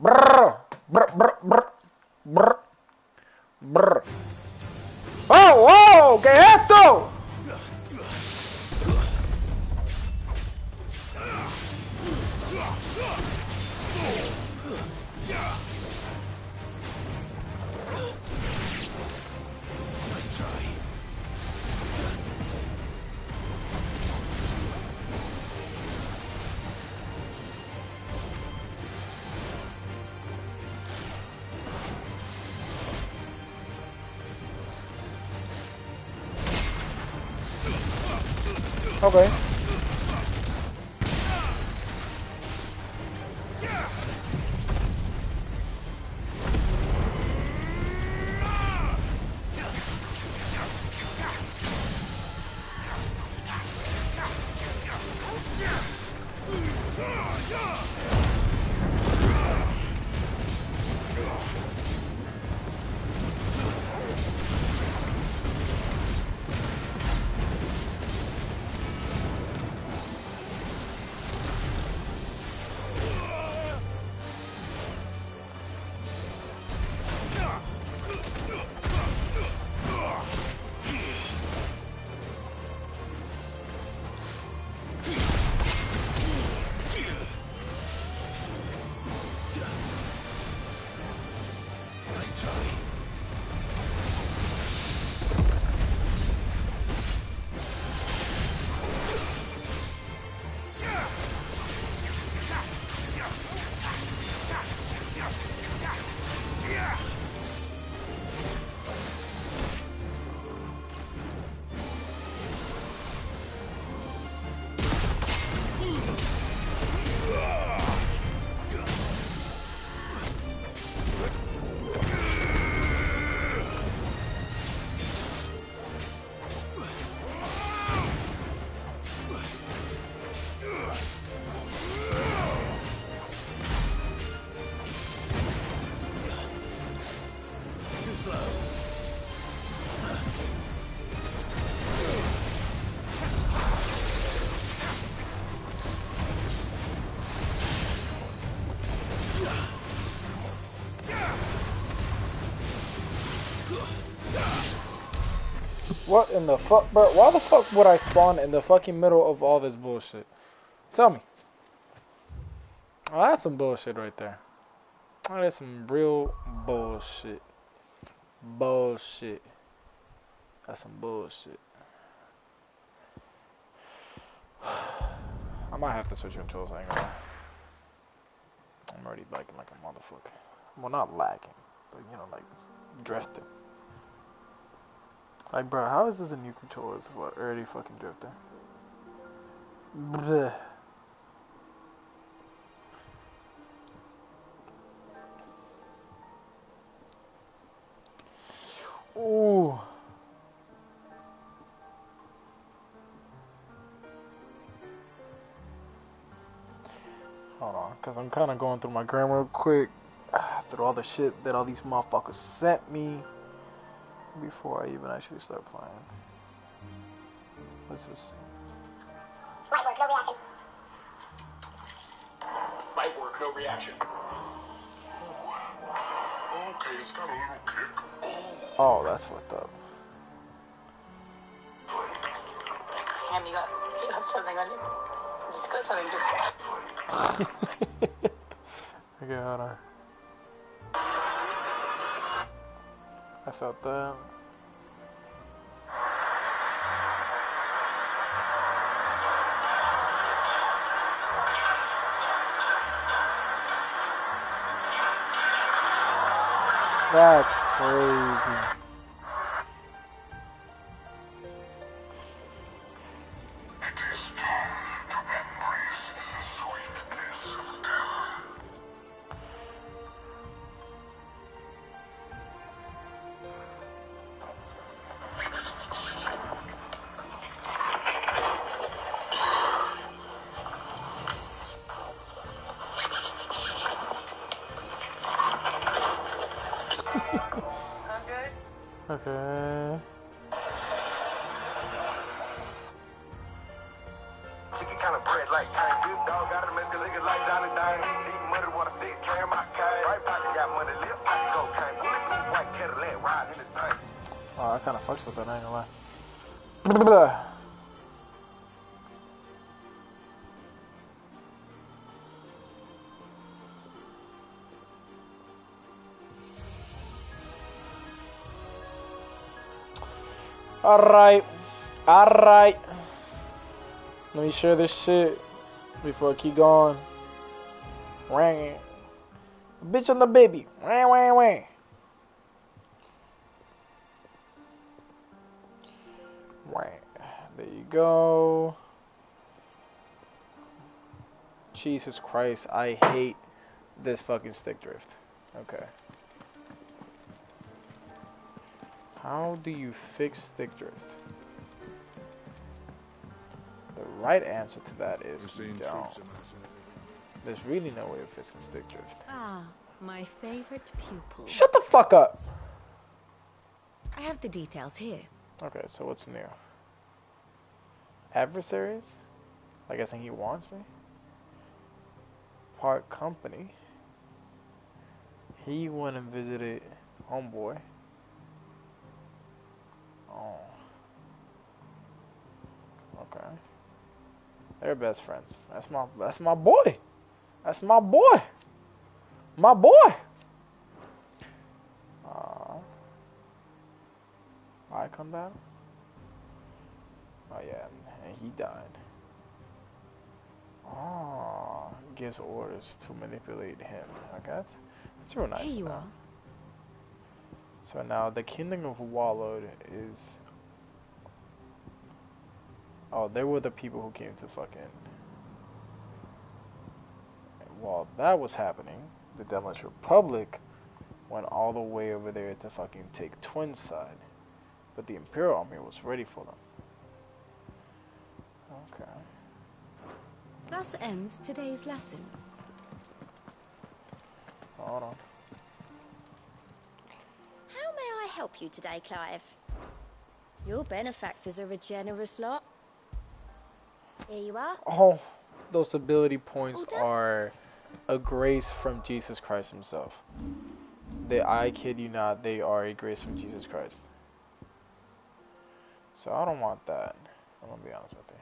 Brr, brr, brr, brr, brr, brr. ¡Oh, wow! ¿Qué es esto? Okay. What in the fuck, bro? Why the fuck would I spawn in the fucking middle of all this bullshit? Tell me. Oh, that's some bullshit right there. Oh, that's some real bullshit. Bullshit. That's some bullshit. I might have to switch controls, I ain't gonna lie. I'm already lagging like a motherfucker. Well, not lagging, but you know, like drifting. Like, bro, how is this a new controller? It's what, already fucking drifting? Bleh. Ooh. Hold on, because I'm kind of going through my gram real quick. Through all the shit that all these motherfuckers sent me before I even actually start playing. What's this? Light work, no reaction. Light work, no reaction. Okay, it's got a little kick. Oh, that's fucked up. Damn, you got something on you. Just got something to Okay, hold on. I felt that. That's crazy. It is time to embrace the sweetness of death. Okay. Chicken kind of bread like kind. Good dog got a Mexican liquor like Johnny Dine. Deep muddy water stick, carry my kite. kind of fucks with it, I ain't gonna lie. Alright. Alright. Let me share this shit before I keep going. Ring. Bitch on the baby. Wang, wang, wang. Wang. There you go. Jesus Christ, I hate this fucking stick drift. Okay. How do you fix stick drift? The right answer to that is you don't. There's really no way of fixing stick drift. Ah, my favorite pupil. Shut the fuck up! I have the details here. Okay, so what's new? Adversaries? I guessing he wants me? Park company. He went and visited homeboy. Oh. Okay. They're best friends. That's my boy. That's my boy. My boy. I come down. Oh yeah, and he died. Oh, gives orders to manipulate him. Okay, that's real nice. Here you now. are. So now the kingdom of Wallowed is. Oh, they were the people who came to fucking. While that was happening, the Devilish Republic went all the way over there to fucking take Twin side. But the Imperial Army was ready for them. Okay. Thus ends today's lesson. Hold on. How may I help you today, Clive? Your benefactors are a generous lot. Here you are. Oh, those ability points All done? are a grace from Jesus Christ himself. I kid you not, they are a grace from Jesus Christ. So I don't want that. I'm gonna be honest with you.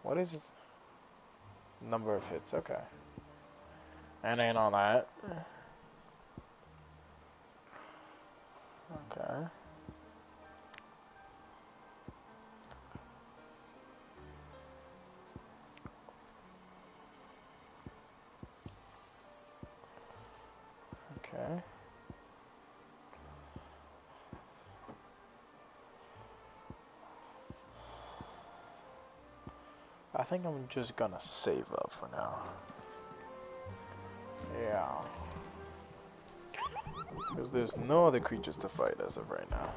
What is this? Number of hits, okay. And ain't on that. Okay. Okay. I think I'm just gonna save up for now. Yeah. Because there's no other creatures to fight as of right now.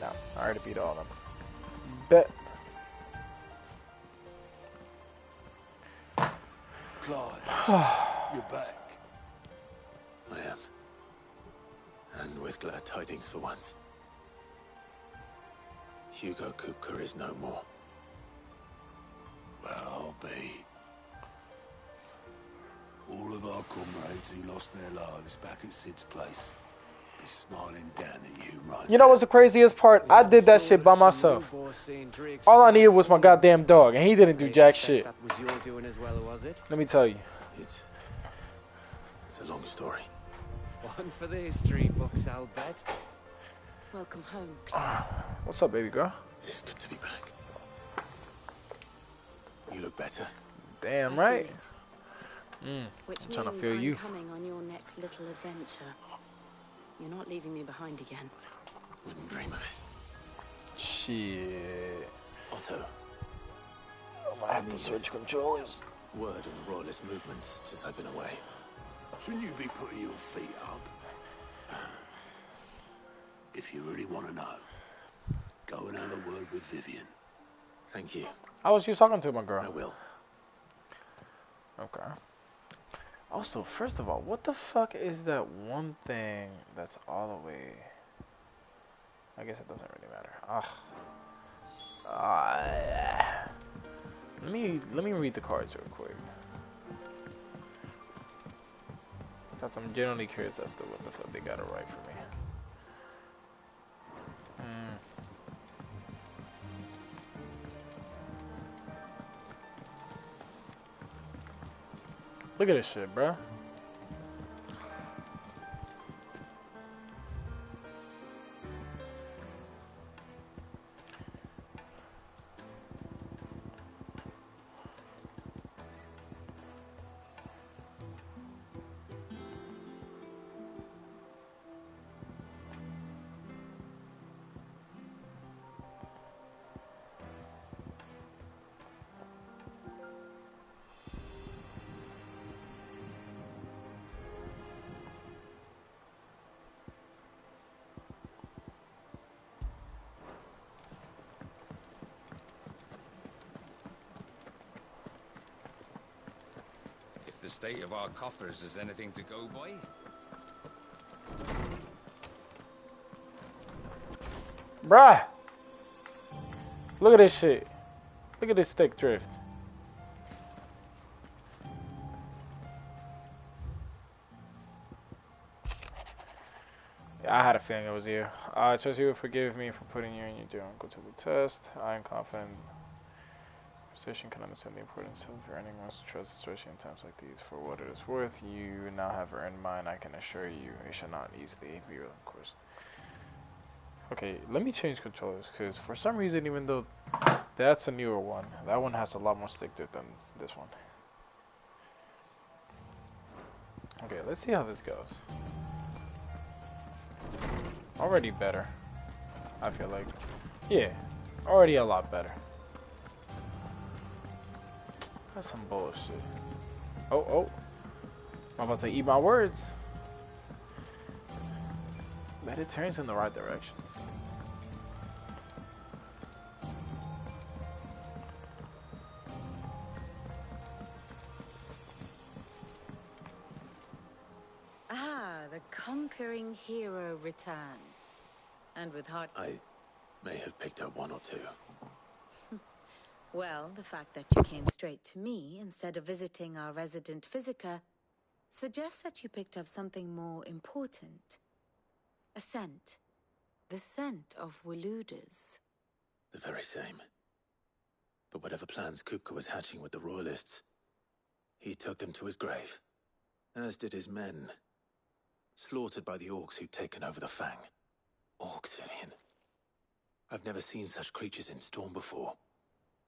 No, I already beat all of them. Bet. Clive, you're back. I am. And with glad tidings for once. Hugo Kupka is no more. Well, I'll be. All of our comrades who lost their lives back at Sid's place be smiling down at you right You know what's the craziest part? I did that shit by myself. All I needed was my goddamn dog, and he didn't do jack shit. That was your doing as well, was it? Let me tell you. It's a long story. One for the history books, I'll bet. Welcome home, Clive. What's up, baby girl? It's good to be back. You look better. Damn I right. feel it. Which I'm trying to means feel I'm you. coming on your next little adventure. You're not leaving me behind again. Wouldn't dream of it. Shit. Otto, I might have to switch controllers. word on the Royalist movement since I've been away. Shouldn't you be putting your feet up? If you really want to know, go and have a word with Vivian. Thank you. How was you talking to my girl? I will. Okay. Also, first of all, what the fuck is that one thing that's all the way... I guess it doesn't really matter. Let me read the cards real quick. I'm genuinely curious as to what the fuck they got to write for me. Look at this shit, bruh. The state of our coffers is anything to go by? Bruh! Look at this shit. Look at this stick drift. Yeah, I had a feeling it was you. I trust you will forgive me for putting you and your uncle to the test. I am confident Station can understand the importance of earning one's trust, especially in times like these. For what it is worth, you now have earned mine. I can assure you, it shall not easily be relinquished. Okay, let me change controllers, because for some reason, even though that's a newer one, that one has a lot more stick to it than this one. Okay, let's see how this goes. Already better, I feel like. Yeah, already a lot better. That's some bullshit. Oh. I'm about to eat my words. But it turns in the right directions. Ah, the conquering hero returns. And with heart... I may have picked up one or two. Well, the fact that you came straight to me instead of visiting our resident physiker suggests that you picked up something more important. A scent. The scent of Waludas. The very same. But whatever plans Kupka was hatching with the Royalists, he took them to his grave. As did his men. Slaughtered by the orcs who'd taken over the Fang. Orcs, Vivian. I've never seen such creatures in Storm before.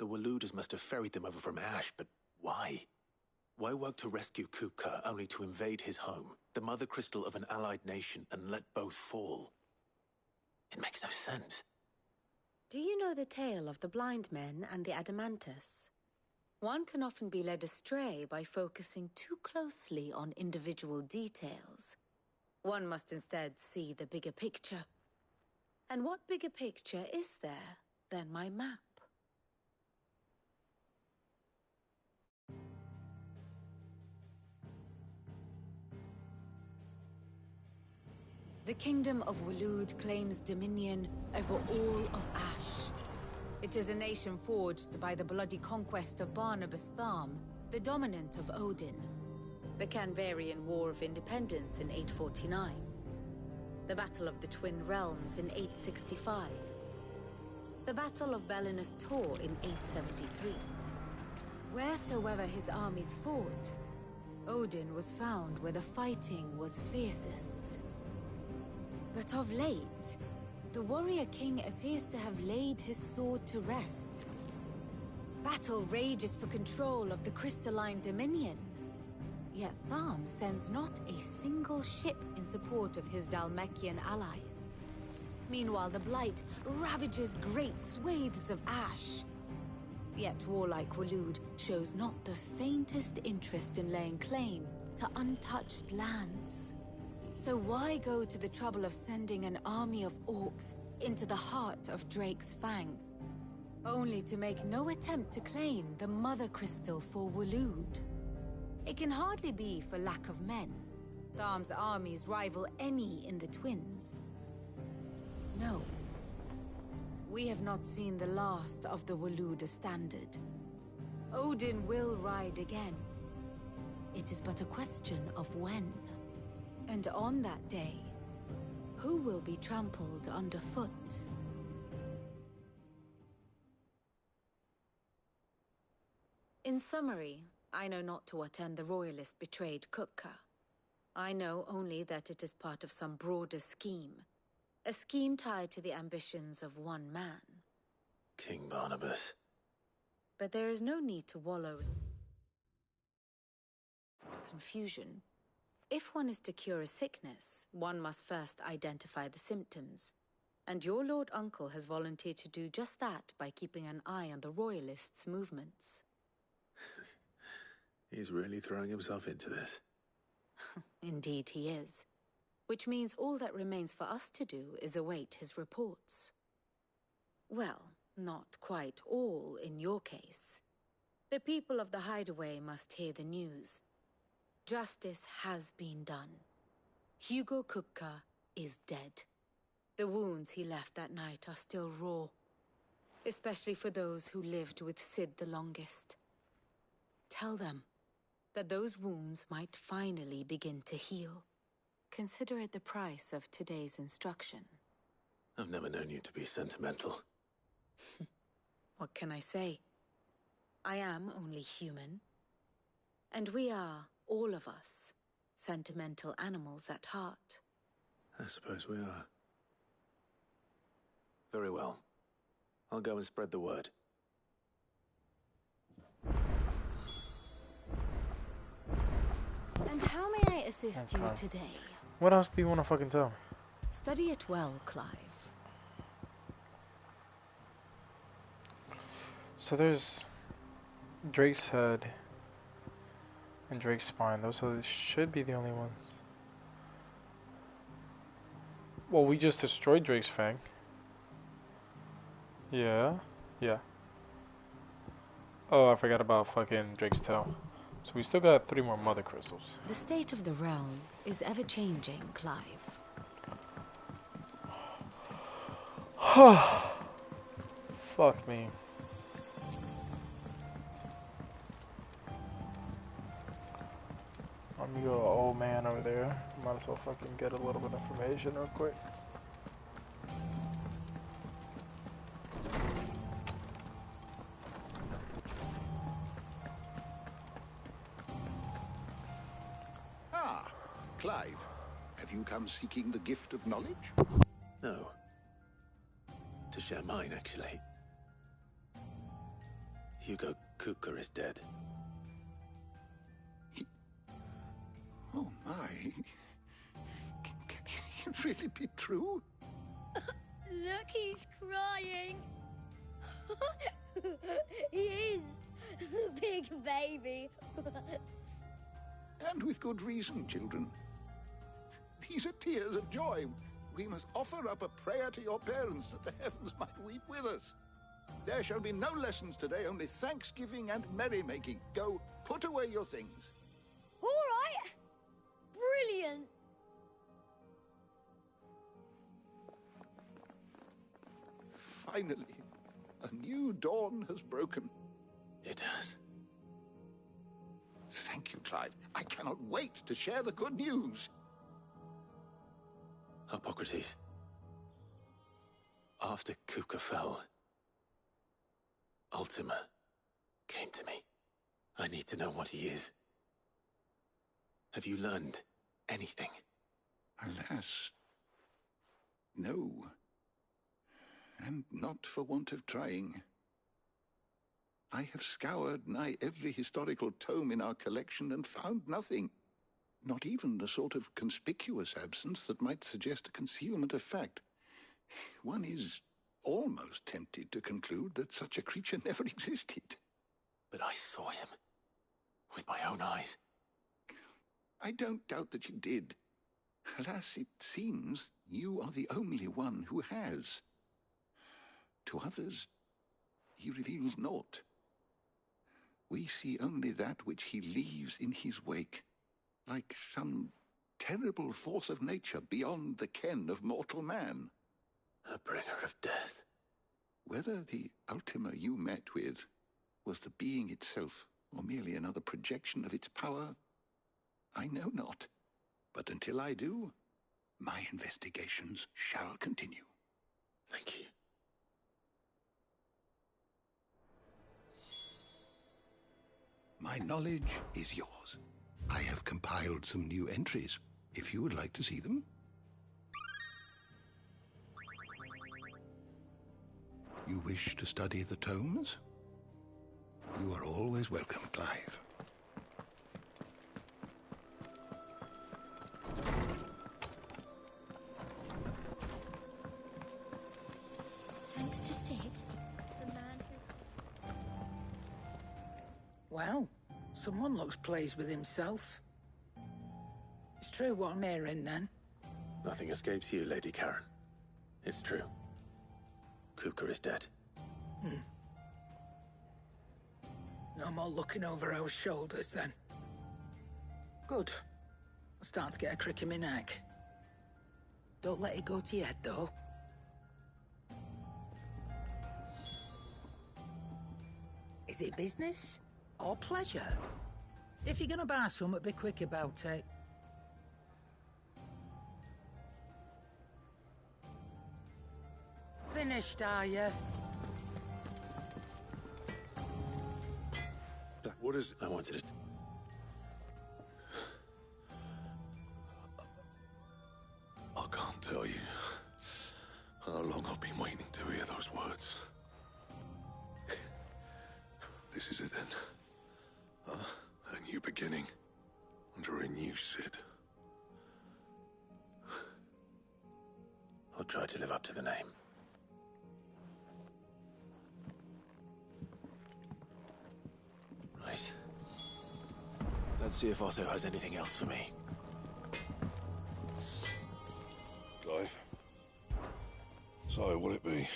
The Waludas must have ferried them over from Ash, but why? Why work to rescue Kupka only to invade his home, the mother crystal of an allied nation, and let both fall? It makes no sense. Do you know the tale of the blind men and the Adamantus? One can often be led astray by focusing too closely on individual details. One must instead see the bigger picture. And what bigger picture is there than my map? The Kingdom of Waloed claims dominion over all of Ash. It is a nation forged by the bloody conquest of Barnabas Tharm, the dominant of Odin. The Canvarian War of Independence in 849. The Battle of the Twin Realms in 865. The Battle of Belinus Tor in 873. Wheresoever his armies fought, Odin was found where the fighting was fiercest. But of late, the warrior king appears to have laid his sword to rest. Battle rages for control of the crystalline dominion. Yet Tharm sends not a single ship in support of his Dhalmekian allies. Meanwhile, the Blight ravages great swathes of Ash. Yet warlike Waloed shows not the faintest interest in laying claim to untouched lands. So why go to the trouble of sending an army of orcs into the heart of Drake's Fang, only to make no attempt to claim the Mother Crystal for Waloed? It can hardly be for lack of men. Tharm's armies rival any in the Twins. No. We have not seen the last of the Waluda standard. Odin will ride again. It is but a question of when. And on that day, who will be trampled underfoot? In summary, I know not to what end the Royalists betrayed Kupka. I know only that it is part of some broader scheme. A scheme tied to the ambitions of one man. King Barnabas. But there is no need to wallow in confusion. If one is to cure a sickness, one must first identify the symptoms. And your Lord Uncle has volunteered to do just that by keeping an eye on the Royalists' movements. He's really throwing himself into this. Indeed he is. Which means all that remains for us to do is await his reports. Well, not quite all in your case. The people of the Hideaway must hear the news. Justice has been done. Hugo Kupka is dead. The wounds he left that night are still raw, especially for those who lived with Sid the longest. Tell them that those wounds might finally begin to heal. Consider it the price of today's instruction. I've never known you to be sentimental. What can I say? I am only human. And we are, all of us, sentimental animals at heart. I suppose we are. Very well. I'll go and spread the word. And how may I assist you today? What else do you want to fucking tell me? Study it well, Clive. So there's Drake's head and Drake's spine. Those should be the only ones. Well, we just destroyed Drake's fang. Yeah. Oh, I forgot about fucking Drake's tail. So we still got 3 more mother crystals. The state of the realm is ever-changing, Clive. Fuck me. Let me go to old man over there. Might as well fucking get a little bit of information real quick. Clive, have you come seeking the gift of knowledge? No. To share mine, actually. Hugo Kupka is dead. Oh my. Can it really be true? Look, he's crying. He is. The big baby. And with good reason, children. These are tears of joy. We must offer up a prayer to your parents that the heavens might weep with us. There shall be no lessons today, only thanksgiving and merrymaking. Go, put away your things. All right. Brilliant. Finally, a new dawn has broken. It has. Thank you, Clive. I cannot wait to share the good news. Hippocrates. After Kupka fell, Ultima came to me. I need to know what he is. Have you learned anything? Alas, no. And not for want of trying. I have scoured nigh every historical tome in our collection and found nothing. Not even the sort of conspicuous absence that might suggest a concealment of fact. One is almost tempted to conclude that such a creature never existed. But I saw him. With my own eyes. I don't doubt that you did. Alas, it seems you are the only one who has. To others, he reveals naught. We see only that which he leaves in his wake, like some terrible force of nature beyond the ken of mortal man. A bringer of death. Whether the Ultima you met with was the being itself, or merely another projection of its power, I know not. But until I do, my investigations shall continue. Thank you. My knowledge is yours. I have compiled some new entries, if you would like to see them. You wish to study the tomes? You are always welcome, Clive. Thanks to Sid, the man who... Well, someone looks pleased with himself. It's true what I'm hearing, then. Nothing escapes you, Lady Karen. It's true. Kupka is dead. No more looking over our shoulders, then. Good. I'm starting to get a crick in my neck. Don't let it go to your head, though. Is it business or pleasure? If you're gonna buy something, be quick about it. Finished, are you? What is it? I wanted it. I can't tell you how long I've been waiting to hear those words. This is it then. A new beginning under a new Sid. I'll try to live up to the name. Right. Let's see if Otto has anything else for me. Clive. So, what'll it be?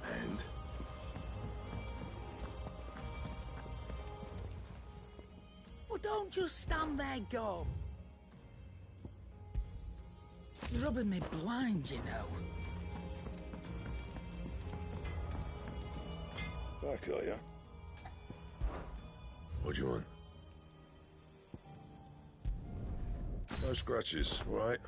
And? Well, don't just stand there, go. You're rubbing me blind, you know. Back, are ya? What do you want? No scratches, all right?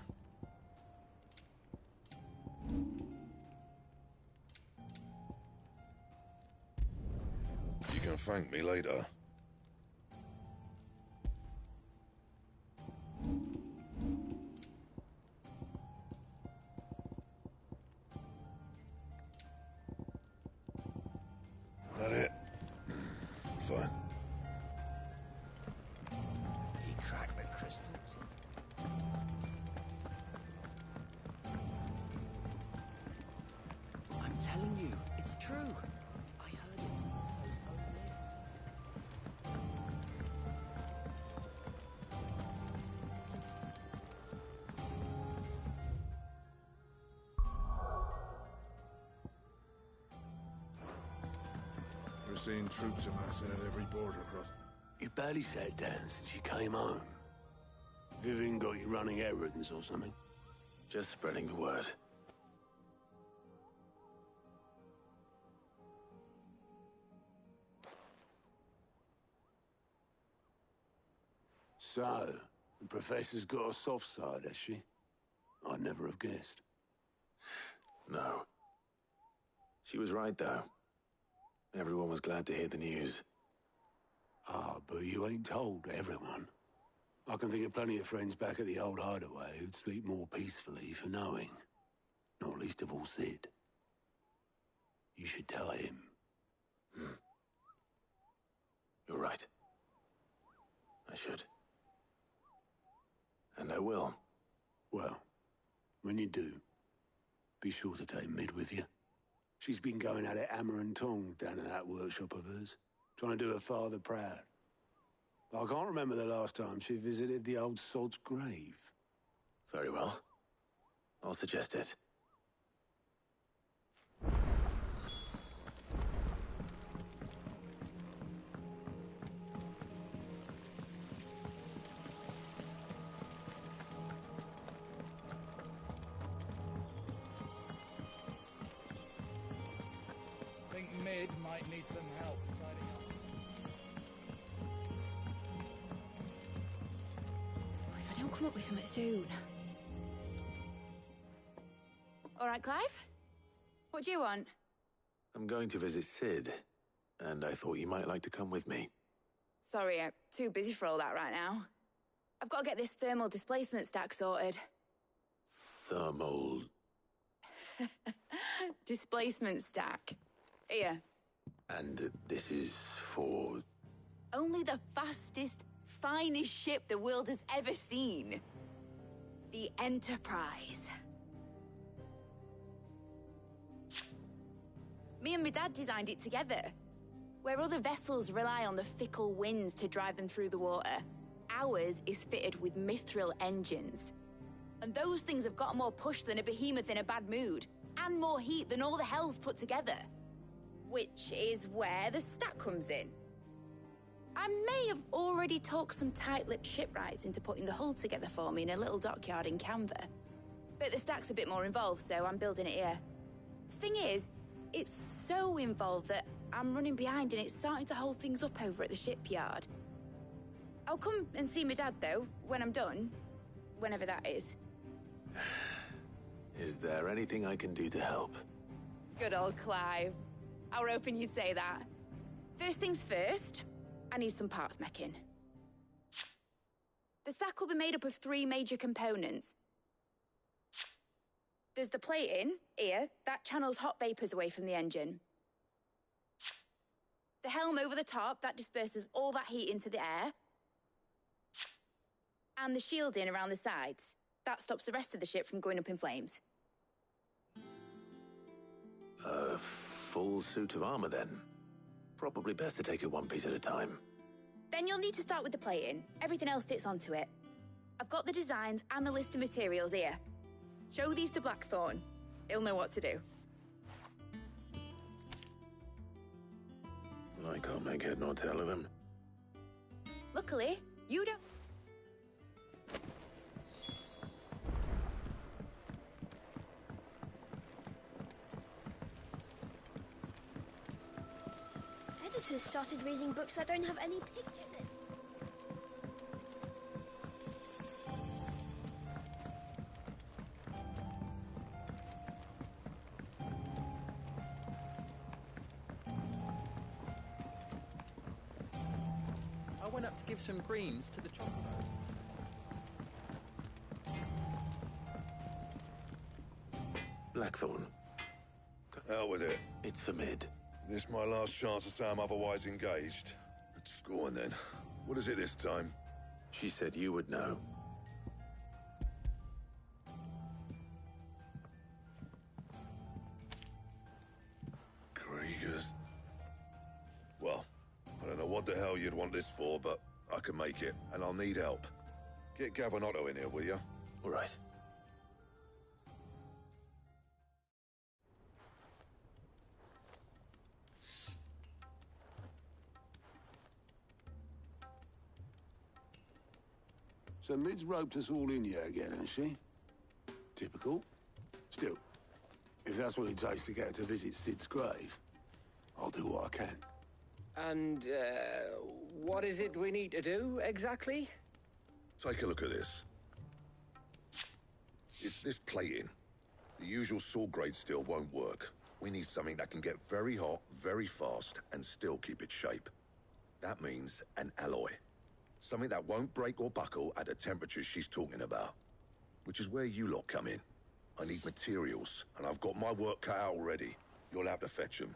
You can thank me later. That it? Fine. He cracked the crystals. I'm telling you, it's true. I heard it from Otto's own lips. We're seeing troops amassing at every border cross. You barely sat down since you came home. Vivian got you running errands or something? Just spreading the word. So, the Professor's got a soft side, has she? I'd never have guessed. No. She was right, though. Everyone was glad to hear the news. Ah, but you ain't told everyone. I can think of plenty of friends back at the old hideaway who'd sleep more peacefully for knowing. Not least of all Sid. You should tell him. You're right. I should. And I will. Well, when you do, be sure to take Mid with you. She's been going at it hammer and tong down at that workshop of hers, trying to do her father proud. I can't remember the last time she visited the old sod's grave. Very well. I'll suggest it. Mid might need some help tidying up. If I don't come up with something soon. All right, Clive? What do you want? I'm going to visit Sid, and I thought you might like to come with me. Sorry, I'm too busy for all that right now. I've got to get this thermal displacement stack sorted. Thermal... Displacement stack. Here. And this is for... Only the fastest, finest ship the world has ever seen. The Enterprise. Me and my dad designed it together. Where other vessels rely on the fickle winds to drive them through the water, ours is fitted with mithril engines. And those things have got more push than a behemoth in a bad mood, and more heat than all the hells put together. Which is where the stack comes in. I may have already talked some tight-lipped shipwrights into putting the hull together for me in a little dockyard in Canva. But the stack's a bit more involved, so I'm building it here. Thing is, it's so involved that I'm running behind and it's starting to hold things up over at the shipyard. I'll come and see my dad, though, when I'm done. Whenever that is. Is there anything I can do to help? Good old Clive. I were hoping you'd say that. First things first, I need some parts meching. The stack will be made up of 3 major components. There's the plating, here, that channels hot vapors away from the engine. The helm over the top, that disperses all that heat into the air. And the shielding around the sides. That stops the rest of the ship from going up in flames. A full suit of armor, then? Probably best to take it one piece at a time. Then you'll need to start with the plating. Everything else fits onto it. I've got the designs and the list of materials here. Show these to Blackthorn. He'll know what to do. I can't make head nor tail of them. Luckily, you don't... Editors started reading books that don't have any pictures in. I went up to give some greens to the chocobo. Blackthorn. Out with it. It's for Mid. This my last chance to say I'm otherwise engaged. Let's go on then. What is it this time? She said you would know. Kriegers. Well, I don't know what the hell you'd want this for, but I can make it, and I'll need help. Get Gavinotto in here, will you? All right. So Mid's roped us all in here again, has she? Typical. Still, if that's what it takes to get her to visit Sid's grave, I'll do what I can. And, what is it we need to do, exactly? Take a look at this. It's this plating. The usual saw-grade steel won't work. We need something that can get very hot, very fast, and still keep its shape. That means an alloy. Something that won't break or buckle at the temperatures she's talking about. Which is where you lot come in. I need materials, and I've got my work cut out already. You'll have to fetch them.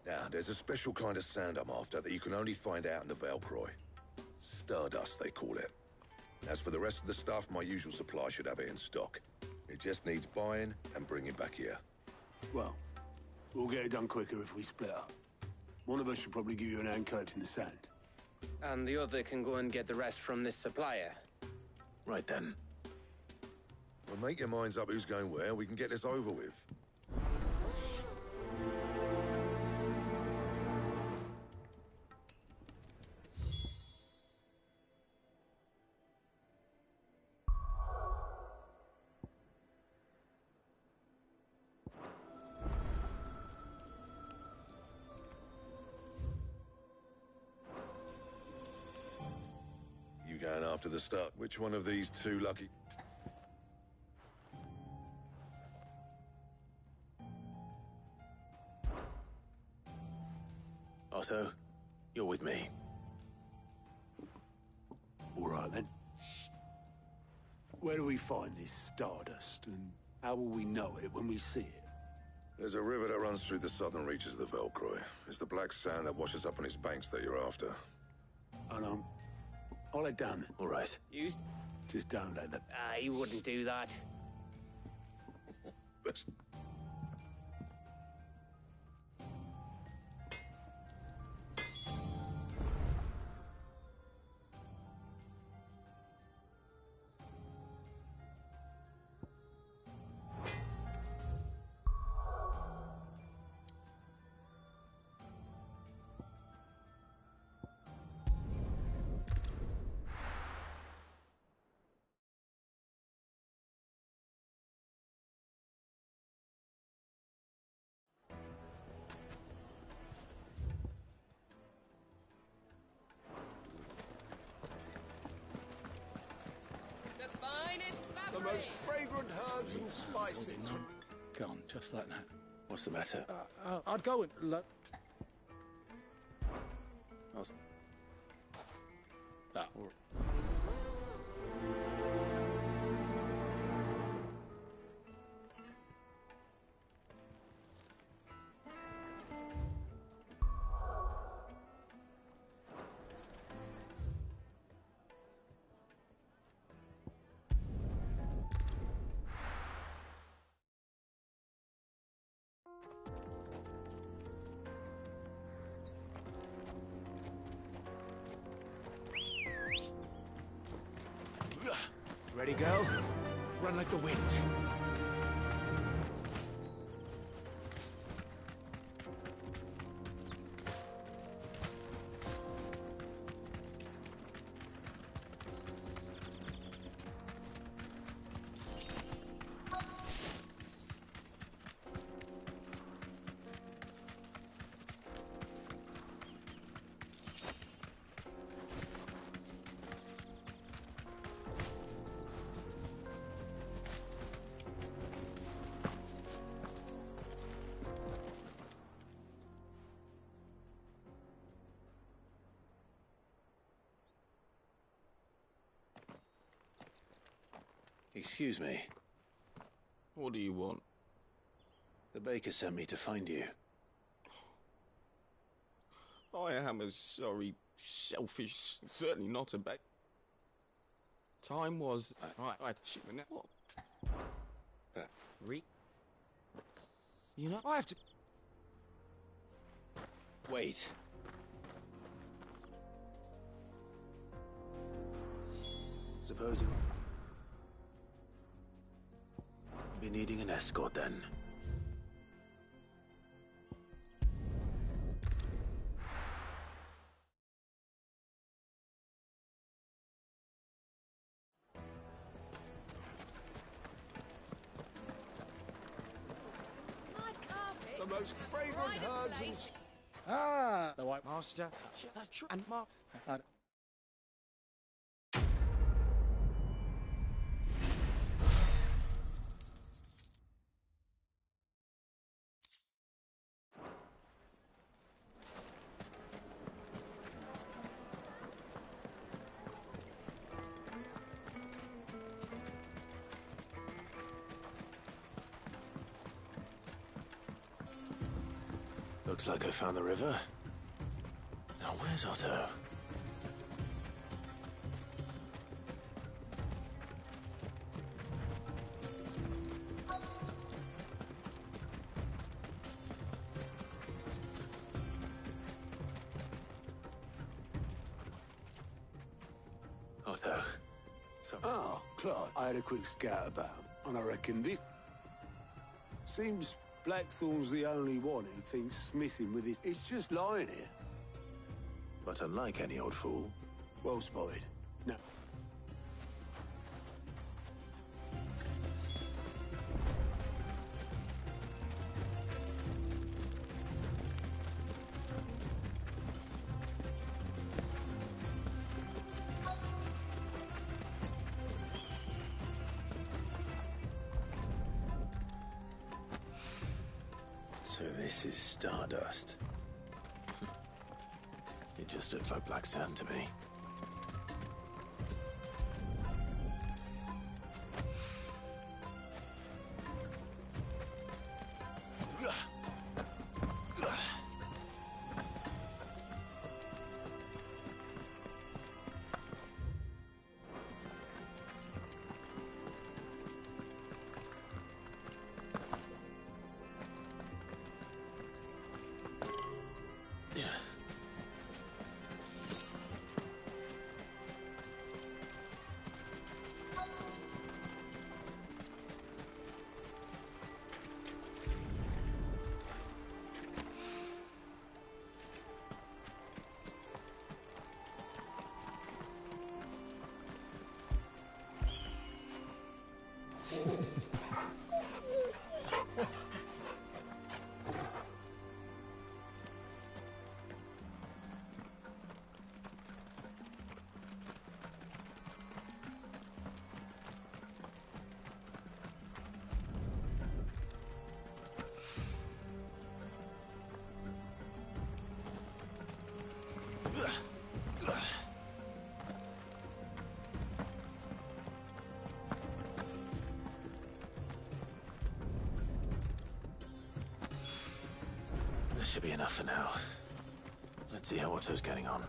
Now, there's a special kind of sand I'm after that you can only find out in the Valcroy. Stardust, they call it. As for the rest of the stuff, my usual supply should have it in stock. It just needs buying and bringing back here. Well, we'll get it done quicker if we split up. One of us should probably give you an hand coat in the sand. And the other can go and get the rest from this supplier. Right then. Well, make your minds up who's going where, we can get this over with. after the start. Which one of these two lucky... Otto, you're with me. All right, then. Where do we find this stardust, and how will we know it when we see it? There's a river that runs through the southern reaches of the Velcroy. It's the black sand that washes up on its banks that you're after. And I'll head down then. All right. You... Just don't let them... I wouldn't do that. The most fragrant herbs and spices. Gone, just like that. What's the matter? I'd go and... Ready, girl? Run like the wind. Excuse me. What do you want? The baker sent me to find you. I am a sorry, selfish, certainly not a baker. Time was... I had to shoot my net. What? You know, I have to... Wait. Supposing... Be needing an escort then. The most fragrant herbs and... The White Master. That's true. And Mark... Looks like I found the river. Now where's Otto? Otto. Oh, Clive. I had a quick scout about, and I reckon this... Seems Blackthorn's the only one who thinks smithing with his... It's just lying here. But unlike any old fool. Well spotted. No. So this is stardust. It just looks like black sand to me. That should be enough for now. Let's see how Otto's getting on.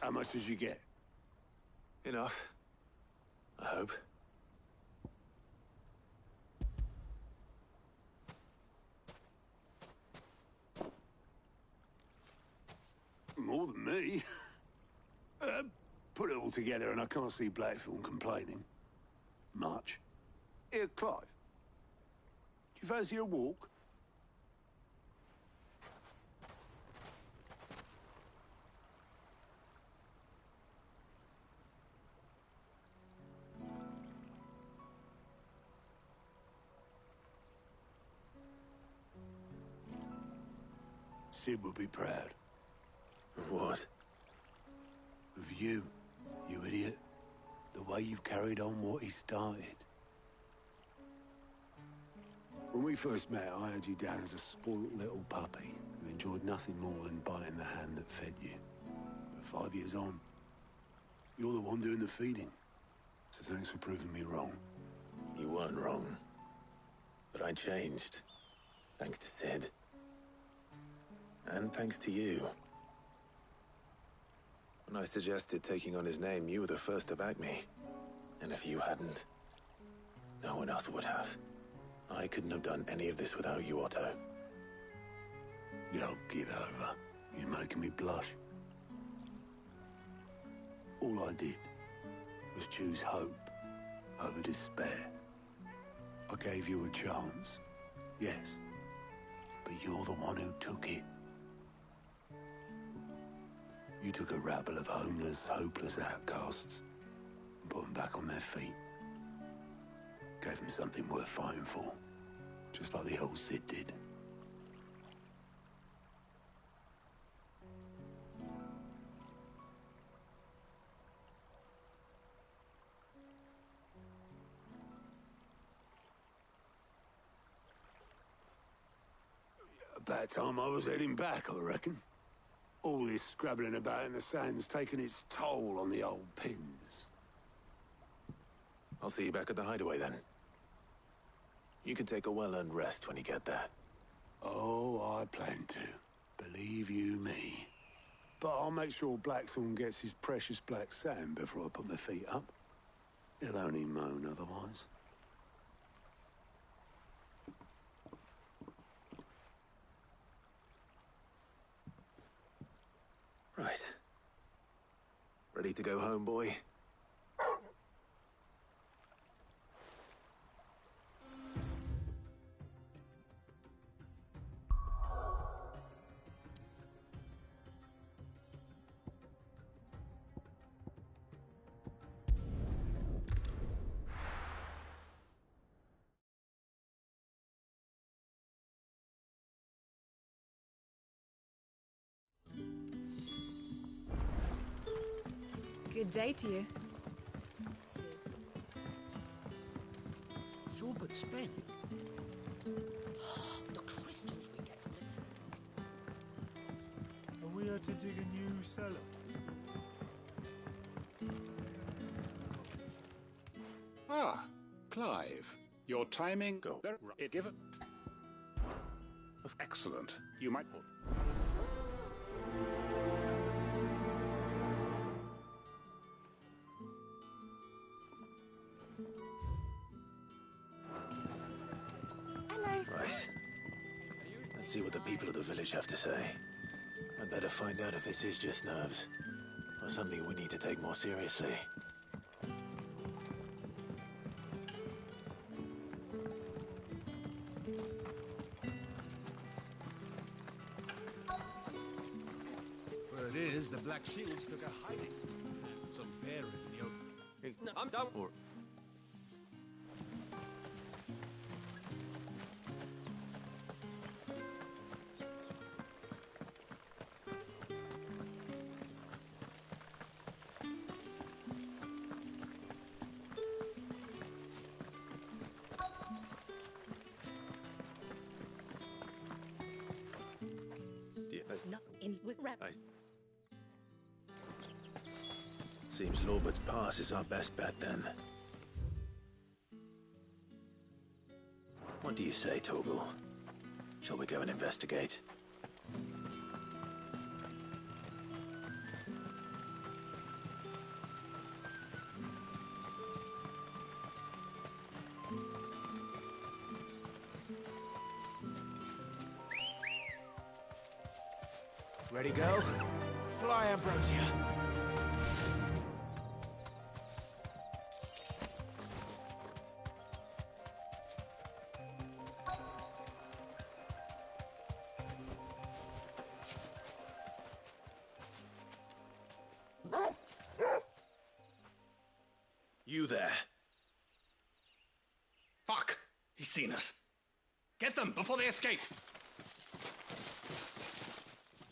How much did you get? Enough. I hope. More than me. Put it all together and I can't see Blackthorn complaining. Much. Here, Clive. Do you fancy a walk? Sid would be proud. Of what? Of you, you idiot. The way you've carried on what he started. When we first met, I had you down as a spoilt little puppy who enjoyed nothing more than biting the hand that fed you. But 5 years on, you're the one doing the feeding. So thanks for proving me wrong. You weren't wrong. But I changed. Thanks to Sid. And thanks to you. When I suggested taking on his name, you were the first to back me. And if you hadn't, no one else would have. I couldn't have done any of this without you, Otto. Yo, give over. You're making me blush. All I did was choose hope over despair. I gave you a chance, yes, but you're the one who took it. You took a rabble of homeless, hopeless outcasts and put them back on their feet. Gave them something worth fighting for, just like the old Sid did. About time I was heading back, I reckon. All this scrabbling about in the sand's taken its toll on the old pins. I'll see you back at the hideaway then. You can take a well-earned rest when you get there. Oh, I plan to. Believe you me. But I'll make sure Blackthorn gets his precious black sand before I put my feet up. He'll only moan otherwise. Right. Ready to go home, boy? Good day to you. It's all but spent. The crystals we get from the temple. And we had to dig a new cellar. Ah, Clive. Your timing... Go. Given. Excellent. You might... Right. Let's see what the people of the village have to say. I'd better find out if this is just nerves, or something we need to take more seriously. Word is, the Black Shields took a hiding. Some bearers in your... No, I'm done. Or... No, it was wrapped. Seems Lorbert's Pass is our best bet, then. What do you say, Torgal? Shall we go and investigate? Ready, go? Fly, Ambrosia. You there. Fuck! He's seen us. Get them before they escape!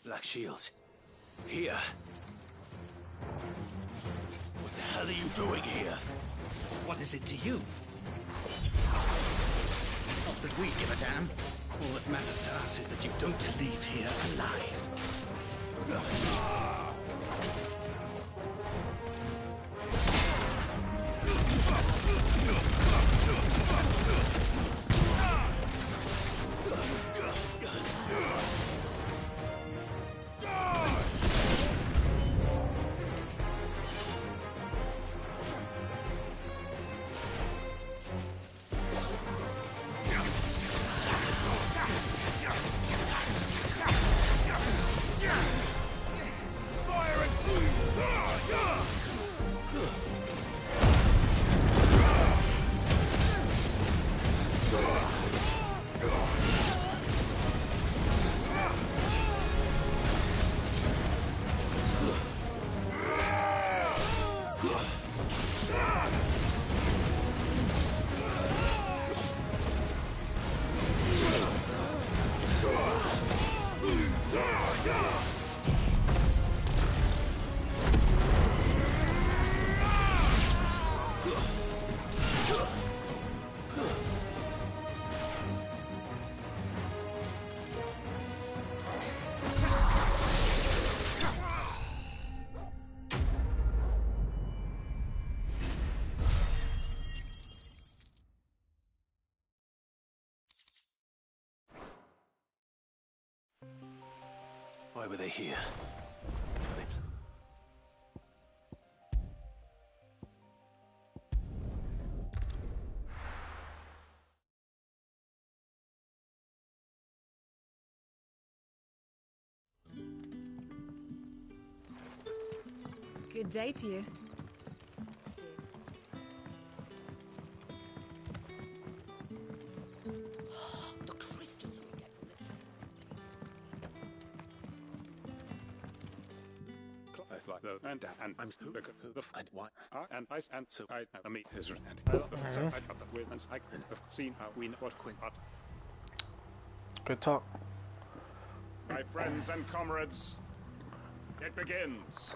Black Shields. Here. What the hell are you doing here? What is it to you? Not that we give a damn. All that matters to us is that you don't leave here alive. Why were they here? Good day to you. The crystals we get from the temple. And I'm the and what? And I and so I meet his and so I thought that women's I have seen how we know what Quinn but Good talk. my friends and comrades, it begins.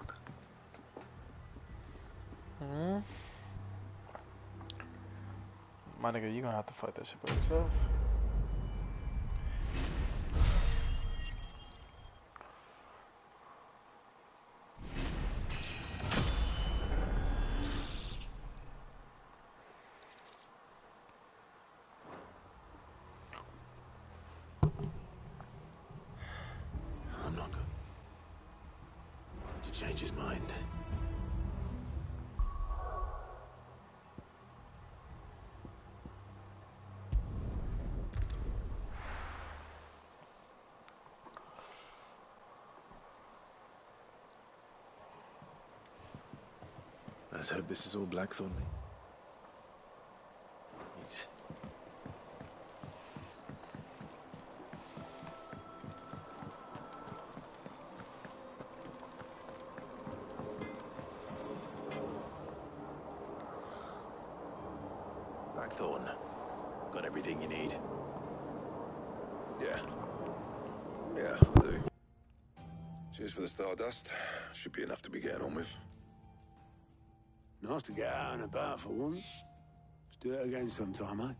Hmm. My nigga, you gonna have to fight that shit by yourself. I'm not going to change his mind. Let's hope this is all Blackthorn. It's... Blackthorn, got everything you need? Yeah. Yeah, I do. Cheers for the Stardust. Should be enough to be getting on with. Nice to get out and about for once. Let's do it again sometime, eh?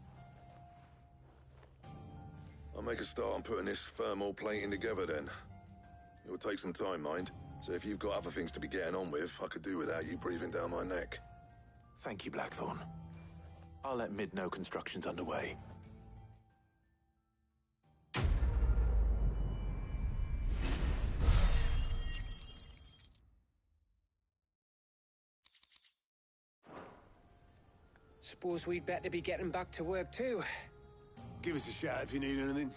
I'll make a start on putting this thermal plating together then. It will take some time, mind. So if you've got other things to be getting on with, I could do without you breathing down my neck. Thank you, Blackthorn. I'll let Mid know construction's underway. Suppose we'd better be getting back to work too. Give us a shout if you need anything.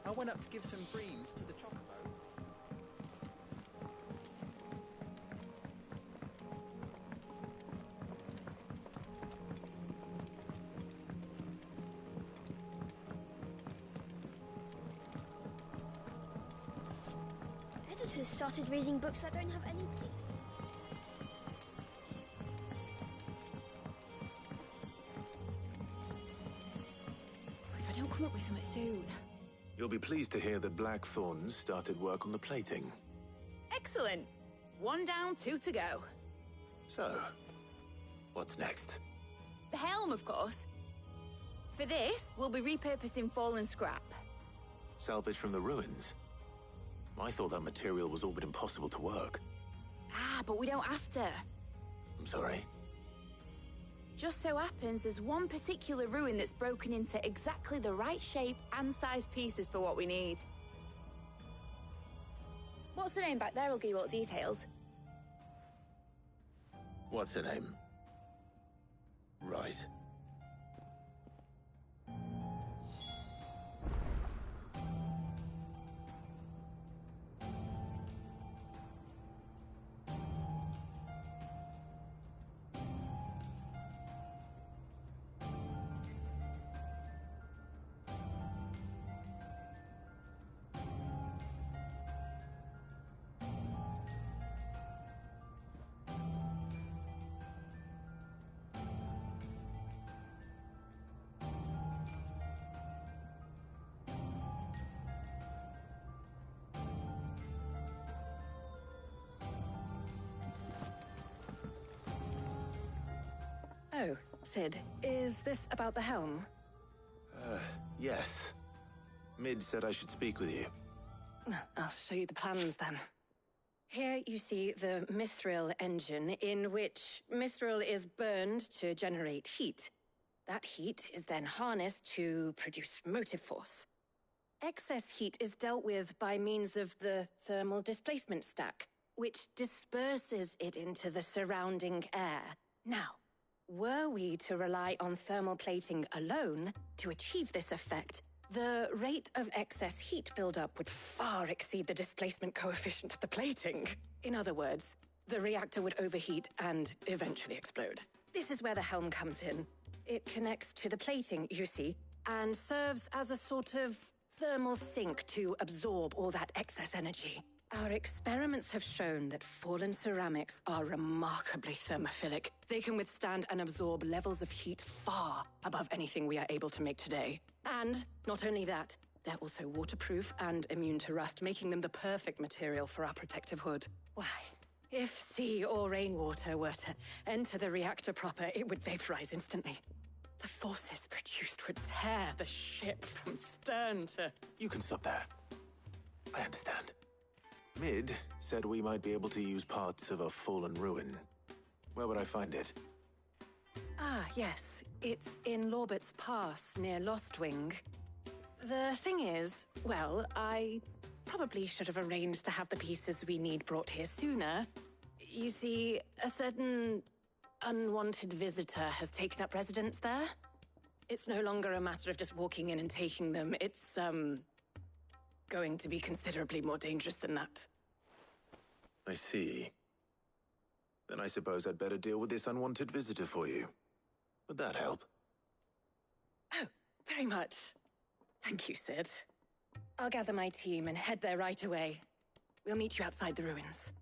I went up to give some greens to the chocobo. Editors started reading books that don't have any pages. If I don't come up with something soon. You'll be pleased to hear that Blackthorn started work on the plating. Excellent. 1 down, 2 to go. So, what's next? The helm, of course. For this, we'll be repurposing fallen scrap. Salvage from the ruins? I thought that material was all but impossible to work. Ah, but we don't have to. I'm sorry. Just so happens there's one particular ruin that's broken into exactly the right shape and size pieces for what we need. What's the name back there? I'll give you all the details. What's her name? Right. Oh, Sid, is this about the helm? Yes. Mid said I should speak with you. I'll show you the plans then. Here you see the mithril engine, in which mithril is burned to generate heat. That heat is then harnessed to produce motive force. Excess heat is dealt with by means of the thermal displacement stack, which disperses it into the surrounding air. Now, were we to rely on thermal plating alone to achieve this effect, the rate of excess heat buildup would far exceed the displacement coefficient of the plating. In other words, the reactor would overheat and eventually explode. This is where the helm comes in. It connects to the plating, you see, and serves as a sort of thermal sink to absorb all that excess energy. Our experiments have shown that fallen ceramics are remarkably thermophilic. They can withstand and absorb levels of heat far above anything we are able to make today. And not only that, they're also waterproof and immune to rust, making them the perfect material for our protective hood. Why, if sea or rainwater were to enter the reactor proper, it would vaporize instantly. The forces produced would tear the ship from stern to... You can stop there. I understand. Mid said we might be able to use parts of a fallen ruin. Where would I find it? Ah, yes. It's in Lorbert's Pass, near Lostwing. The thing is, well, I probably should have arranged to have the pieces we need brought here sooner. You see, a certain unwanted visitor has taken up residence there. It's no longer a matter of just walking in and taking them. It's, going to be considerably more dangerous than that. I see. Then I suppose I'd better deal with this unwanted visitor for you. Would that help? Oh, very much. Thank you, Sid. I'll gather my team and head there right away. We'll meet you outside the ruins.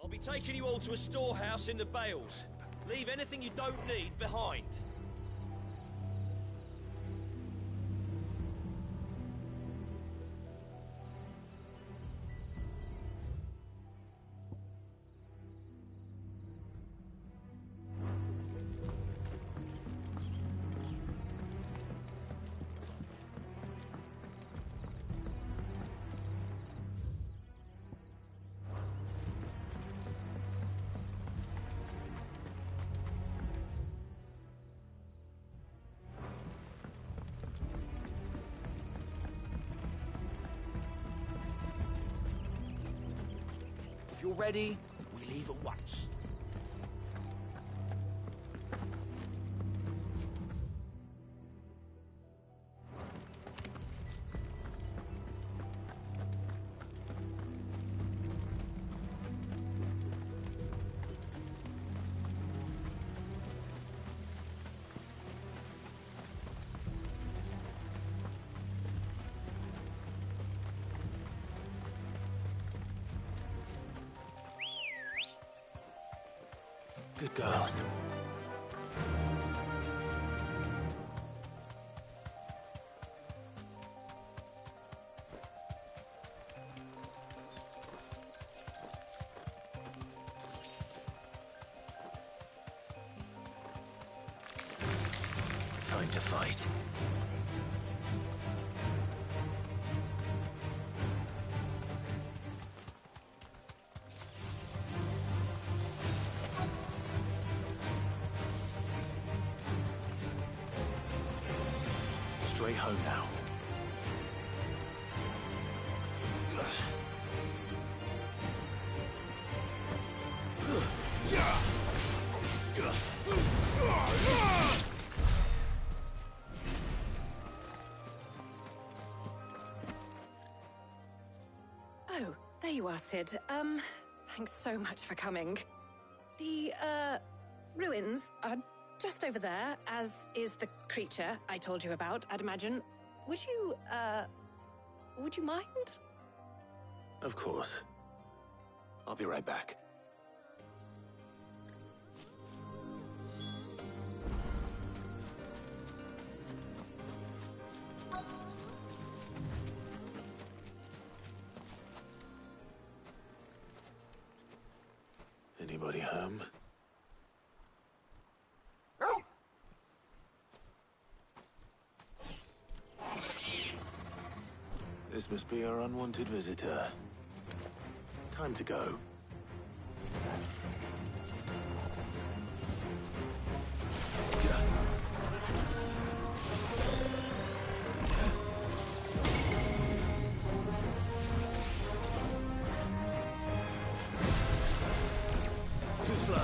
I'll be taking you all to a storehouse in the Bales. Leave anything you don't need behind. If you're ready, we leave at once. Good girl. Time to fight. Straight home now. Oh, there you are, Sid. Thanks so much for coming. The, ruins are just over there, as is the creature I told you about, I'd imagine. Would you mind? Of course. I'll be right back. Anybody home? This must be our unwanted visitor. Time to go. Too slow.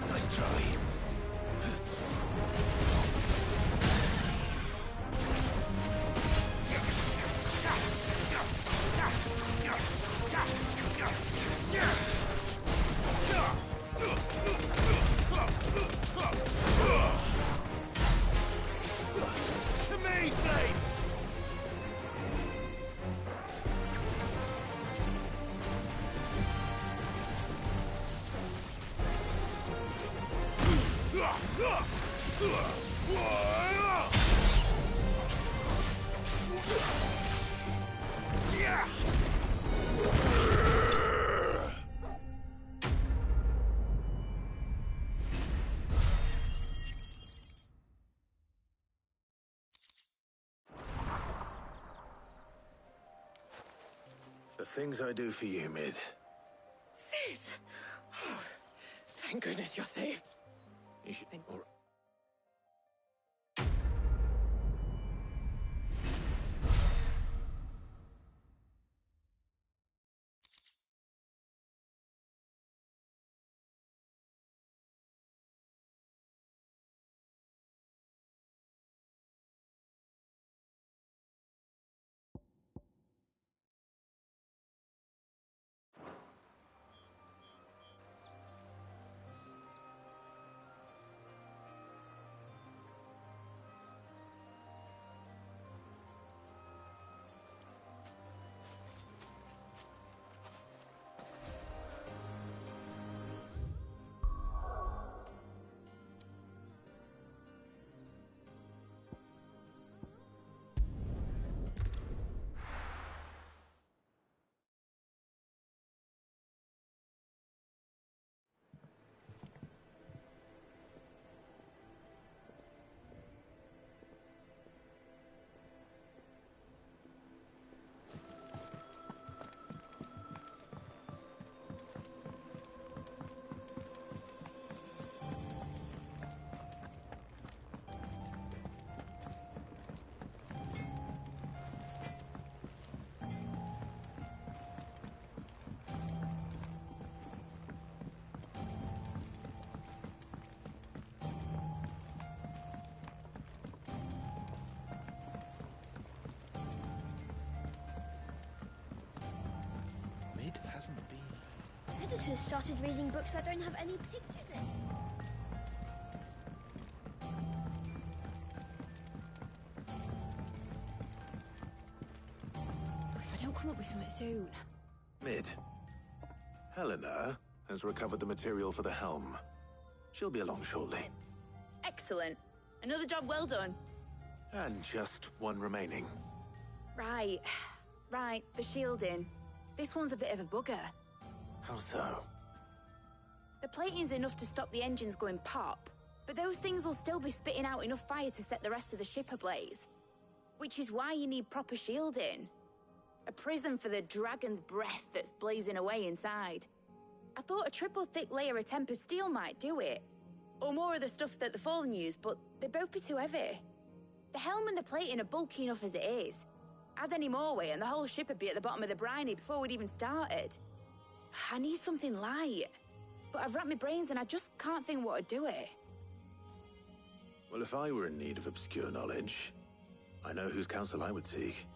Nice try. To me, Flames! The things I do for you, Mid. Sid! Oh, thank goodness you're safe. You should... All right. Mid hasn't been. Editors started reading books that don't have any pictures in. If I don't come up with something soon. Mid. Helena has recovered the material for the helm. She'll be along shortly. Excellent. Another job well done. And just one remaining. Right. Right, the shielding. This one's a bit of a bugger. How so? The plating's enough to stop the engines going pop, but those things will still be spitting out enough fire to set the rest of the ship ablaze. Which is why you need proper shielding. A prison for the dragon's breath that's blazing away inside. I thought a triple thick layer of tempered steel might do it. Or more of the stuff that the Fallen use, but they'd both be too heavy. The helm and the plating are bulky enough as it is. Add any more weight and the whole ship would be at the bottom of the briny before we'd even started. I need something light. But I've racked my brains and I just can't think what would do it. Well, if I were in need of obscure knowledge, I know whose counsel I would seek.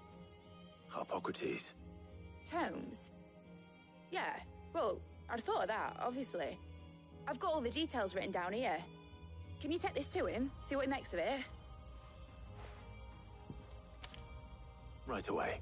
Harpocrates. Tomes? Yeah, well, I'd thought of that, obviously. I've got all the details written down here. Can you take this to him, see what he makes of it? Right away.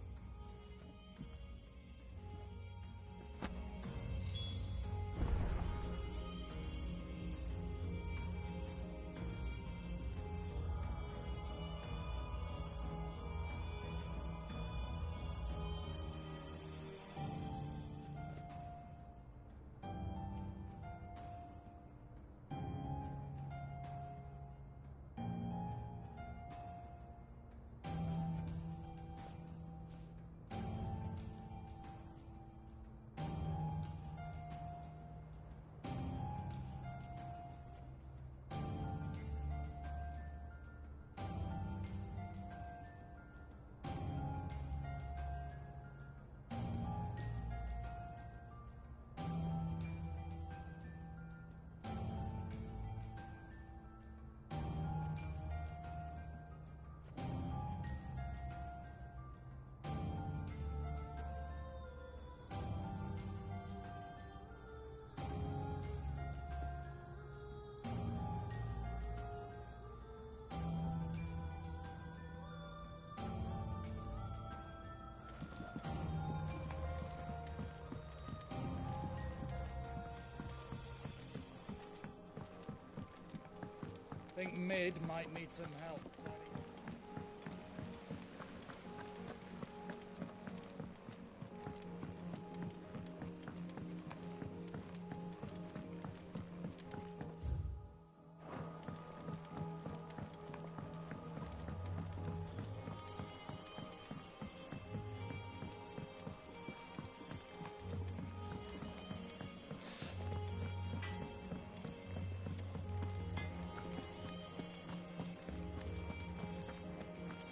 I think mid might need some help.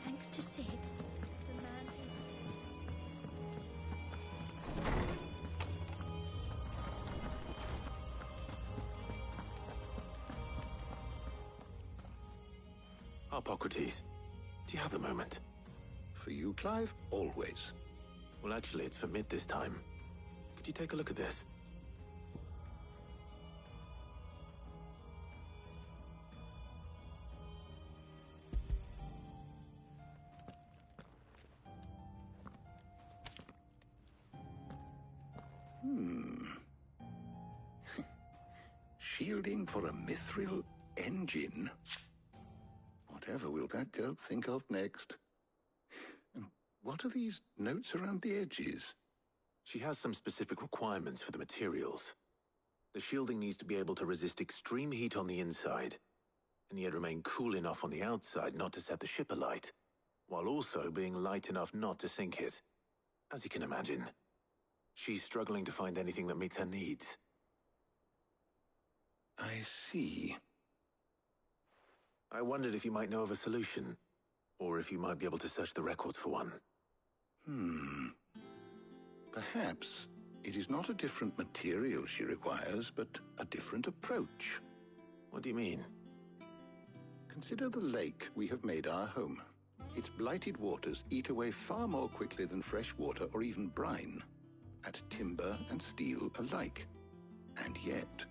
Thanks to Sid, the man Harpocrates, do you have a moment? For you, Clive, always. Well, actually, it's for mid this time. Could you take a look at this? Shielding for a mithril engine? Whatever will that girl think of next? And what are these notes around the edges? She has some specific requirements for the materials. The shielding needs to be able to resist extreme heat on the inside, and yet remain cool enough on the outside not to set the ship alight, while also being light enough not to sink it. As you can imagine, she's struggling to find anything that meets her needs. I see. I wondered if you might know of a solution, or if you might be able to search the records for one. Perhaps it is not a different material she requires, but a different approach. What do you mean? Consider the lake we have made our home. Its blighted waters eat away far more quickly than fresh water or even brine, at timber and steel alike. And yet,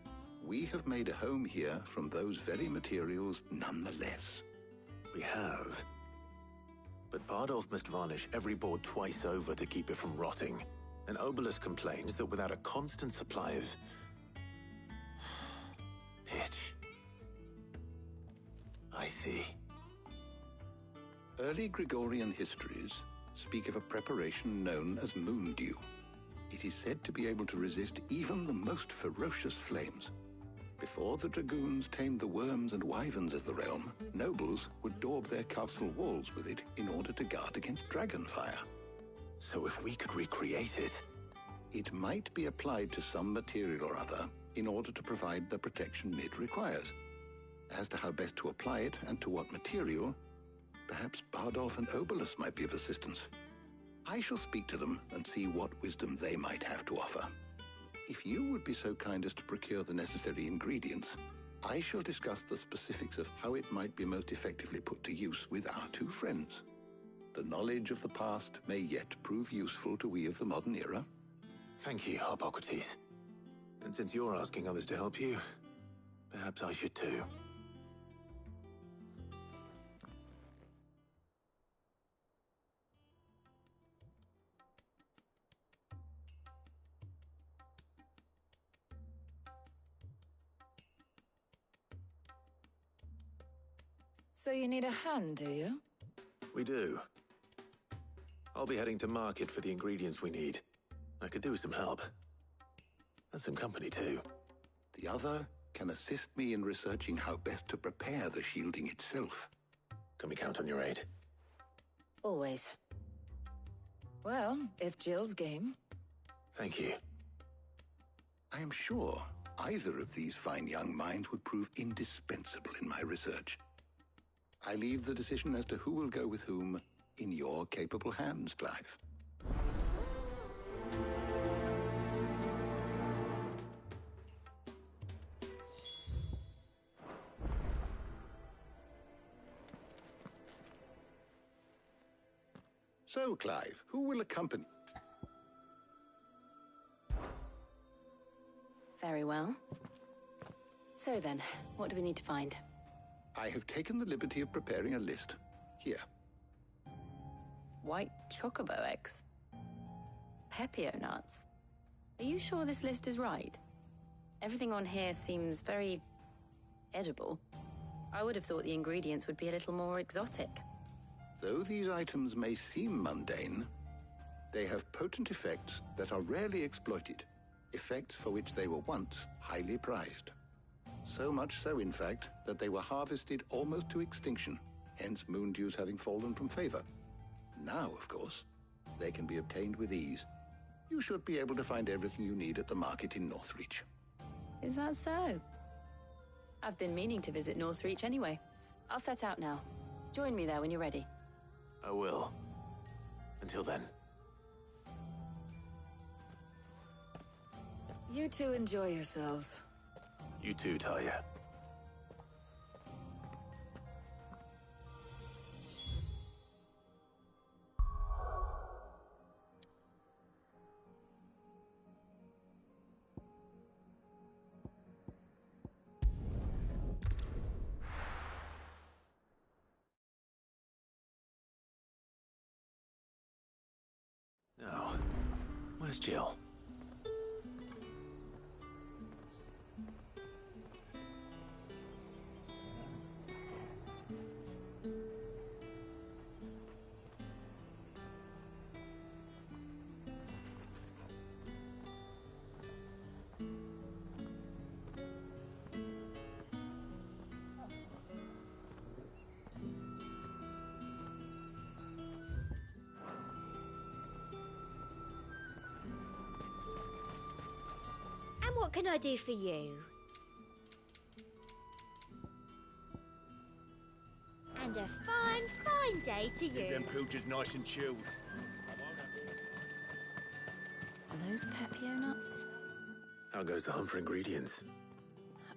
we have made a home here from those very materials nonetheless. We have. But Bardolph must varnish every board twice over to keep it from rotting. And Obelisk complains that without a constant supply of pitch. I see. Early Gregorian histories speak of a preparation known as moon dew. It is said to be able to resist even the most ferocious flames. Before the dragoons tamed the worms and wyverns of the realm, nobles would daub their castle walls with it in order to guard against dragon fire. So if we could recreate it... It might be applied to some material or other in order to provide the protection Mid requires. As to how best to apply it and to what material, perhaps Bardolph and Obolus might be of assistance. I shall speak to them and see what wisdom they might have to offer. If you would be so kind as to procure the necessary ingredients, I shall discuss the specifics of how it might be most effectively put to use with our two friends. The knowledge of the past may yet prove useful to we of the modern era. Thank you, Hippocrates. And since you're asking others to help you, perhaps I should too. So you need a hand, do you? We do. I'll be heading to market for the ingredients we need. I could do with some help. And some company, too. The other can assist me in researching how best to prepare the shielding itself. Can we count on your aid? Always. Well, if Jill's game. Thank you. I am sure either of these fine young minds would prove indispensable in my research. I leave the decision as to who will go with whom in your capable hands, Clive. So, Clive, who will accompany? Very well. So then, what do we need to find? I have taken the liberty of preparing a list. Here. White chocobo eggs. Pepio nuts. Are you sure this list is right? Everything on here seems very edible. I would have thought the ingredients would be a little more exotic. Though these items may seem mundane, they have potent effects that are rarely exploited, effects for which they were once highly prized. So much so, in fact, that they were harvested almost to extinction, hence moon dews having fallen from favor. Now, of course, they can be obtained with ease. You should be able to find everything you need at the market in Northreach. Is that so? I've been meaning to visit Northreach anyway. I'll set out now. Join me there when you're ready. I will. Until then. You two enjoy yourselves. You too, Talia. Now, where's Jill? And what can I do for you? And a fine, fine day to you. Them pilchards nice and chilled. Are those Pepio nuts? How goes the hunt for ingredients?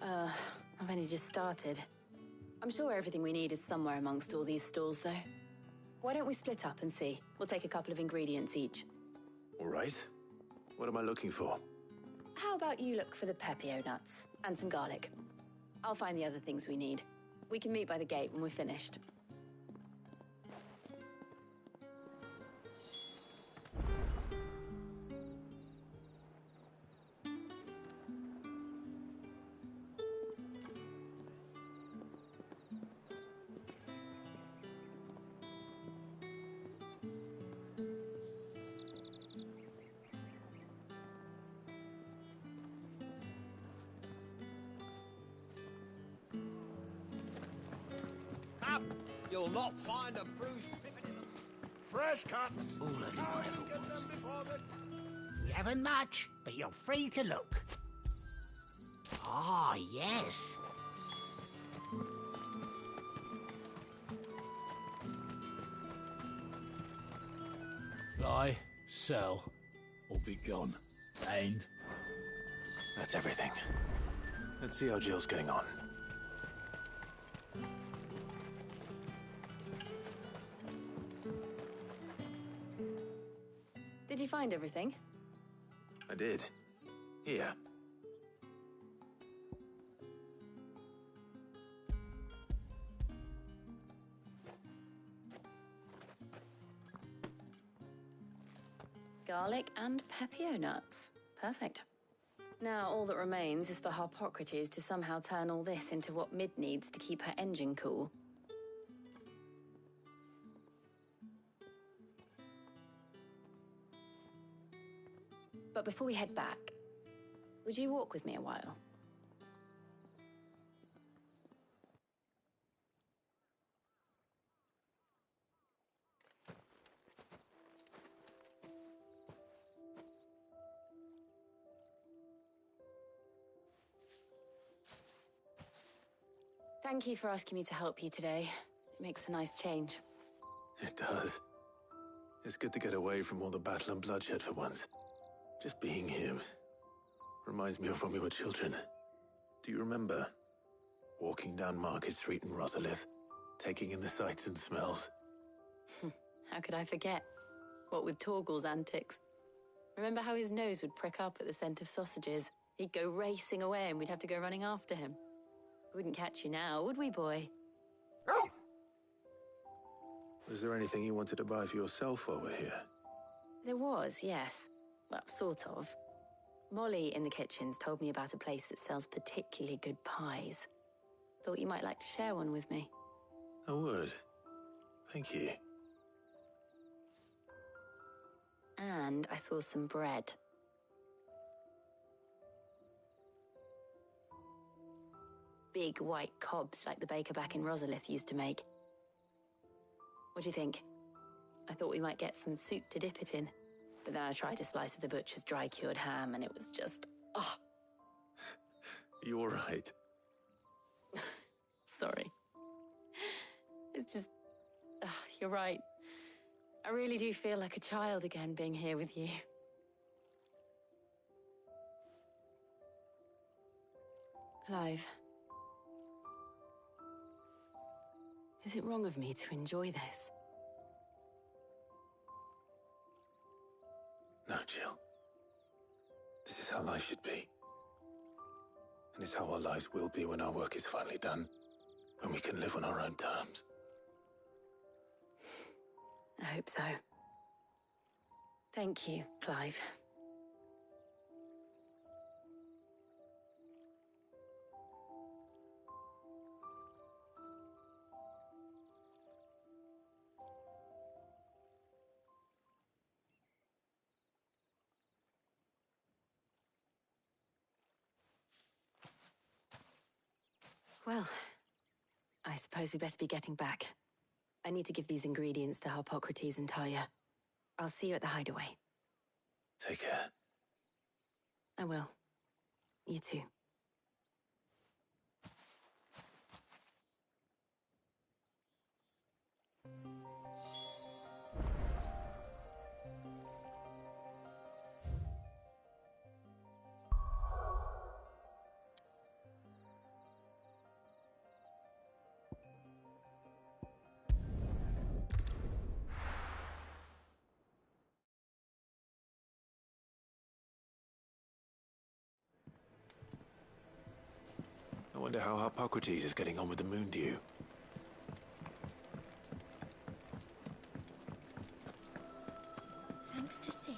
I've only just started. I'm sure everything we need is somewhere amongst all these stalls, though. Why don't we split up and see? We'll take a couple of ingredients each. All right. What am I looking for? How about you look for the Pepio nuts and some garlic? I'll find the other things we need. We can meet by the gate when we're finished. You'll not find a bruised pippin in them. Fresh cuts. All anyone ever Get wants. them before the... We haven't much, but you're free to look. Ah, yes. Buy, sell, or be gone. And That's everything. Let's see how Jill's getting on. Did you find everything? I did. Here. Garlic and pepio nuts. Perfect. Now all that remains is for Harpocrates to somehow turn all this into what Mid needs to keep her engine cool. But before we head back, would you walk with me a while? Thank you for asking me to help you today. It makes a nice change. It does. It's good to get away from all the battle and bloodshed for once. Just being here reminds me of when we were children. Do you remember? Walking down Market Street in Rosalith, taking in the sights and smells. How could I forget? What with Torgal's antics. Remember how his nose would prick up at the scent of sausages? He'd go racing away and we'd have to go running after him. We wouldn't catch you now, would we, boy? Was there anything you wanted to buy for yourself while we're here? There was, yes. Well, sort of. Molly in the kitchens told me about a place that sells particularly good pies. Thought you might like to share one with me. I would. Thank you. And I saw some bread. Big white cobs like the baker back in Rosalith used to make. What do you think? I thought we might get some soup to dip it in. But then I tried a slice of the butcher's dry-cured ham and it was just... oh. You all right? Sorry. It's just... you're right. I really do feel like a child again being here with you. Clive. Is it wrong of me to enjoy this? No, Jill. This is how life should be. And it's how our lives will be when our work is finally done. When we can live on our own terms. I hope so. Thank you, Clive. Well, I suppose we better be getting back. I need to give these ingredients to Harpocrates and Talia. I'll see you at the hideaway. Take care. I will. You too. I wonder how Harpocrates is getting on with the moon dew. Thanks to Sid.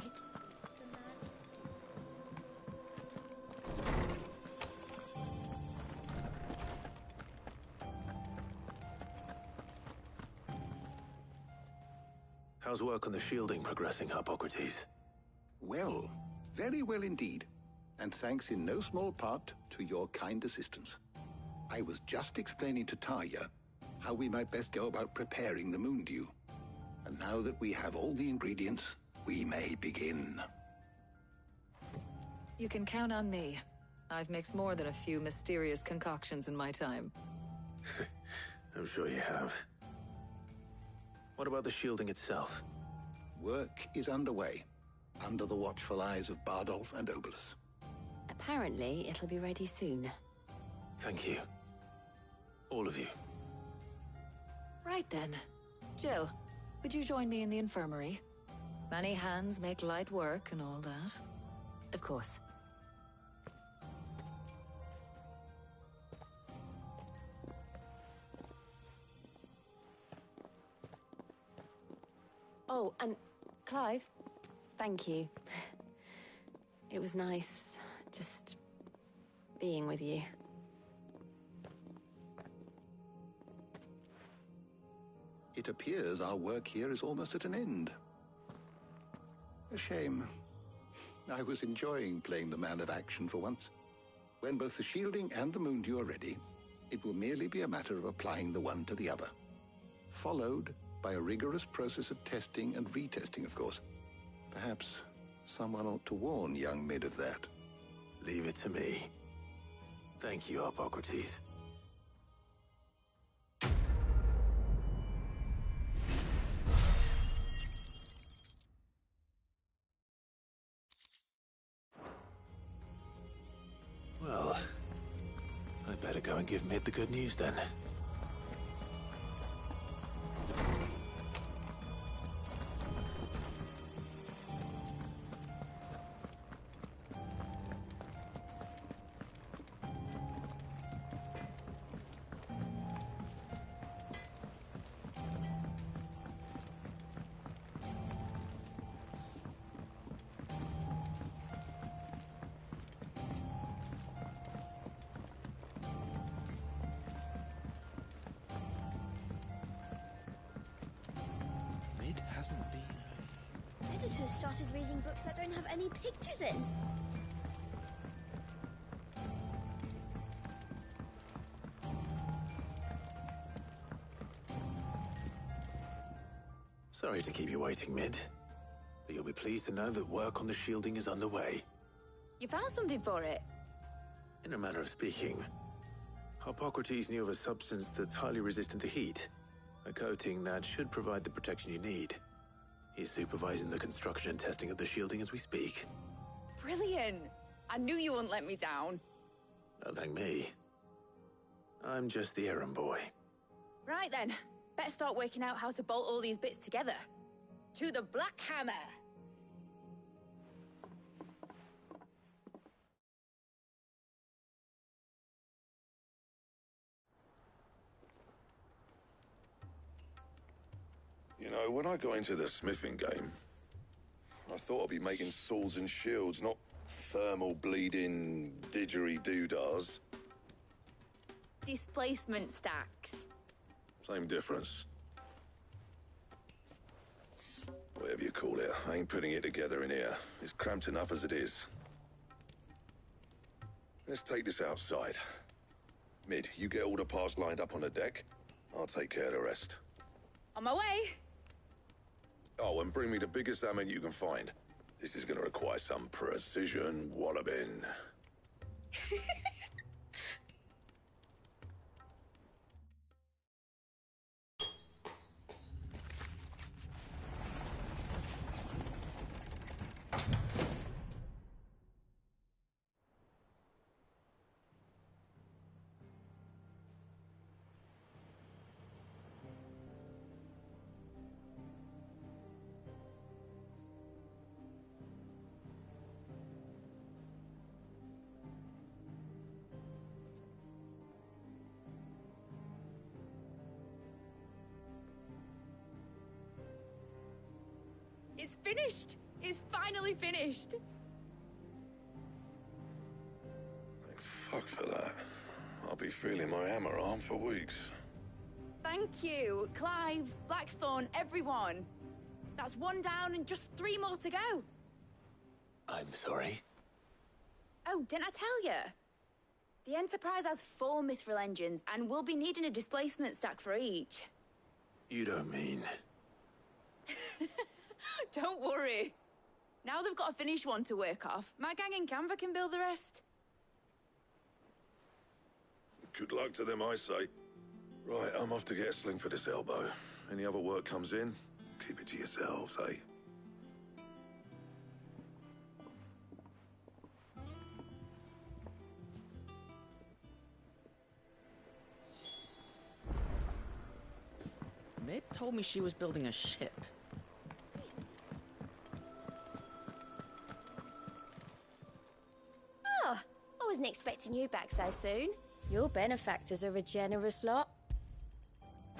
How's work on the shielding progressing, Harpocrates? Well, very well indeed. And thanks in no small part to your kind assistance. I was just explaining to Talia how we might best go about preparing the moon dew. And now that we have all the ingredients, we may begin. You can count on me. I've mixed more than a few mysterious concoctions in my time. I'm sure you have. What about the shielding itself? Work is underway, under the watchful eyes of Bardolph and Obolus. Apparently, it'll be ready soon. Thank you. All of you. Right then. Jill, would you join me in the infirmary? Many hands make light work and all that. Of course. Oh, and Clive, thank you. It was nice, just being with you. It appears our work here is almost at an end. A shame. I was enjoying playing the man of action for once. When both the shielding and the moon dew are ready, it will merely be a matter of applying the one to the other. Followed by a rigorous process of testing and retesting, of course. Perhaps someone ought to warn young Mid of that. Leave it to me. Thank you, Hippocrates. Well, I'd better go and give Mid the good news then. Hasn't been. Editors started reading books that don't have any pictures in. Sorry to keep you waiting, Mid. But you'll be pleased to know that work on the shielding is underway. You found something for it? In a manner of speaking, Hippocrates knew of a substance that's highly resistant to heat. A coating that should provide the protection you need. He's supervising the construction and testing of the shielding as we speak. Brilliant! I knew you wouldn't let me down. Don't thank me. I'm just the errand boy. Right then, better start working out how to bolt all these bits together. To the Black Hammer! You know, when I got into the smithing game, I thought I'd be making swords and shields, not thermal bleeding didgeridoo-dahs. Displacement stacks. Same difference. Whatever you call it, I ain't putting it together in here. It's cramped enough as it is. Let's take this outside. Mid, you get all the parts lined up on the deck. I'll take care of the rest. On my way! Oh, and bring me the biggest hammer you can find. This is gonna require some precision walloping. It's finished! It's finally finished! Thank fuck for that. I'll be feeling my hammer arm for weeks. Thank you, Clive, Blackthorn, everyone. That's one down and just 3 more to go. I'm sorry. Oh, didn't I tell you? The Enterprise has 4 mithril engines, and we'll be needing a displacement stack for each. You don't mean... Don't worry. Now they've got a finished one to work off, my gang in Canva can build the rest. Good luck to them, I say. Right, I'm off to get a sling for this elbow. Any other work comes in, keep it to yourselves, eh? Mid told me she was building a ship. Oh, I wasn't expecting you back so soon. Your benefactors are a generous lot.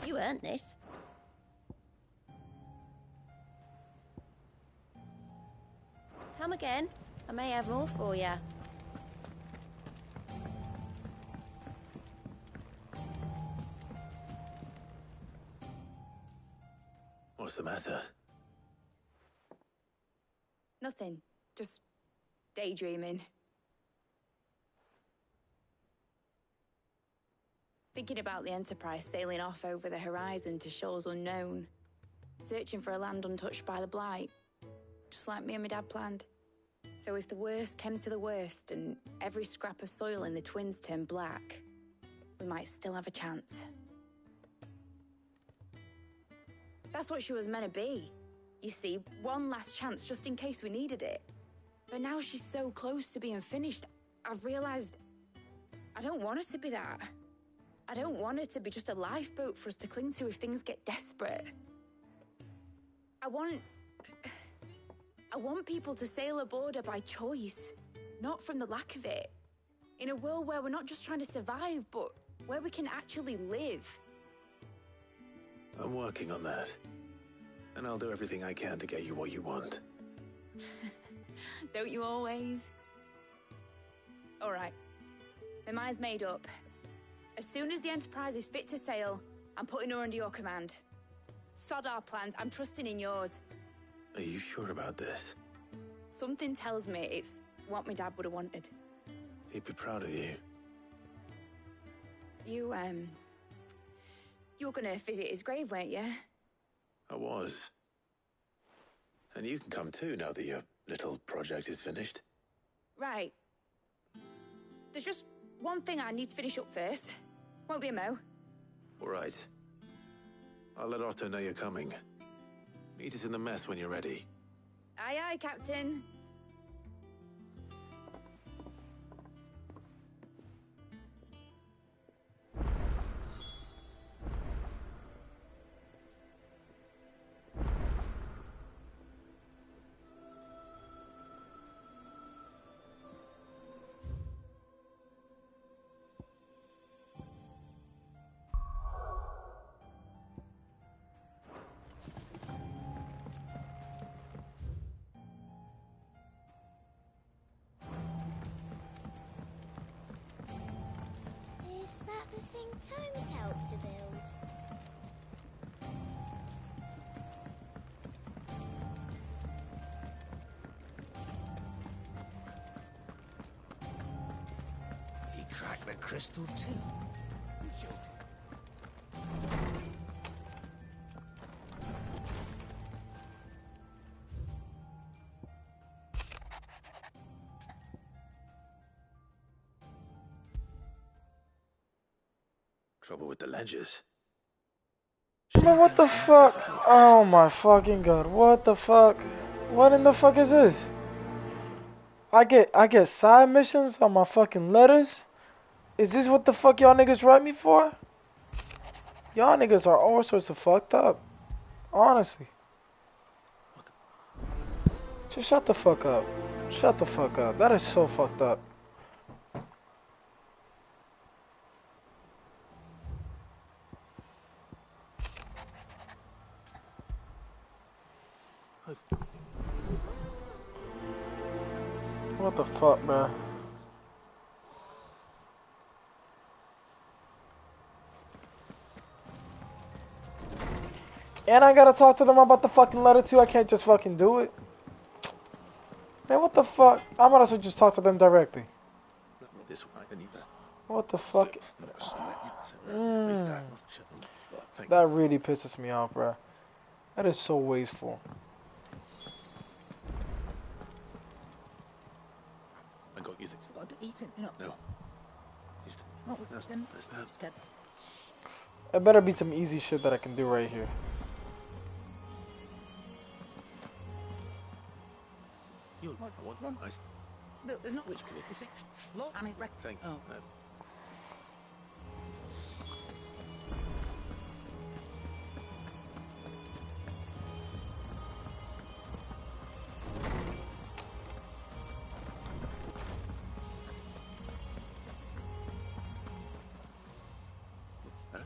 You earned this. Come again. I may have more for you. What's the matter? Nothing. Just daydreaming. Thinking about the Enterprise sailing off over the horizon to shores unknown. Searching for a land untouched by the Blight. Just like me and my dad planned. So if the worst came to the worst and every scrap of soil in the Twins turned black, we might still have a chance. That's what she was meant to be. You see, one last chance just in case we needed it. But now she's so close to being finished, I've realized I don't want it to be that. I don't want it to be just a lifeboat for us to cling to if things get desperate. I want people to sail aboard her by choice, not from the lack of it. In a world where we're not just trying to survive, but where we can actually live. I'm working on that. And I'll do everything I can to get you what you want. Don't you always? All right. My mind's made up. As soon as the Enterprise is fit to sail, I'm putting her under your command. Sod our plans, I'm trusting in yours. Are you sure about this? Something tells me it's what my dad would have wanted. He'd be proud of you. You were gonna visit his grave, weren't you? I was. And you can come too now that your little project is finished. Right. There's just one thing I need to finish up first. Won't be a mo. All right. I'll let Otto know you're coming. Meet us in the mess when you're ready. Aye, aye, Captain. Is that the thing Tomes helped to build? He cracked the crystal too. Trouble with the ledgers. Man, what the fuck? Oh my fucking god, what the fuck? What in the fuck is this? I get side missions on my fucking letters? Is this what the fuck y'all niggas write me for? Y'all niggas are all sorts of fucked up. Honestly. Just shut the fuck up. Shut the fuck up. That is so fucked up. What the fuck, bruh? And I gotta talk to them about the fucking letter too. I can't just fucking do it. Man, what the fuck? I might as well just talk to them directly. This one, I need that. What the fuck? That really pisses me off, bruh. That is so wasteful. I got you this. Blood eating. No. No. It better be some easy shit that I can do right here. You want one? Nice. No, there's not. Which can it? It's flawed. I mean, Thank you.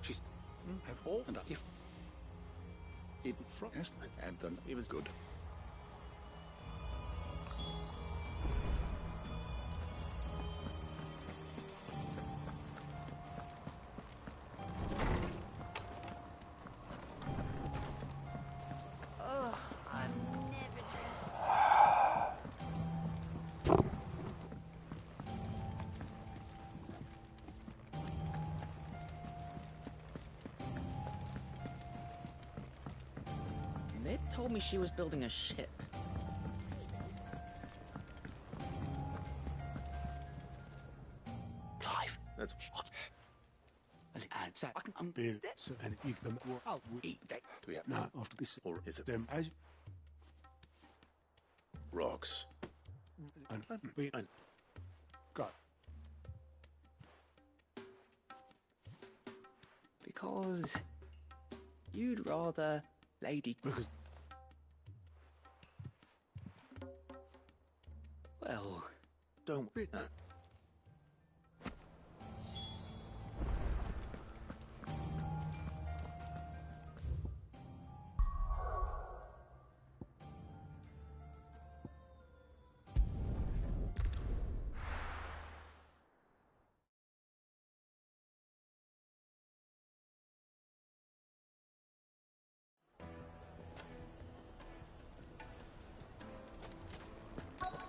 She's Have all and if it from and then it was good. Ned told me she was building a ship. Clive. That's what? And so I can beer. So and you can I'll eat that. Do we have no after this or is it them as rocks? And go. Because you'd rather Lady. Because well, don't. No.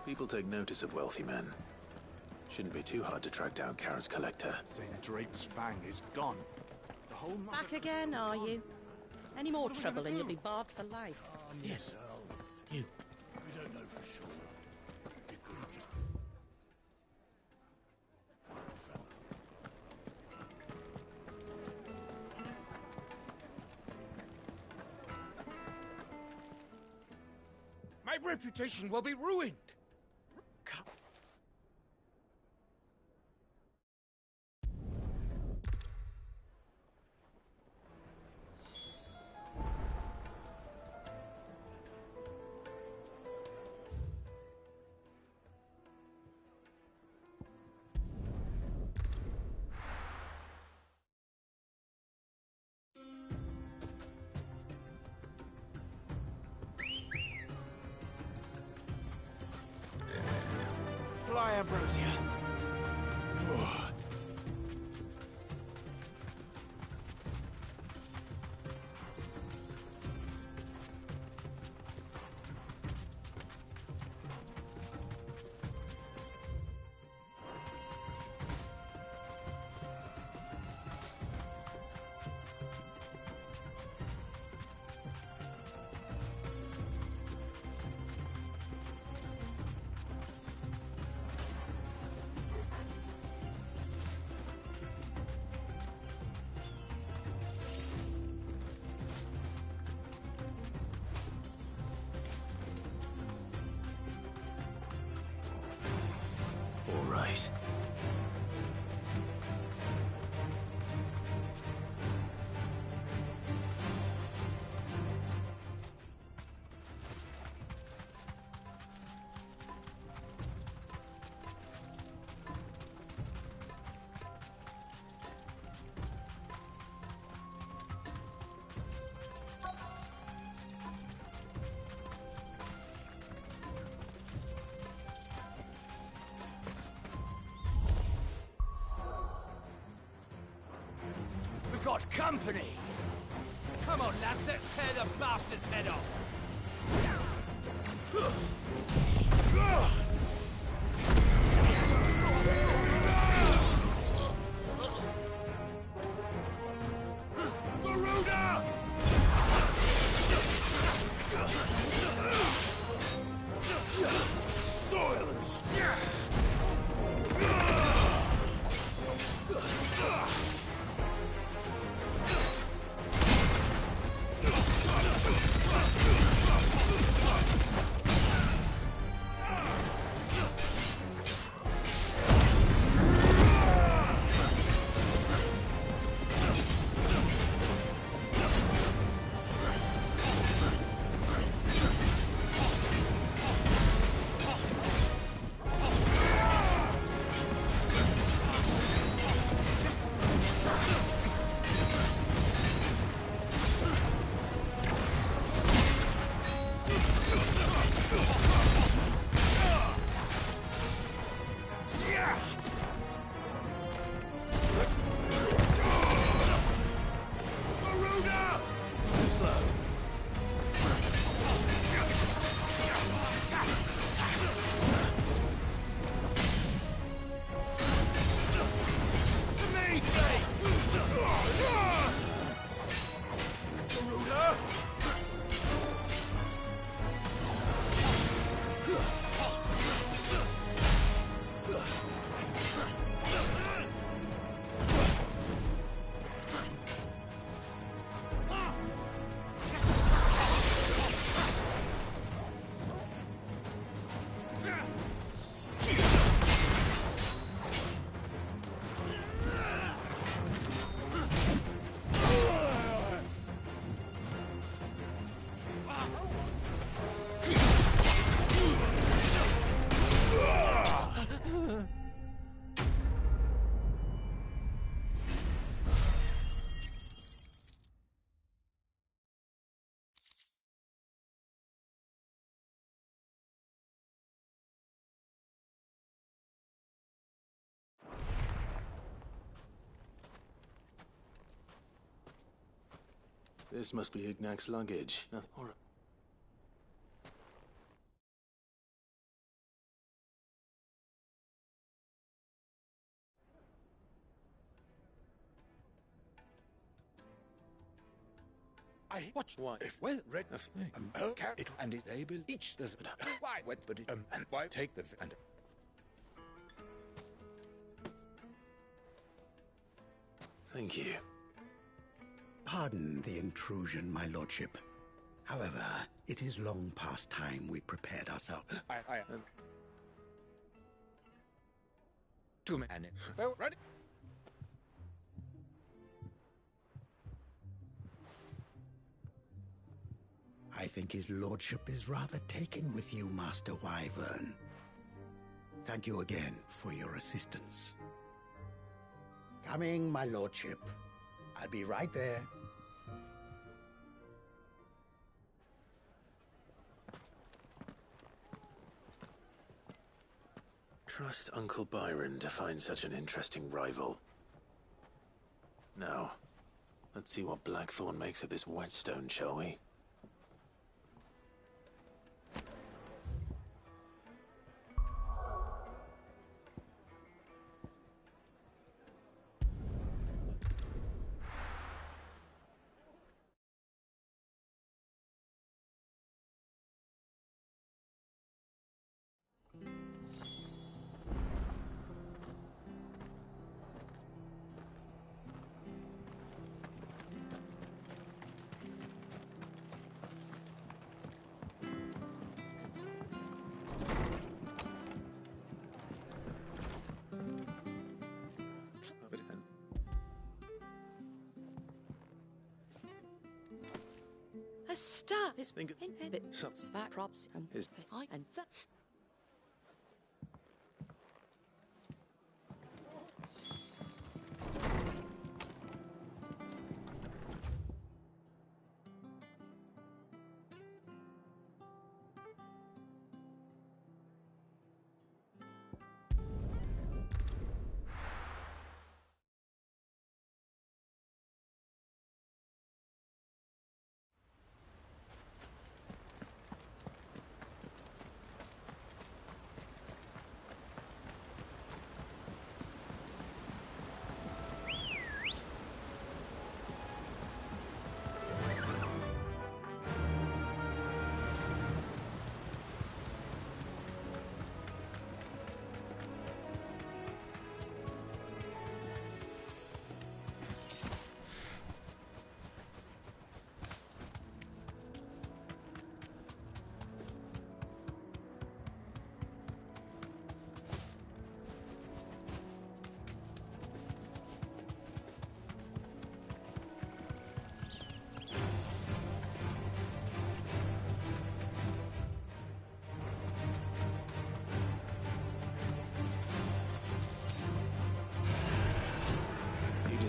People take notice of wealthy men. Shouldn't be too hard to track down Karen's collector. Then Drake's fang is gone. The whole Back again, are you? Any more trouble and you'll be barred for life. Yes. You. We don't know for sure. It could have just My reputation will be ruined. Fly, Ambrosia. All right. We've got company. Come on, lads, let's tear the bastard's head off. Soil and This must be Ignac's luggage. Nothing. All right. I watch one. If well read, it and it able each does why what but it and why take the and Thank you. Pardon the intrusion, my lordship. However, it is long past time we prepared ourselves. I 2 minutes. Well, ready. I think his lordship is rather taken with you, Master Wyvern. Thank you again for your assistance. Coming, my lordship. I'll be right there. Trust Uncle Byron to find such an interesting rival. Now, let's see what Blackthorn makes of this whetstone, shall we? A star is Think inhibit some spat props is I and that.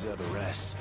deserve a rest.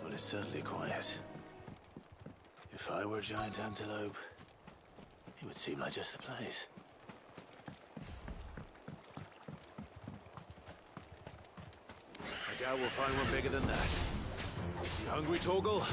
Well, it's certainly quiet. If I were a giant antelope, it would seem like just the place. I doubt we'll find one bigger than that. You hungry, Torgal?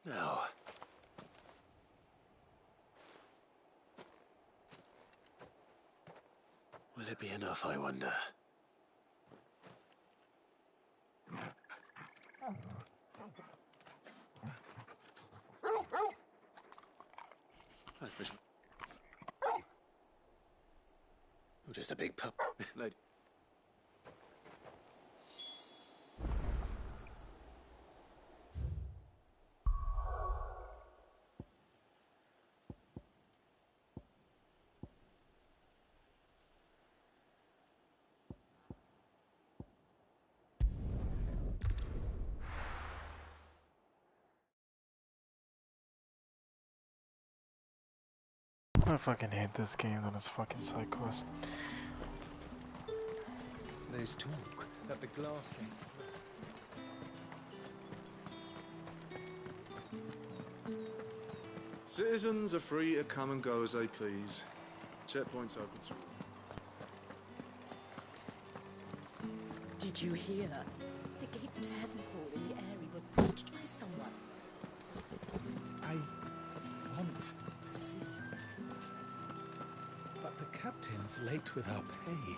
Now. Will it be enough, I wonder? I'm just a big pup. Lady. I fucking hate this game on its fucking side quest. There's talk that the glass can... Citizens are free to come and go as they please. Checkpoints open to all. Did you hear? The gates to Heaven Hall in the Eyrie were breached by someone. I want to see. But the captain's late with our pay.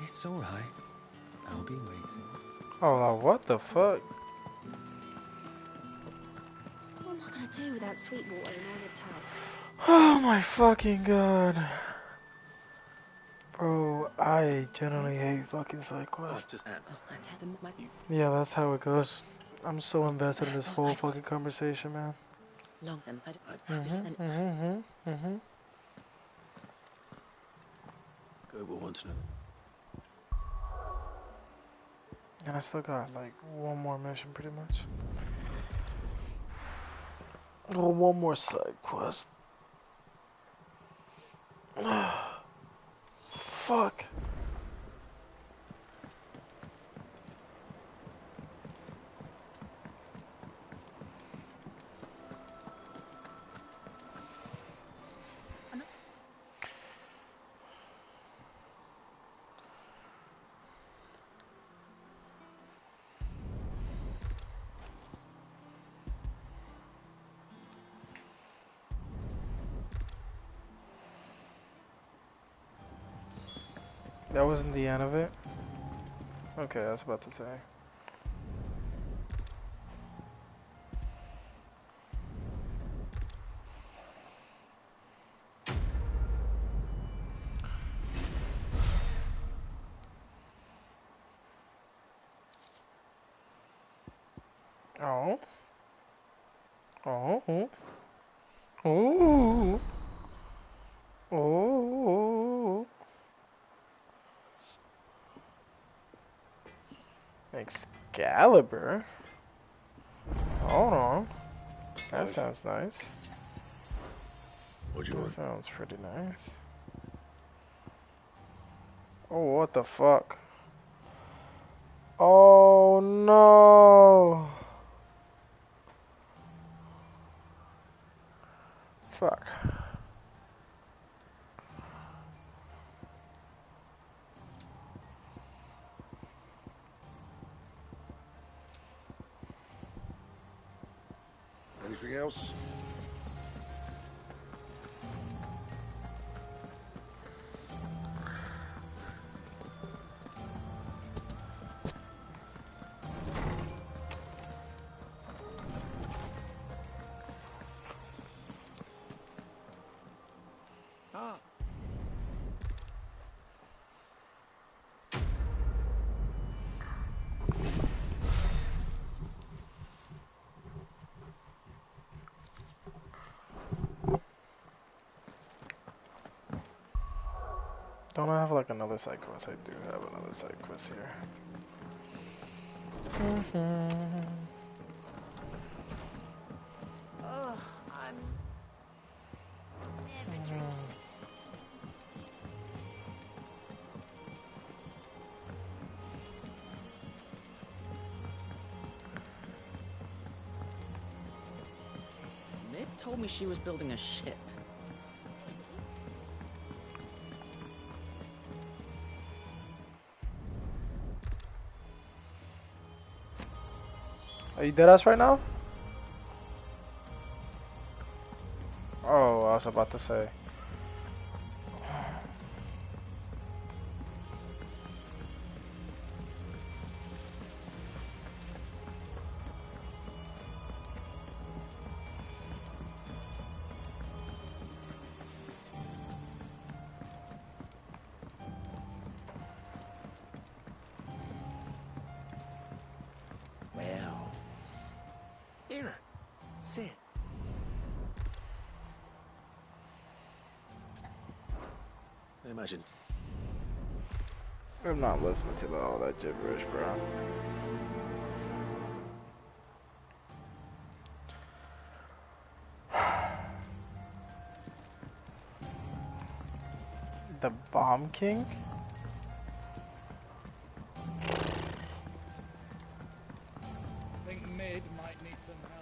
It's all right. I'll be waiting. Oh, what the fuck? What am I gonna do without Sweetwater and Olive Talc? Oh my fucking god. Bro, I generally hate fucking side quests. Yeah, that's how it goes. I'm so invested in this whole fucking conversation, man. Go, we'll want to know. And I still got like one more mission pretty much. Oh, one more side quest. Fuck. That wasn't the end of it? Okay, I was about to say. Oh. Oh. Oh. Oh. Excalibur? Hold on. That sounds nice. What do you want? Sounds pretty nice. Oh, what the fuck? Oh no! Fuck. Anything else? Ah. Don't I have like another side quest? I do have another side quest here. Oh, I'm never drinking. Ned told me she was building a ship. Are you deadass right now? Oh, I was about to say. Well. Here. Sit. I imagined. I'm not listening to all that gibberish, bro. The Bomb King? I think Mid might need some help.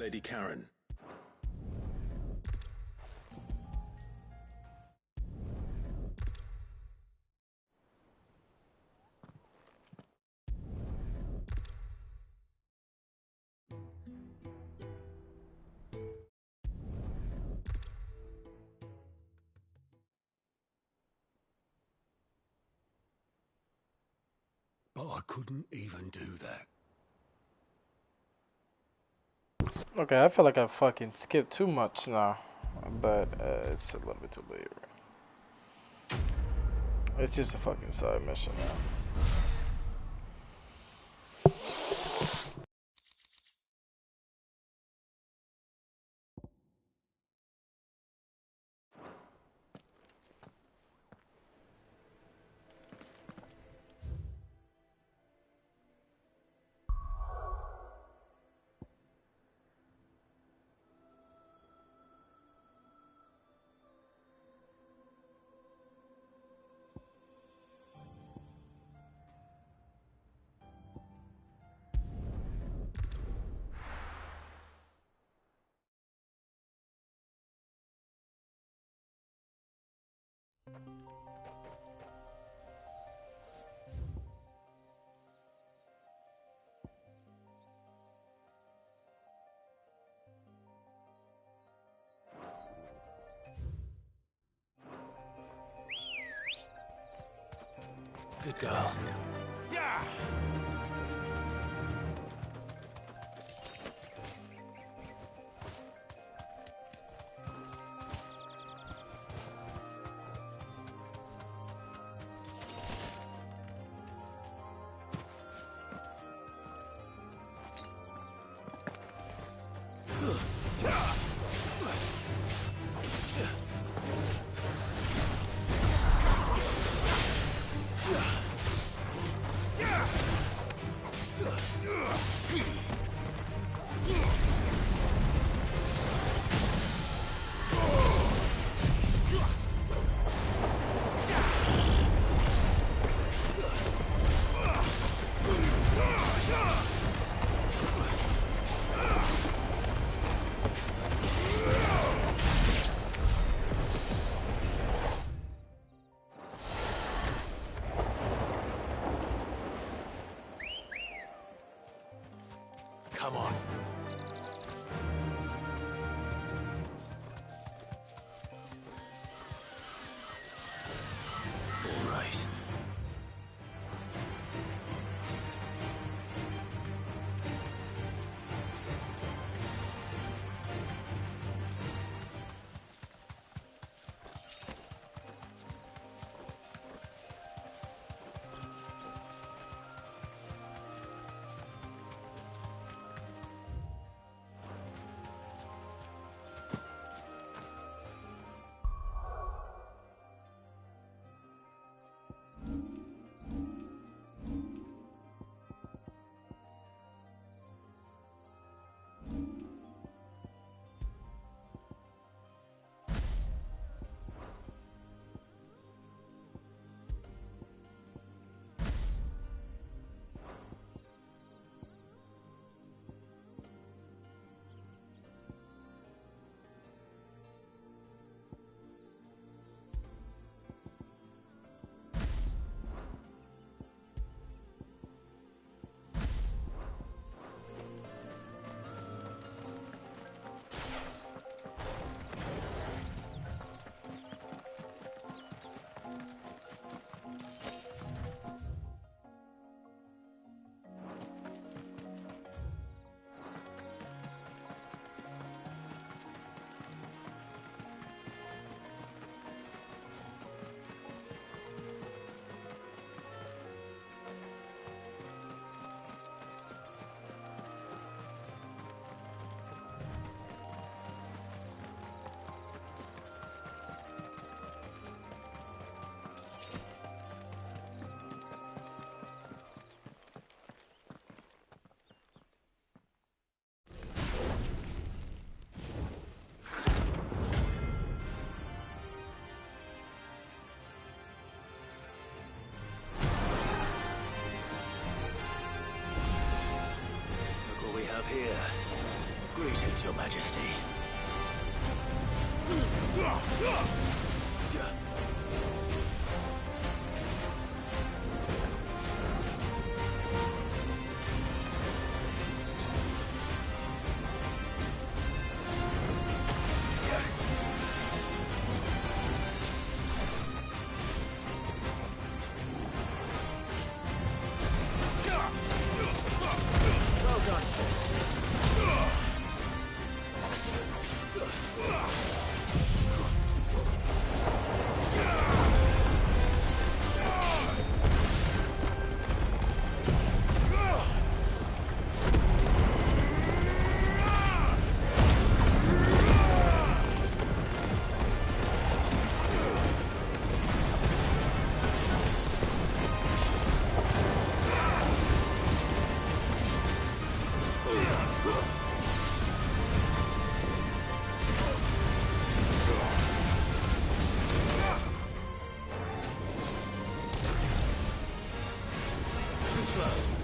Lady Karen. But I couldn't even do that. Okay, I feel like I fucking skipped too much now, but it's a little bit too late. It's just a fucking side mission now. Good girl. Yeah! Come on. All right. Here. Green. Greetings, Your Majesty. Well done, Too slow.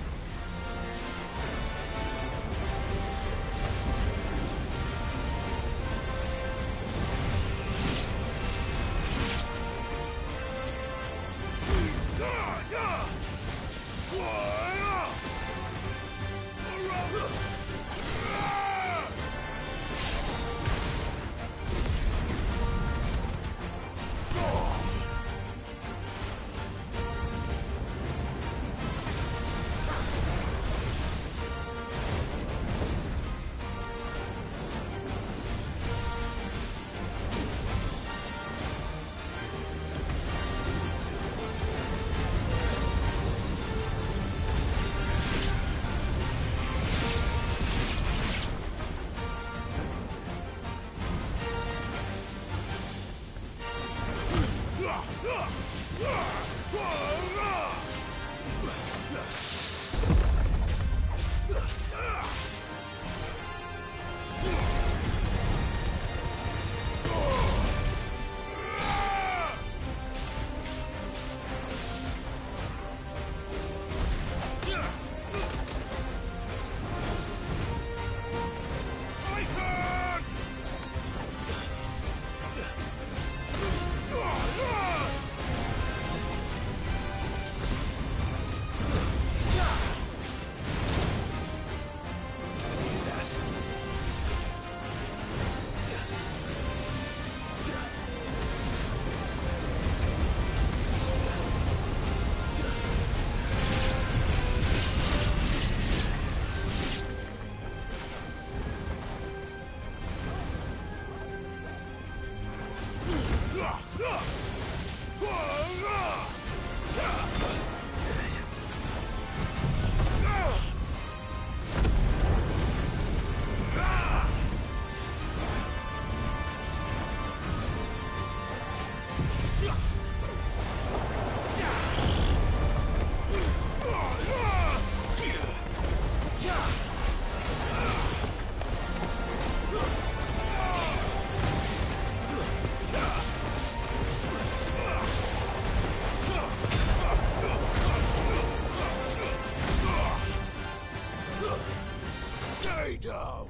Stay down!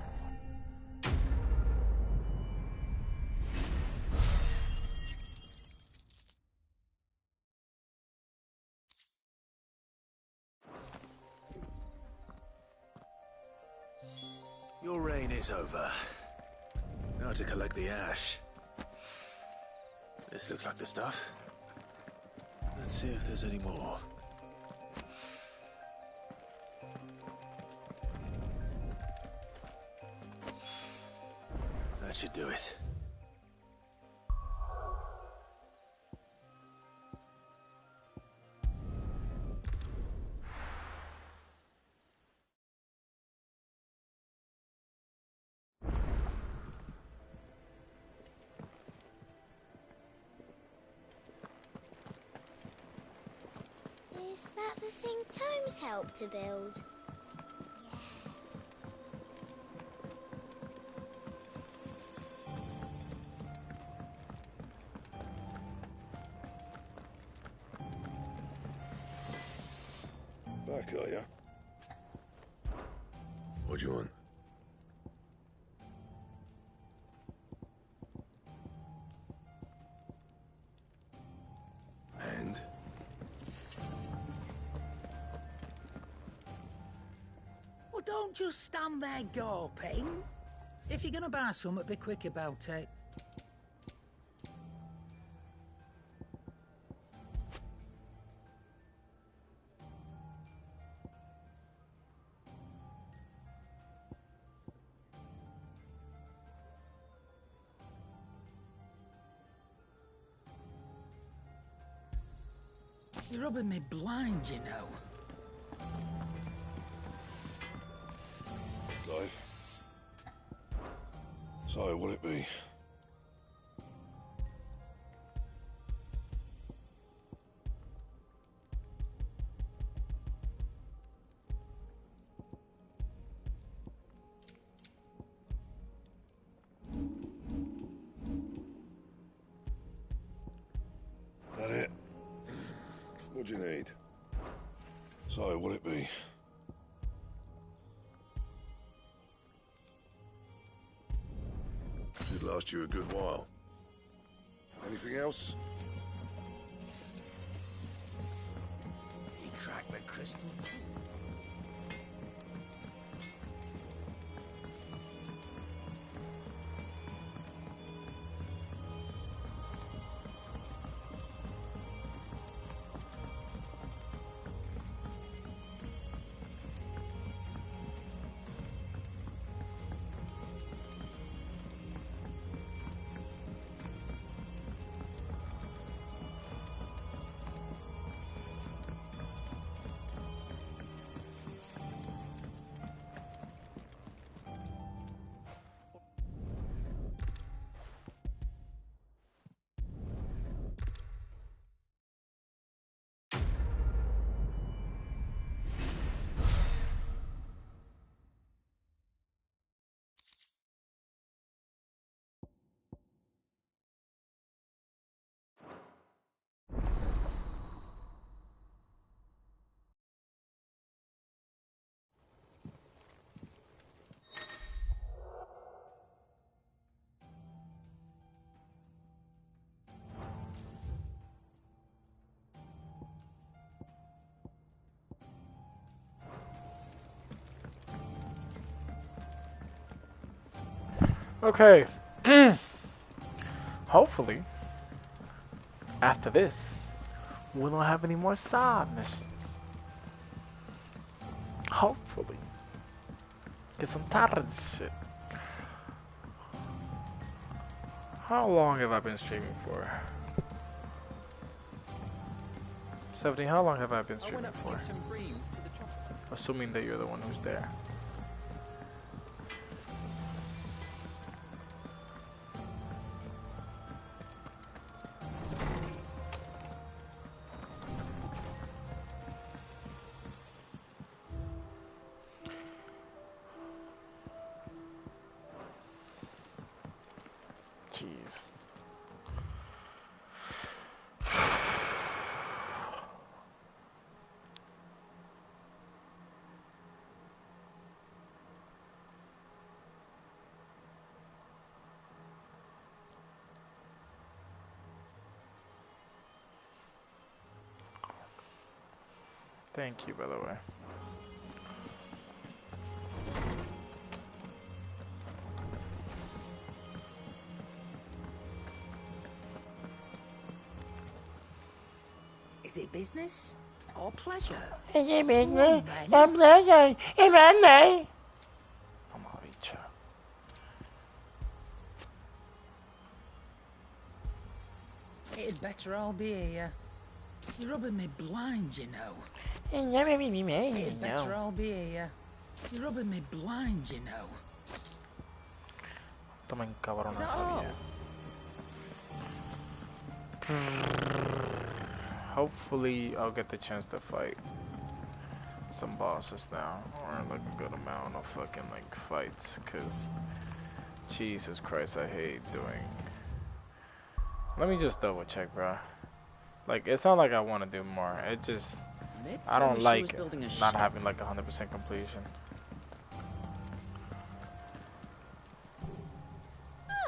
Your reign is over. Now to collect the ash. This looks like the stuff. Let's see if there's any more. That should do it. Is that the thing Tomes helped to build? Back, are ya? What do you want? don't just stand there gawping. If you're gonna buy something, be quick about it. You're rubbing me blind, you know. Clive. So, will it be? That it? What do you need? So, will it be? Should last you a good while. Anything else? He cracked the crystal too. Okay. Hopefully, after this, we don't have any more side missions. Hopefully. Cause I'm tired of this shit. How long have I been streaming for? 70, how long have I been streaming for? Assuming that you're the one who's there. Jeez. Thank you, by the way. Is it business or pleasure? Is it business or pleasure? It'd better all be here. You're rubbing me blind, you know. It'd better all be here. You're rubbing me blind, you know. Toma en cabrón Is that all? Hopefully, I'll get the chance to fight some bosses now, or like a good amount of fucking like fights, cause Jesus Christ, I hate doing. Let me just double check, bro. Like, it's not like I want to do more. It just, I don't like not having like 100% completion.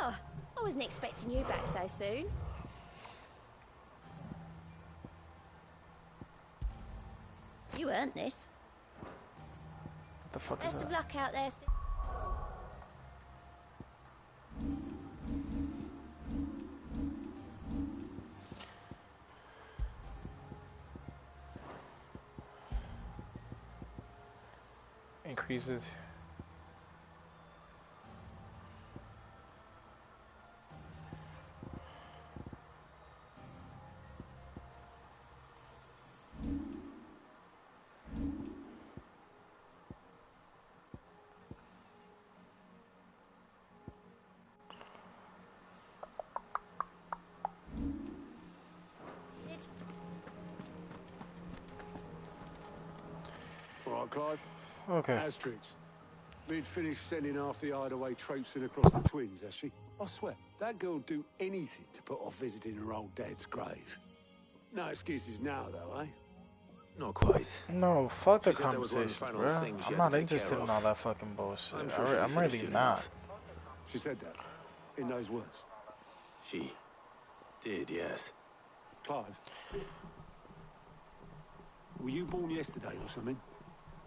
Oh, I wasn't expecting you back so soon. You earned this. The fuck is Best that? of luck out there. Increases. All right, Clive. Okay. Asterix. We'd finished sending half the hideaway traipsing across the twins, has she? I swear, that girl'd do anything to put off visiting her old dad's grave. No excuses now, though, eh? Not quite. No, fuck the She said there was one conversation, final bro. thing she I'm had to not take interested care in of. all that fucking bullshit. I'm sure she'll be I'm finished really soon not. enough. She said that. In those words. She did, yes. Clive. Were you born yesterday or something?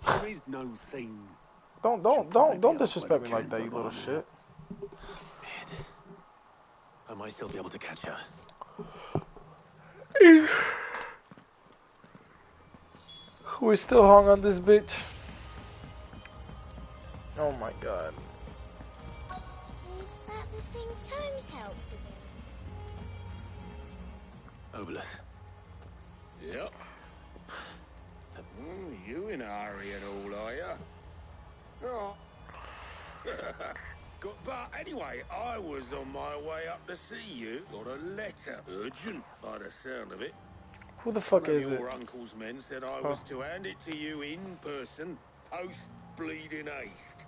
There is no thing. Don't disrespect me like that, you little shit. I might still be able to catch her. We're still hung on this bitch. Oh my god. Is that the thing Tomes helped with? Obelus. Yep. You in a hurry at all, are you? Oh. But anyway, I was on my way up to see you. Got a letter. Urgent, by the sound of it. Who the fuck One of is it? your uncle's men said I was to hand it to you in person, post-bleeding haste.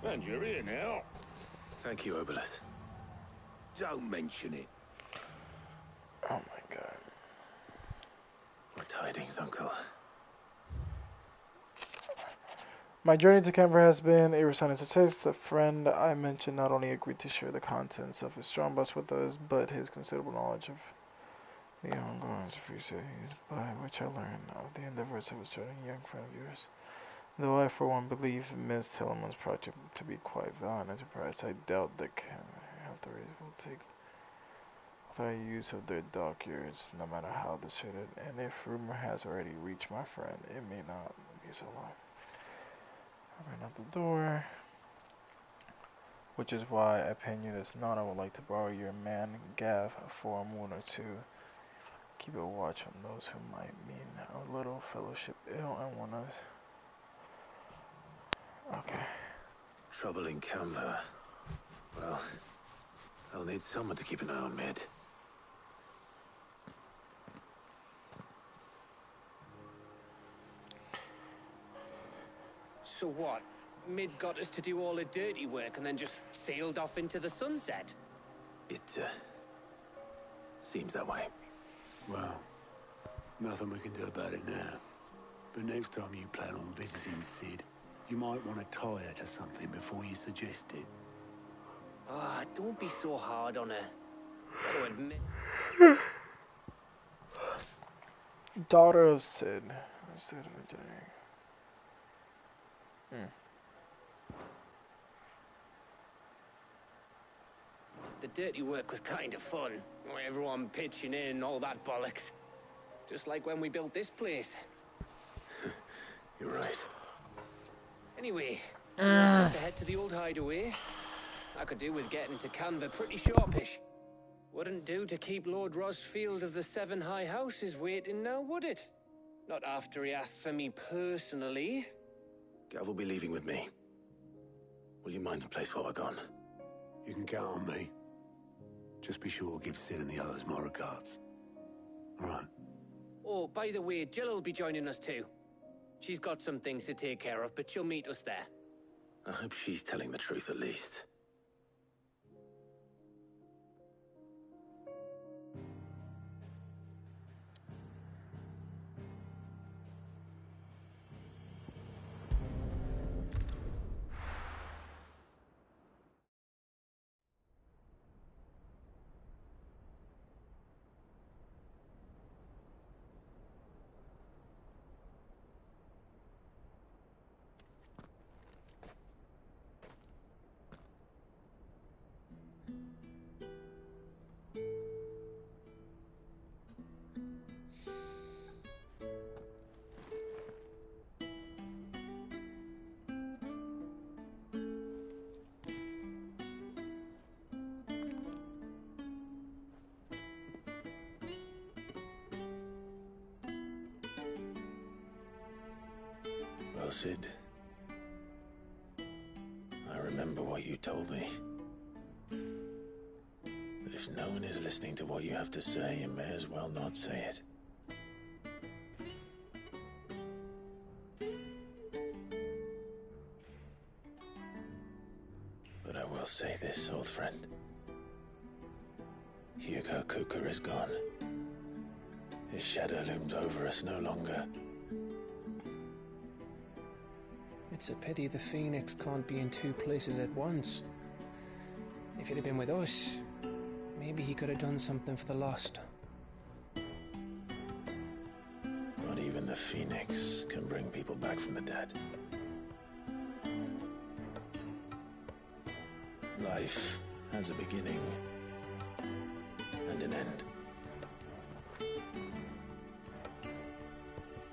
And you're here now. Thank you, Obelus. Don't mention it. Oh my god. What tidings, Uncle? My journey to Canberra has been a resounding success. The friend I mentioned not only agreed to share the contents of his strong box with us, but his considerable knowledge of the ongoings of free cities, by which I learned of the endeavors of a certain young friend of yours. Though I, for one, believe Miss Tilleman's project to be quite valiant enterprise, I doubt the authorities will take the use of their dockyards, no matter how deserted. And if rumor has already reached my friend, it may not be so long. I ran out the door, which is why I pin you this note. I would like to borrow your man Gav for a moon or two. Keep a watch on those who might mean our little fellowship ill and want us. Okay. Trouble in Canva. Well, I'll need someone to keep an eye on Mid. So what? Mid got us to do all the dirty work and then just sailed off into the sunset? It, seems that way. Well, nothing we can do about it now. But next time you plan on visiting Sid, you might want to tie her to something before you suggest it. Ah, don't be so hard on her. Gotta admit. Daughter of Sid. Sid of Engineering. The dirty work was kind of fun. Everyone pitching in, all that bollocks. Just like when we built this place. You're right. Anyway, we're set to head to the old hideaway. I could do with getting to Canva pretty sharpish. Wouldn't do to keep Lord Rosfield of the Seven High Houses waiting now, would it? Not after he asked for me personally. Gav will be leaving with me. Will you mind the place while we're gone? You can count on me. Just be sure to give Sid and the others my regards. All right. Oh, by the way, Jill will be joining us too. She's got some things to take care of, but she'll meet us there. I hope she's telling the truth at least. well, Sid. I remember what you told me. But if no one is listening to what you have to say, you may as well not say it. But I will say this, old friend. Hugo Kuka is gone. His shadow looms over us no longer. It's a pity the Phoenix can't be in two places at once. If he'd have been with us, maybe he could have done something for the lost. Not even the Phoenix can bring people back from the dead. Life has a beginning and an end.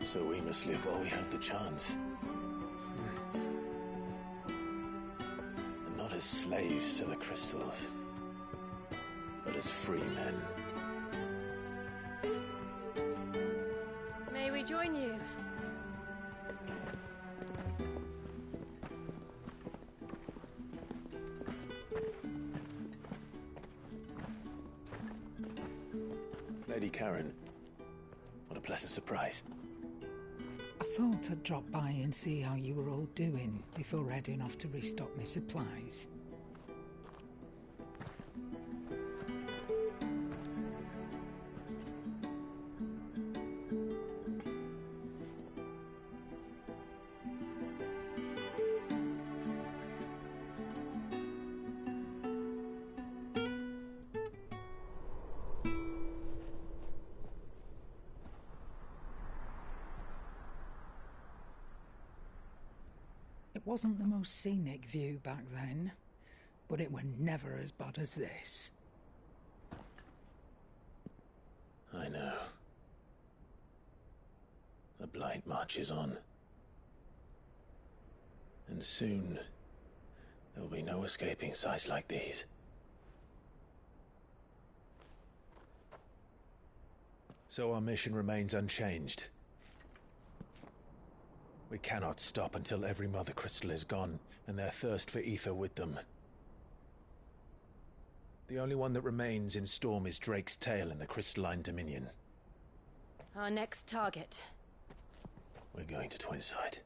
So we must live while we have the chance. And not as slaves to the crystals, but as free men. May we join you? Lady Karen, what a pleasant surprise. I thought I'd drop by and see how you were all doing before heading off to restock my supplies. It wasn't the most scenic view back then, but it were never as bad as this. I know. The Blight marches on. And soon, there'll be no escaping sights like these. So our mission remains unchanged. We cannot stop until every Mother Crystal is gone, and their thirst for ether with them. The only one that remains in Storm is Drake's tail in the Crystalline Dominion. Our next target. We're going to Twinside.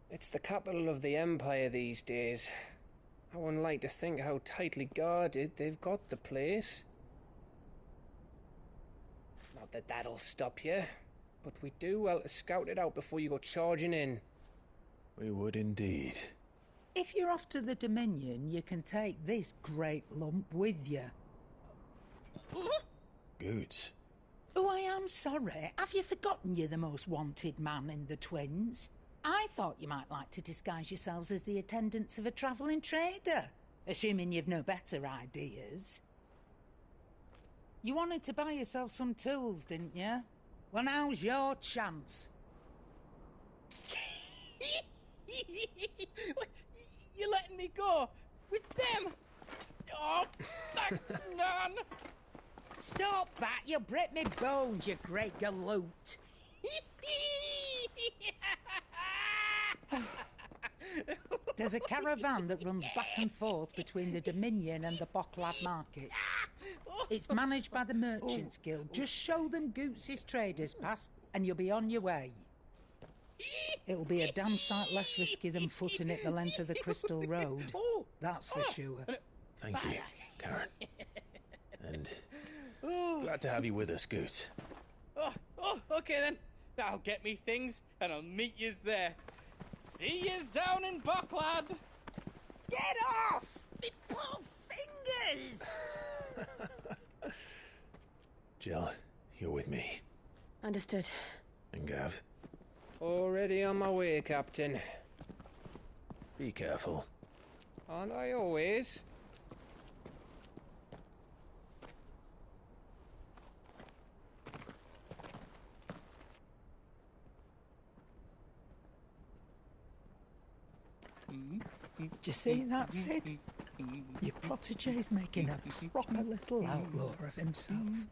It's the capital of the Empire these days. I wouldn't like to think how tightly guarded they've got the place. Not that that'll stop you, but we do well to scout it out before you go charging in. We would indeed. If you're off to the Dominion, you can take this great lump with you. Goods. Oh, I am sorry. Have you forgotten you're the most wanted man in the Twins? I thought you might like to disguise yourselves as the attendants of a travelling trader, assuming you've no better ideas. You wanted to buy yourself some tools, didn't you? Well, now's your chance. You're letting me go with them? Oh, thanks, Nan. Stop that! You'll break me bones, you great galoot. There's a caravan that runs back and forth between the Dominion and the Bocklad markets. It's managed by the Merchants Guild. Just show them Goots' traders pass and you'll be on your way. It'll be a damn sight less risky than footing it the length of the Crystal Road. That's for sure. Thank you, Karen. And glad to have you with us, Goots. Okay then. I'll get me things and I'll meet yous there. See yous down in Bocklad. Get off! Me poor fingers! Jill, you're with me. Understood. And Gav? Already on my way, Captain. Be careful. Aren't I always? Do you see that, Sid? Your protege's making a proper little outlaw of himself.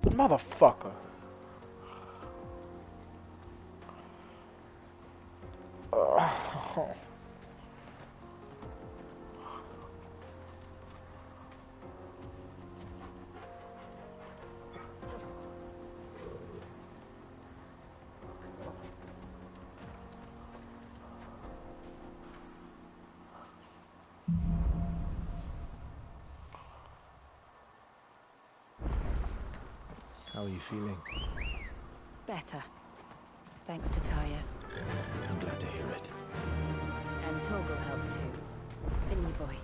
Motherfucker. How are you feeling? Better. Thanks to Taya. I'm glad to hear it. And Toggle helped too. Didn't you, boy?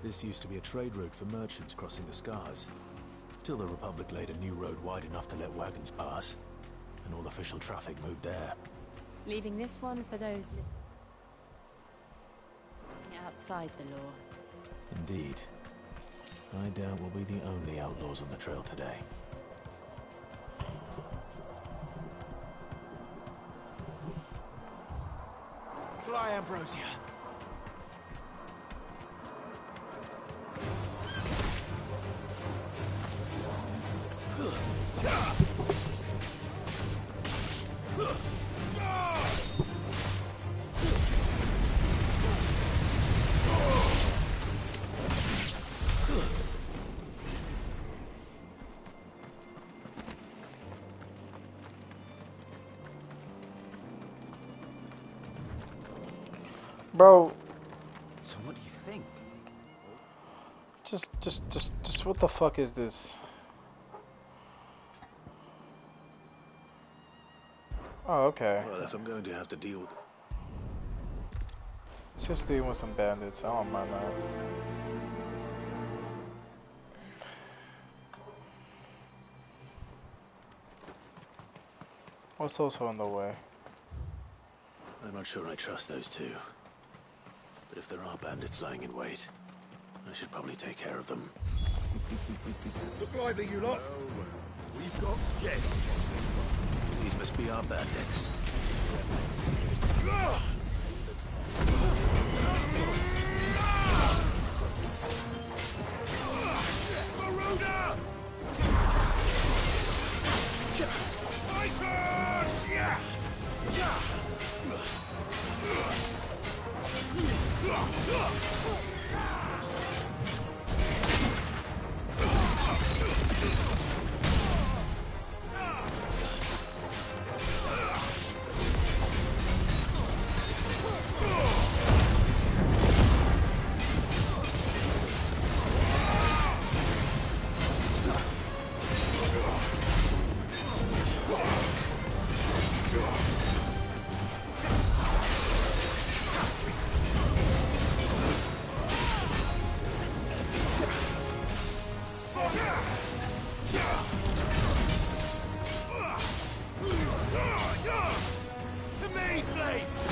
This used to be a trade route for merchants crossing the Scars, till the Republic laid a new road wide enough to let wagons pass, and all official traffic moved there. Leaving this one for those living outside the law. Indeed. I doubt we'll be the only outlaws on the trail today. Fly, Ambrosia. Bro. So what do you think? Just what the fuck is this? Oh, okay. Well, if I'm going to have to deal with it. It's just dealing with some bandits. I don't mind that. What's also in the way? I'm not sure I trust those two. But if there are bandits lying in wait, I should probably take care of them. Look lively, you lot. We've got guests. These must be our bandits. Garuda! Fighters! Yeah! To me, Flames!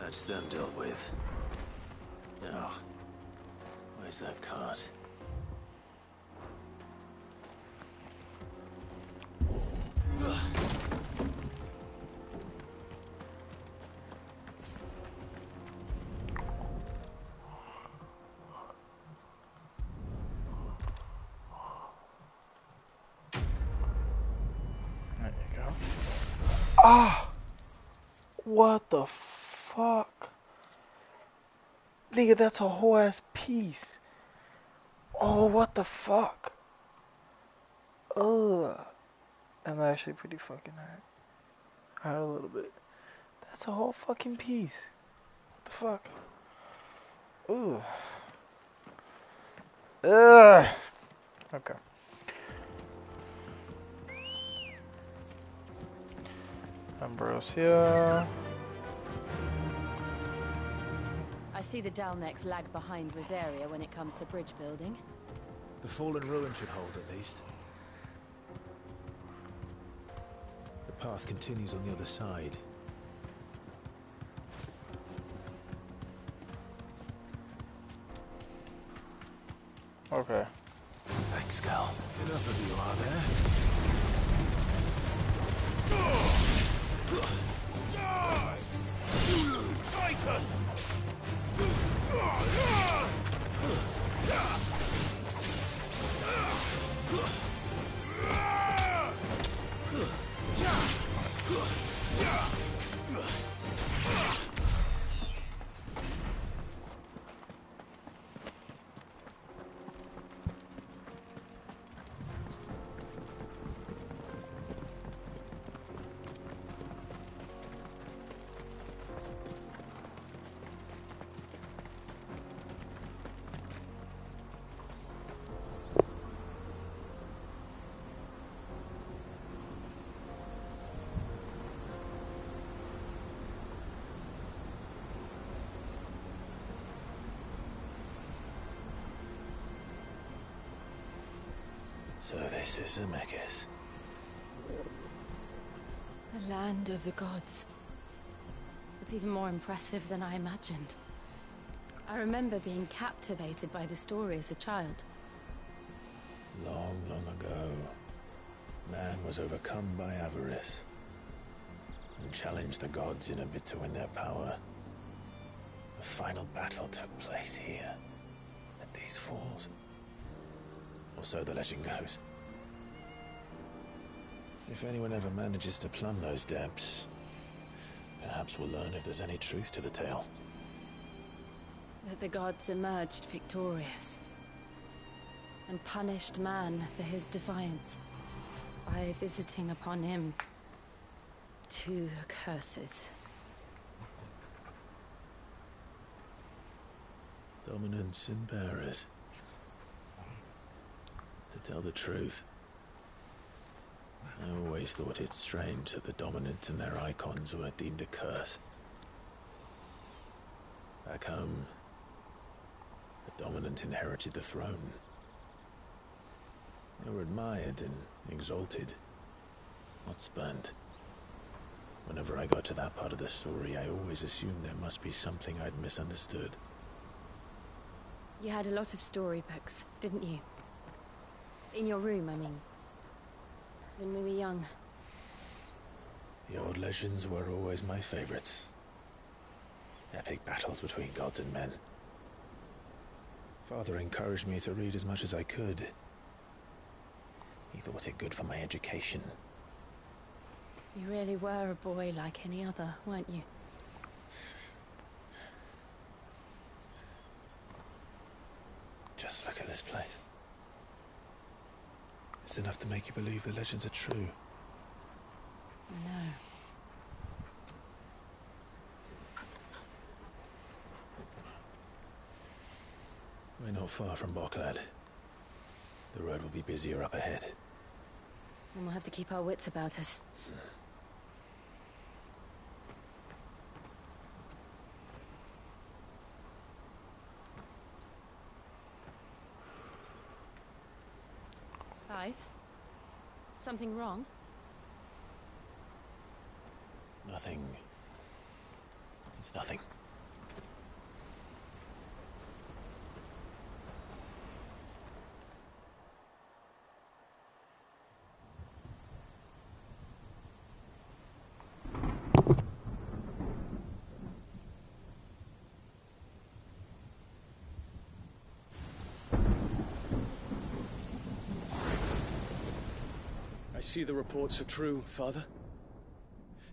That's them dealt with. Now, where's that cart? There you go. Ah! What the fuck? Nigga, that's a whole ass piece. Oh, what the fuck? Ugh. I'm actually pretty fucking hurt. Hurt a little bit. That's a whole fucking piece. What the fuck? Ooh. Ugh. Okay. Ambrosia. I see the Dalnecs lag behind Rosaria when it comes to bridge building. The fallen ruin should hold, at least. The path continues on the other side. Okay. Thanks, Cal. Enough of you, are there? Titan! So this is Zemeckis. The land of the gods. It's even more impressive than I imagined. I remember being captivated by the story as a child. Long, long ago, man was overcome by avarice and challenged the gods in a bid to win their power. The final battle took place here, at these falls. Or so the legend goes. If anyone ever manages to plumb those depths, perhaps we'll learn if there's any truth to the tale. That the gods emerged victorious and punished man for his defiance by visiting upon him 2 curses. Dominance and bearers. To tell the truth, I always thought it strange that the dominant and their icons were deemed a curse. Back home, the dominant inherited the throne. They were admired and exalted, not spurned. Whenever I got to that part of the story, I always assumed there must be something I'd misunderstood. You had a lot of storybooks, didn't you? In your room, I mean. When we were young. The old legends were always my favorites. Epic battles between gods and men. Father encouraged me to read as much as I could. He thought it good for my education. You really were a boy like any other, weren't you? Just look at this place. It's enough to make you believe the legends are true. I know. We're not far from Boklad. The road will be busier up ahead. And we'll have to keep our wits about us. Clive? Something wrong? Nothing. It's nothing. I see the reports are true, Father.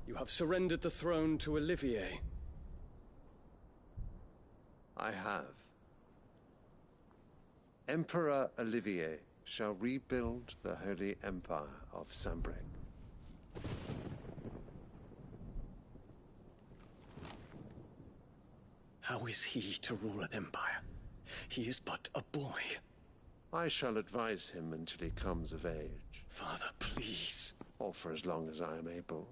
You have surrendered the throne to Olivier. I have. Emperor Olivier shall rebuild the Holy Empire of Sanbreque. How is he to rule an empire? He is but a boy. I shall advise him until he comes of age. Father, please. Or for as long as I am able.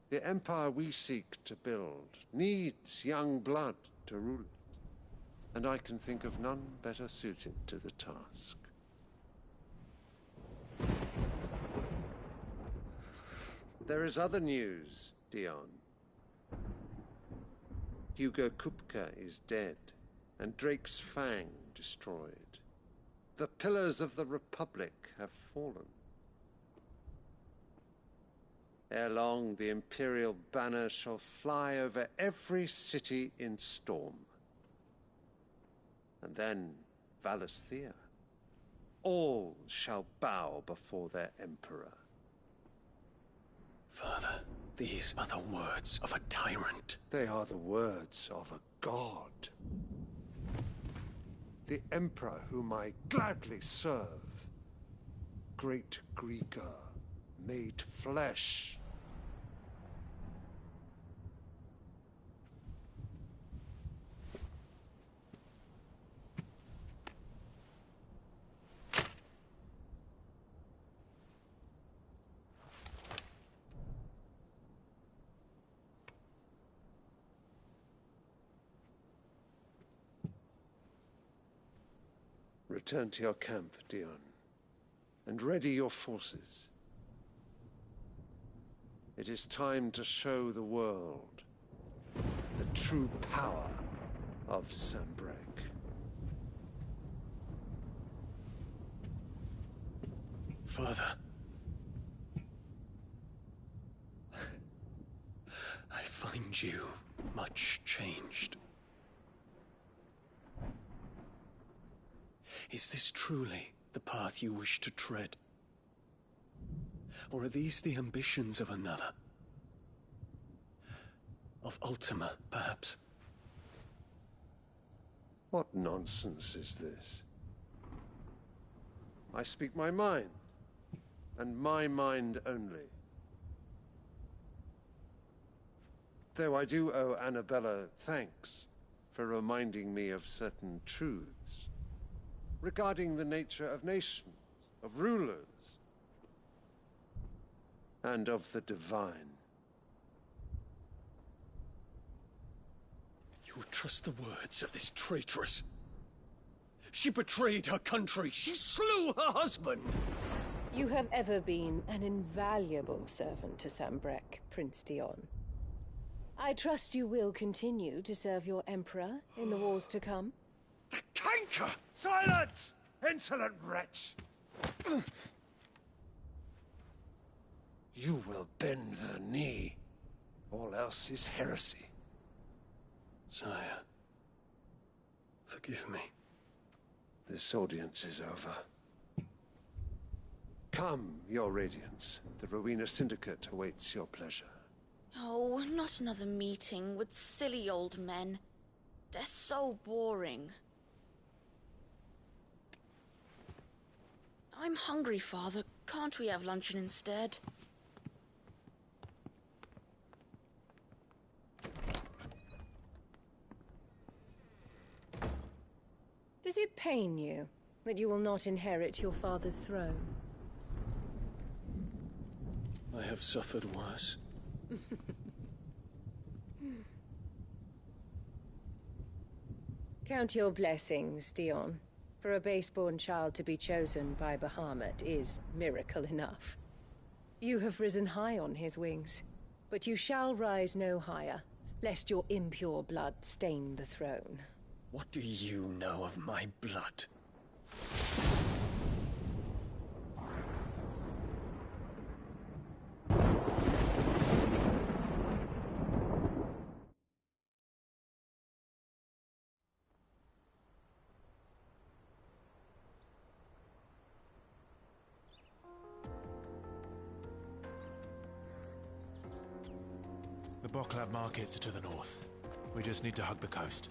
The empire we seek to build needs young blood to rule it, and I can think of none better suited to the task. There is other news, Dion. Hugo Kupka is dead, and Drake's Fang destroyed. The pillars of the Republic have fallen. Ere long, the Imperial banner shall fly over every city in Storm. And then, Valisthea. All shall bow before their Emperor. Father, these are the words of a tyrant. They are the words of a god. The Emperor whom I gladly serve. Great Greeker, made flesh. Return to your camp, Dion, and ready your forces. It is time to show the world the true power of Sanbreque. Father. I find you much changed. Is this truly the path you wish to tread? Or are these the ambitions of another? Of Ultima, perhaps? What nonsense is this? I speak my mind, and my mind only. Though I do owe Annabella thanks for reminding me of certain truths regarding the nature of nations, of rulers, and of the divine. You would trust the words of this traitress? She betrayed her country. She slew her husband. You have ever been an invaluable servant to Sanbreque, Prince Dion. I trust you will continue to serve your Emperor in the wars to come. The canker! Silence! Insolent wretch! You will bend the knee. All else is heresy. Sire, forgive me. This audience is over. Come, your Radiance. The Rowena Syndicate awaits your pleasure. Oh, not another meeting with silly old men. They're so boring. I'm hungry, Father. Can't we have luncheon instead? Does it pain you that you will not inherit your father's throne? I have suffered worse. Count your blessings, Dion. For a base-born child to be chosen by Bahamut is miracle enough. You have risen high on his wings, but you shall rise no higher, lest your impure blood stain the throne. What do you know of my blood? The Boklab markets are to the north. We just need to hug the coast.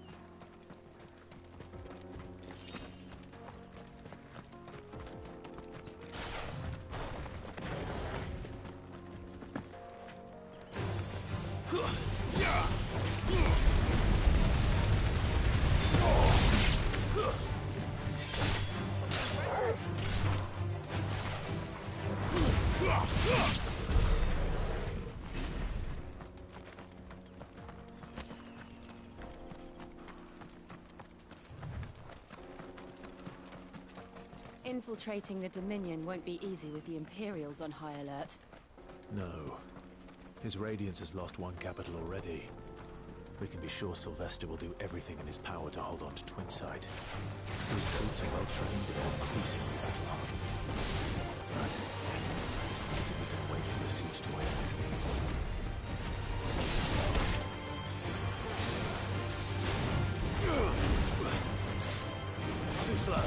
Infiltrating the Dominion won't be easy with the Imperials on high alert. No. His Radiance has lost one capital already. We can be sure Sylvester will do everything in his power to hold on to Twinside. His troops are well trained and increasingly battle-hardened. But this means that we can wait for the siege to end. Too slow.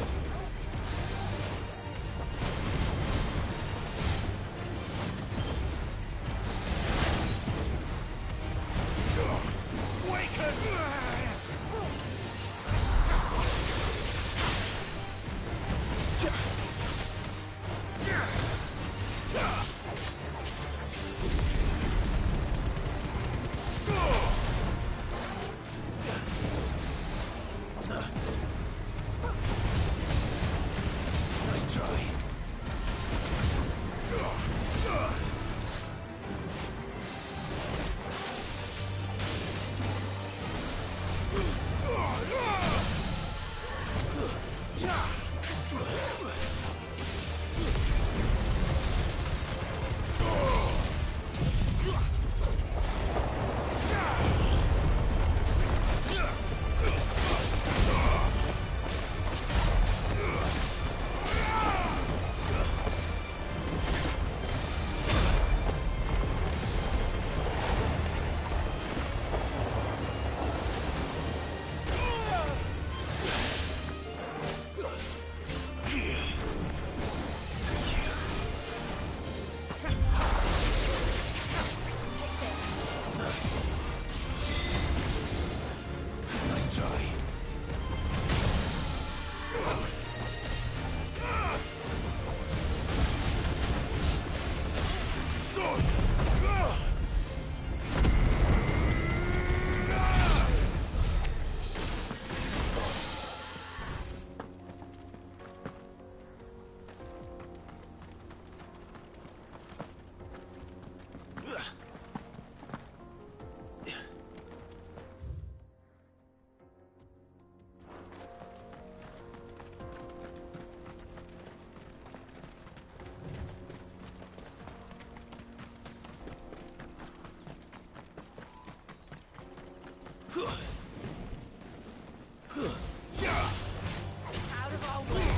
Out of our way.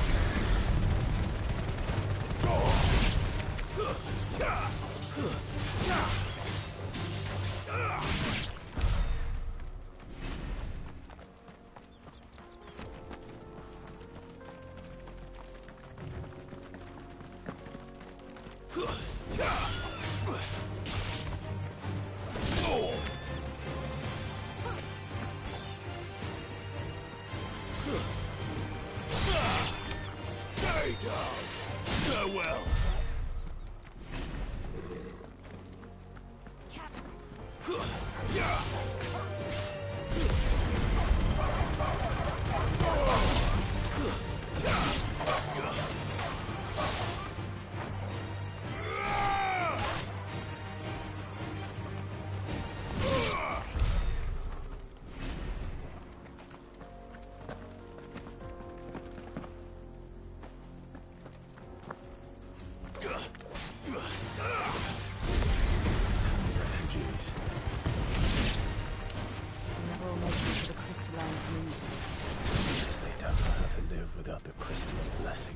Stay down! Farewell! Refugees. Never all make it to the crystalline community. Because they don't know how to live without the crystal's blessing.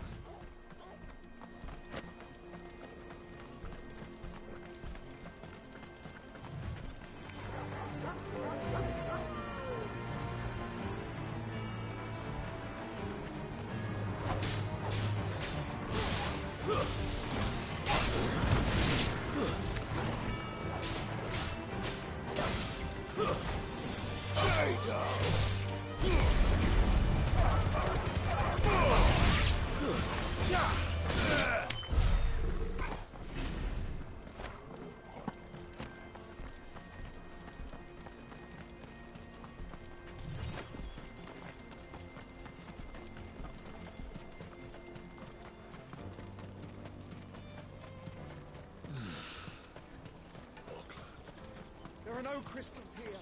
Stay down! There are no crystals here.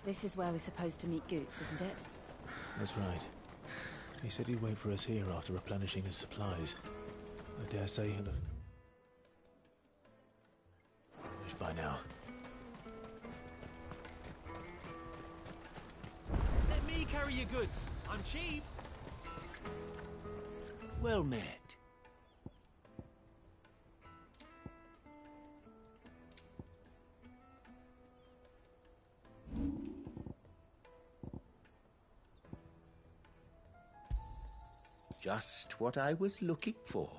This is where we're supposed to meet Goots, isn't it? That's right. He said he'd wait for us here after replenishing his supplies. I dare say he'll have finished by now. Let me carry your goods. I'm cheap. Well met. Just what I was looking for.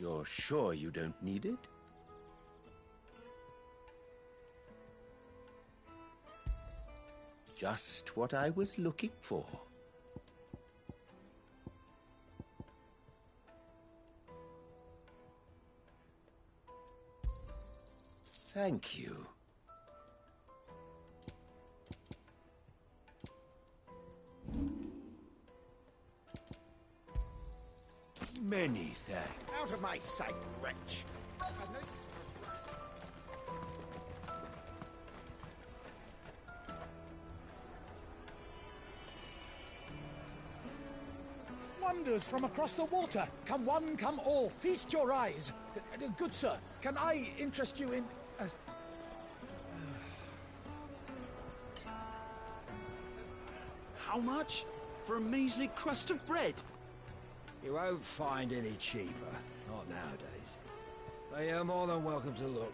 You're sure you don't need it? Just what I was looking for. Thank you. Many thanks. Out of my sight, wretch. Wonders from across the water. Come one, come all. Feast your eyes. Good sir, can I interest you in... How much? For a measly crust of bread? You won't find any cheaper. Not nowadays. But you're more than welcome to look.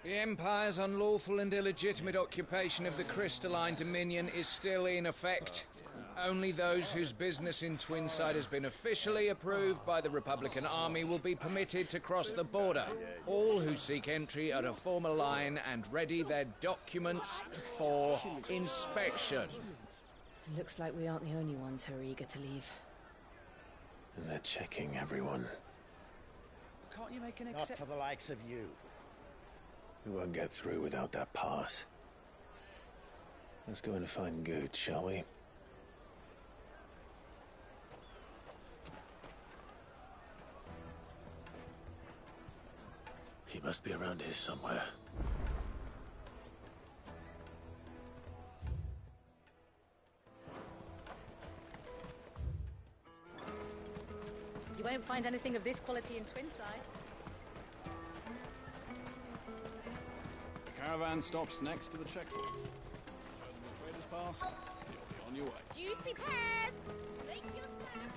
The Empire's unlawful and illegitimate occupation of the Crystalline Dominion is still in effect. Only those whose business in Twinside has been officially approved by the Republican Army will be permitted to cross the border. All who seek entry are to form a line and ready their documents for inspection. Looks like we aren't the only ones who are eager to leave. And they're checking everyone. Can't you make an Not exception? for the likes of you. We won't get through without that pass. Let's go in and find Good, shall we? He must be around here somewhere. You won't find anything of this quality in Twinside. The caravan stops next to the checkpoint. Show them the trader's pass, you'll be on your way. Juicy pears! Slake your thirst!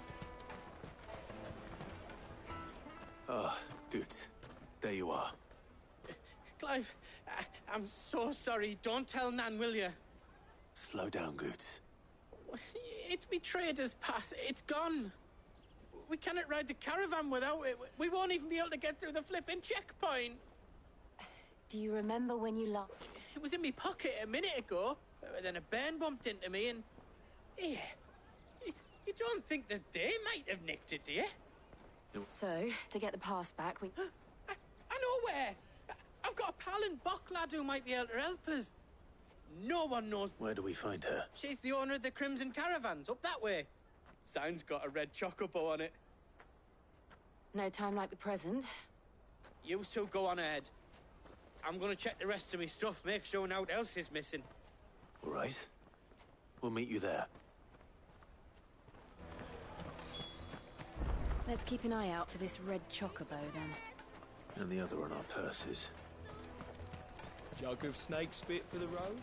Ah, Good. There you are. Clive, I'm so sorry. Don't tell Nan, will you? Slow down, Good. It's betrayed us, pass. It's gone. We cannot ride the caravan without it. We won't even be able to get through the flipping checkpoint. Do you remember when you lost? It was in my pocket a minute ago. Then a bairn bumped into me and... Yeah. You don't think that they might have nicked it, do you? So, to get the pass back, we... I know where. I've got a pal in Bocklad who might be able to help us. No one knows. Where do we find her? She's the owner of the Crimson Caravans, up that way. Sign's got a red chocobo on it. No time like the present. You two go on ahead. I'm gonna check the rest of my stuff, make sure naught else is missing. All right. We'll meet you there. Let's keep an eye out for this red chocobo, then. And the other on our purses. Jug of snake spit for the road?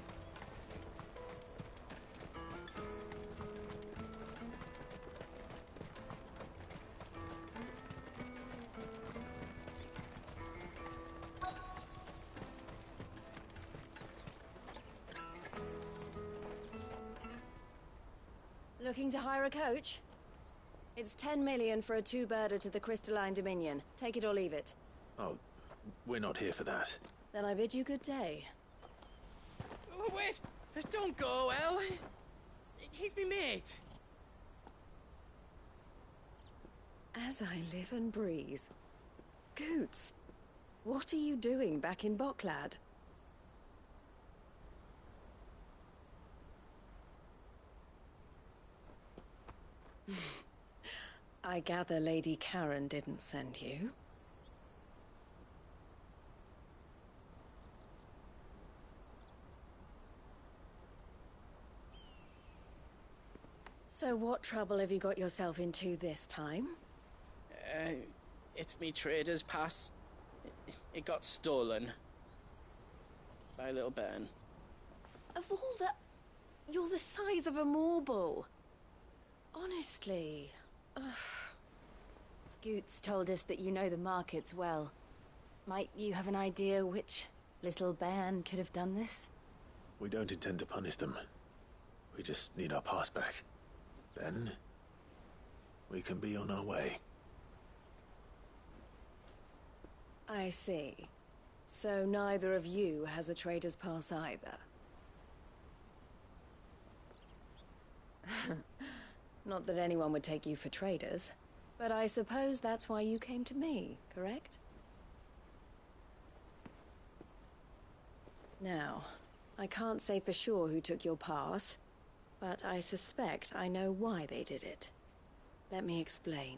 Looking to hire a coach? It's 10 million for a two-birder to the Crystalline Dominion. Take it or leave it. Oh, we're not here for that. Then I bid you good day. Wait! Don't go, El. He's me mate. As I live and breathe. Goots, what are you doing back in Boklad? I gather Lady Karen didn't send you. So what trouble have you got yourself into this time? It's me trader's pass. It got stolen. By little Ben. Of all the... You're the size of a marble. Honestly. Ugh. Goots told us that you know the markets well. Might you have an idea which little bairn could have done this? We don't intend to punish them. We just need our pass back. Then, we can be on our way. I see. So neither of you has a trader's pass either. Not that anyone would take you for traders, but I suppose that's why you came to me, correct? Now, I can't say for sure who took your pass, but I suspect I know why they did it. Let me explain.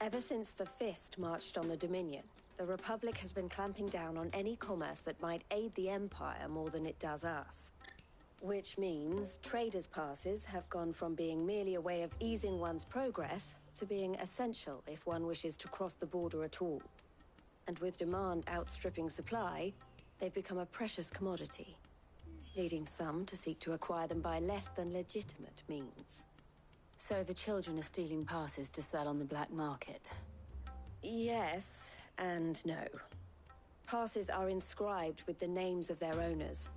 Ever since the Fist marched on the Dominion, the Republic has been clamping down on any commerce that might aid the Empire more than it does us. Which means traders' passes have gone from being merely a way of easing one's progress to being essential if one wishes to cross the border at all. And with demand outstripping supply, they've become a precious commodity, leading some to seek to acquire them by less than legitimate means. So the children are stealing passes to sell on the black market? Yes, and no. Passes are inscribed with the names of their owners,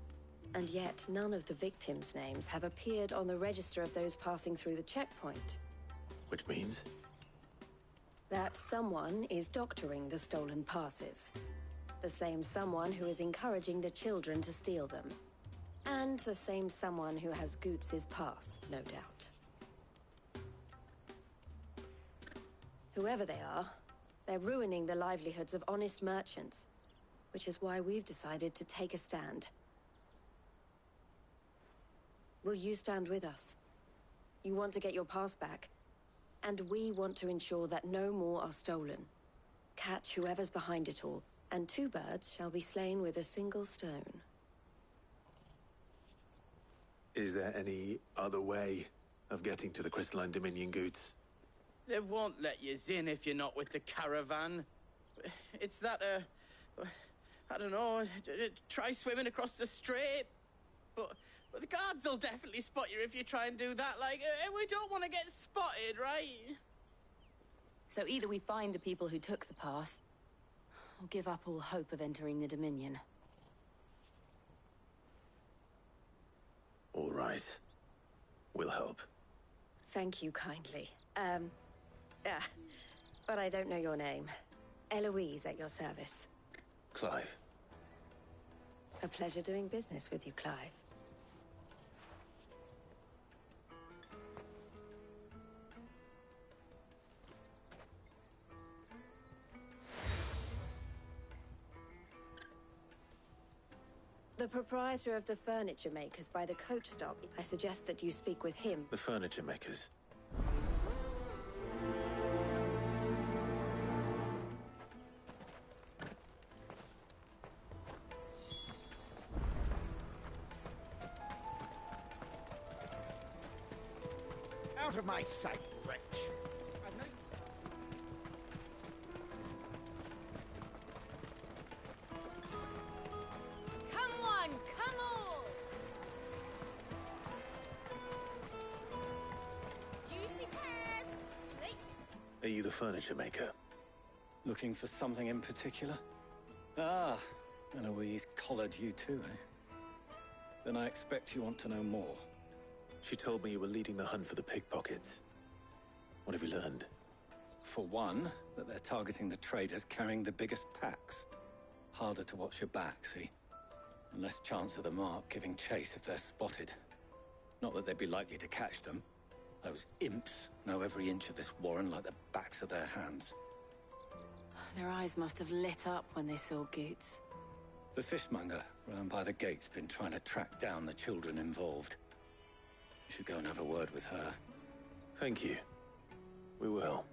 and yet none of the victims' names have appeared on the register of those passing through the checkpoint. Which means? That someone is doctoring the stolen passes. The same someone who is encouraging the children to steal them. And the same someone who has Goots' pass, no doubt. Whoever they are, they're ruining the livelihoods of honest merchants, which is why we've decided to take a stand. Will you stand with us? You want to get your pass back, and we want to ensure that no more are stolen. Catch whoever's behind it all, and two birds shall be slain with a single stone. Is there any other way of getting to the Crystalline Dominion, Goots? They won't let you in if you're not with the caravan. It's that, I don't know, try swimming across the strait. But the guards will definitely spot you if you try and do that. Like, we don't want to get spotted, right? So either we find the people who took the pass, or give up all hope of entering the Dominion. All right. We'll help. Thank you kindly. But I don't know your name. Eloise at your service. Clive. A pleasure doing business with you, Clive. The proprietor of the furniture makers by the coach stop. I suggest that you speak with him. The furniture makers. Out of my sight, wretch! Come on, come all! Juicy pears! Slick! Are you the furniture maker? Looking for something in particular? Ah, Eloise collared you too, eh? Then I expect you want to know more. She told me you were leading the hunt for the pickpockets. What have you learned? For one, that they're targeting the traders carrying the biggest packs. Harder to watch your back, see? And less chance of the mark giving chase if they're spotted. Not that they'd be likely to catch them. Those imps know every inch of this warren like the backs of their hands. Their eyes must have lit up when they saw Goots. The fishmonger round by the gate's been trying to track down the children involved. You should go and have a word with her. Thank you. We will.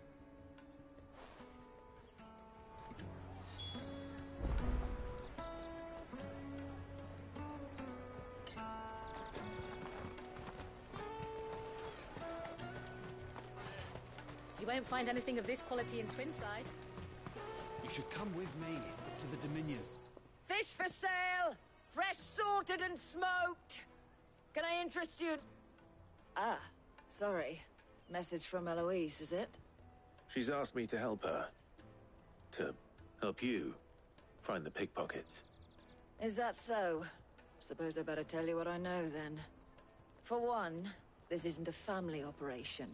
You won't find anything of this quality in Twinside. You should come with me to the Dominion. Fish for sale! Fresh salted and smoked! Can I interest you? Ah, sorry. Message from Eloise, is it? She's asked me to help her. To help you find the pickpockets. Is that so? Suppose I better tell you what I know, then. For one, this isn't a family operation.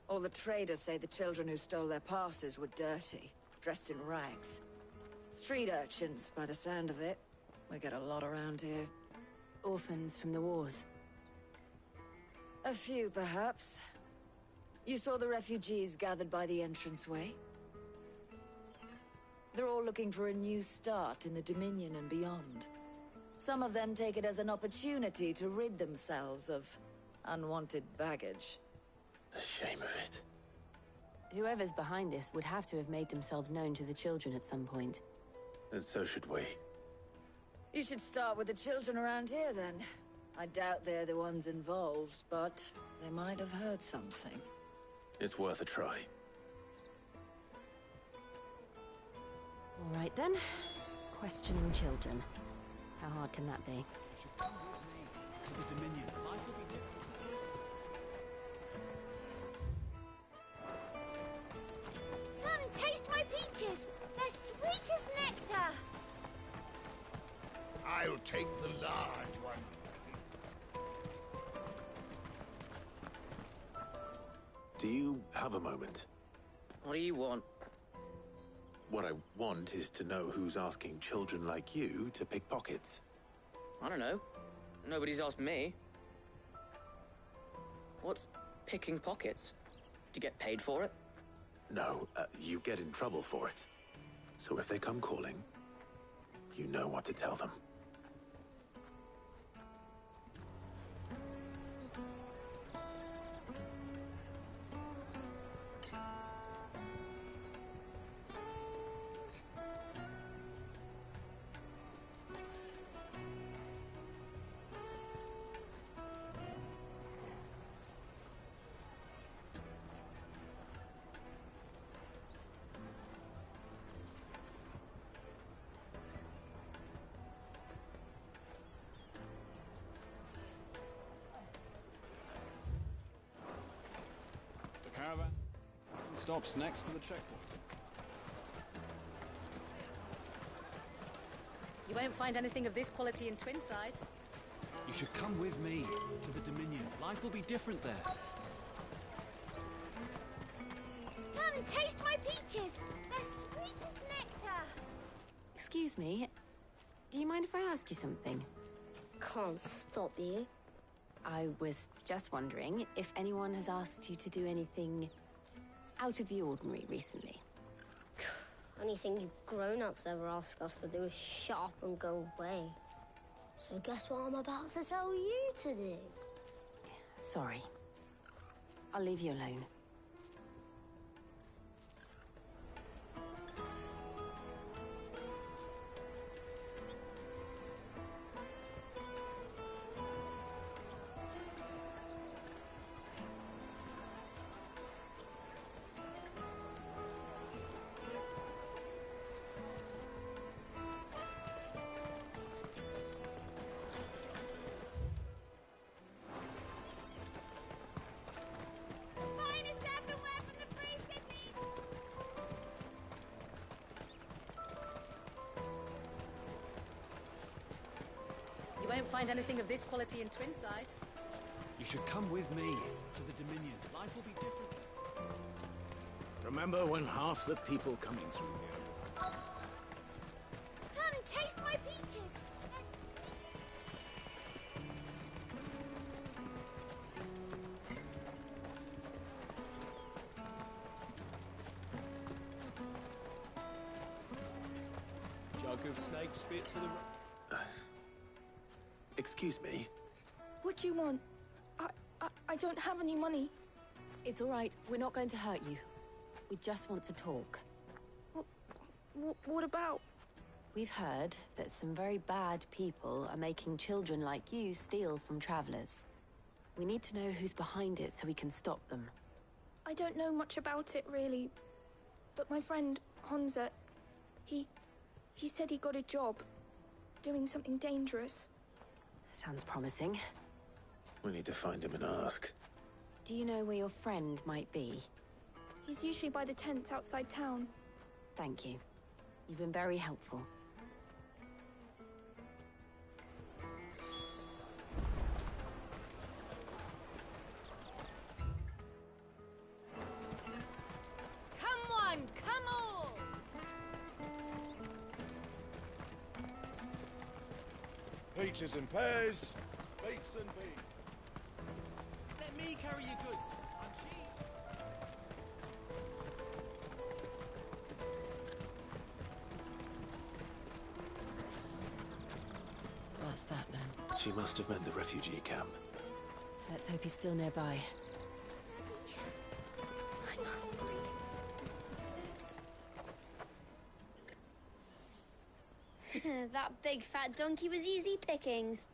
All the traders say the children who stole their passes were dirty, dressed in rags. Street urchins, by the sound of it. We get a lot around here. Orphans from the wars. A few, perhaps. You saw the refugees gathered by the entranceway? They're all looking for a new start in the Dominion and beyond. Some of them take it as an opportunity to rid themselves of unwanted baggage. The shame of it. Whoever's behind this would have to have made themselves known to the children at some point. And so should we. You should start with the children around here, then. I doubt they're the ones involved, but they might have heard something. It's worth a try. All right, then. Questioning children. How hard can that be? You should come with me to the Dominion. Life will be different. Come and taste my peaches. They're sweet as nectar. I'll take the large one. Do you have a moment? What do you want? What I want is to know who's asking children like you to pick pockets. I don't know. Nobody's asked me. What's picking pockets? Do you get paid for it? No, you get in trouble for it. So if they come calling, you know what to tell them. The caravan stops next to the checkpoint. You won't find anything of this quality in Twinside. You should come with me to the Dominion. Life will be different there. Come and taste my peaches. They're sweet as nectar. Excuse me. Do you mind if I ask you something? Can't stop you. I was just wondering if anyone has asked you to do anything out of the ordinary recently. Anything you grown-ups ever ask us to do is shut up and go away. So guess what I'm about to tell you to do? Sorry. I'll leave you alone. The finest won't find anything of this quality in Twinside. You should come with me to the Dominion. Life will be different. Remember when half the people coming through here... Come and taste my peaches. Jug of snake spit for the... Excuse me? What do you want? I don't have any money. It's all right. We're not going to hurt you. We just want to talk. What about? We've heard that some very bad people are making children like you steal from travelers. We need to know who's behind it so we can stop them. I don't know much about it, really. But my friend, Honza, he said he got a job doing something dangerous. Sounds promising. We need to find him and ask. Do you know where your friend might be? He's usually by the tents outside town. Thank you. You've been very helpful. Come on, come all! Peaches and pears, beets and beans. Let me carry your goods. I'm cheap. That's that then. She must have meant the refugee camp. Let's hope he's still nearby. I'm hungry. That big fat donkey was easy pickings.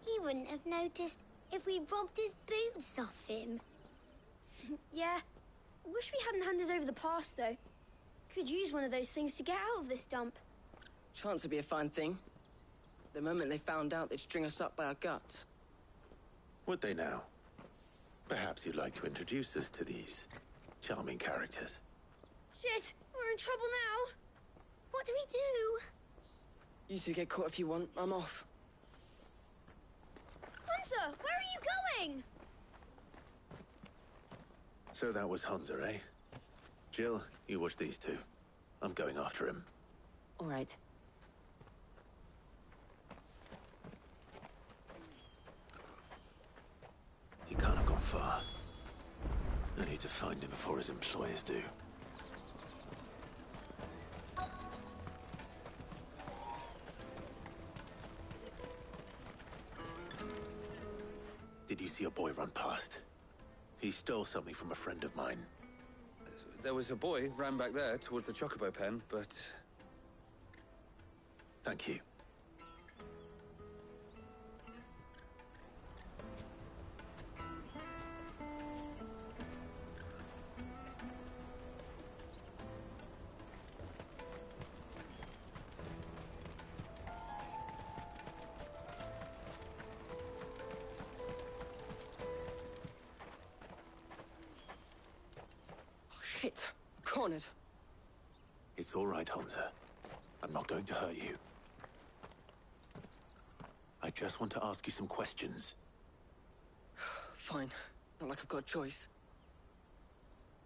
He wouldn't have noticed if we'd robbed his boots off him. Yeah. Wish we hadn't handed over the pass, though. Could use one of those things to get out of this dump. Chance would be a fine thing. The moment they found out, they'd string us up by our guts. Would they now? Perhaps you'd like to introduce us to these charming characters. Shit! We're in trouble now! What do we do? You two get caught if you want. I'm off. Hunter, where are you going? So that was Hunter, eh? Jill, you watch these two. I'm going after him. All right. He can't have gone far. I need to find him before his employers do. Did you see a boy run past? He stole something from a friend of mine. There was a boy ran back there towards the chocobo pen, but... Thank you. Shit. Cornered. It's all right, Hunter. I'm not going to hurt you. I just want to ask you some questions. Fine. Not like I've got a choice.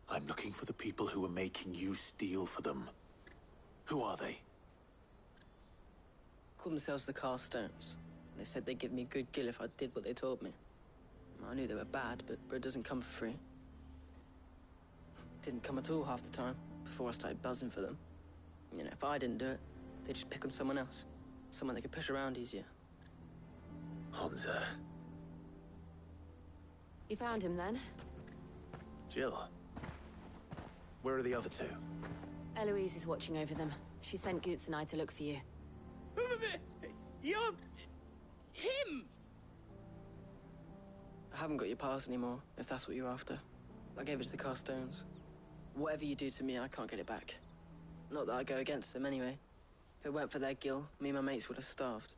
I'm looking for the people who are making you steal for them. Who are they? Call themselves the Carstones. They said they'd give me a good gill if I did what they told me. I knew they were bad, but bread doesn't come for free. Didn't come at all half the time, before I started buzzing for them. You know, if I didn't do it, they'd just pick on someone else. Someone they could push around easier. Hunter. You found him then? Jill. Where are the other two? Eloise is watching over them. She sent Goots and I to look for you. You're... him! I haven't got your pass anymore, if that's what you're after. I gave it to the Carstones. Whatever you do to me, I can't get it back. Not that I go against them anyway. If it weren't for their gill, me and my mates would have starved.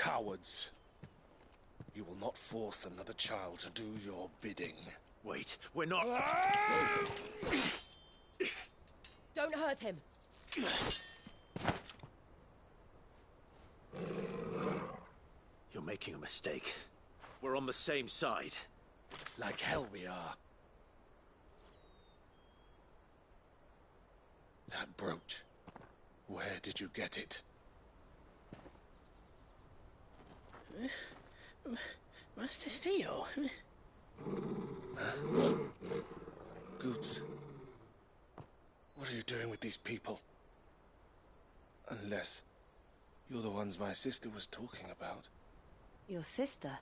Cowards. You will not force another child to do your bidding. Wait, we're not... Don't hurt him. You're making a mistake. We're on the same side. Like hell we are. That brooch. Where did you get it? Master Theo? Goots. What are you doing with these people? Unless you're the ones my sister was talking about. Your sister?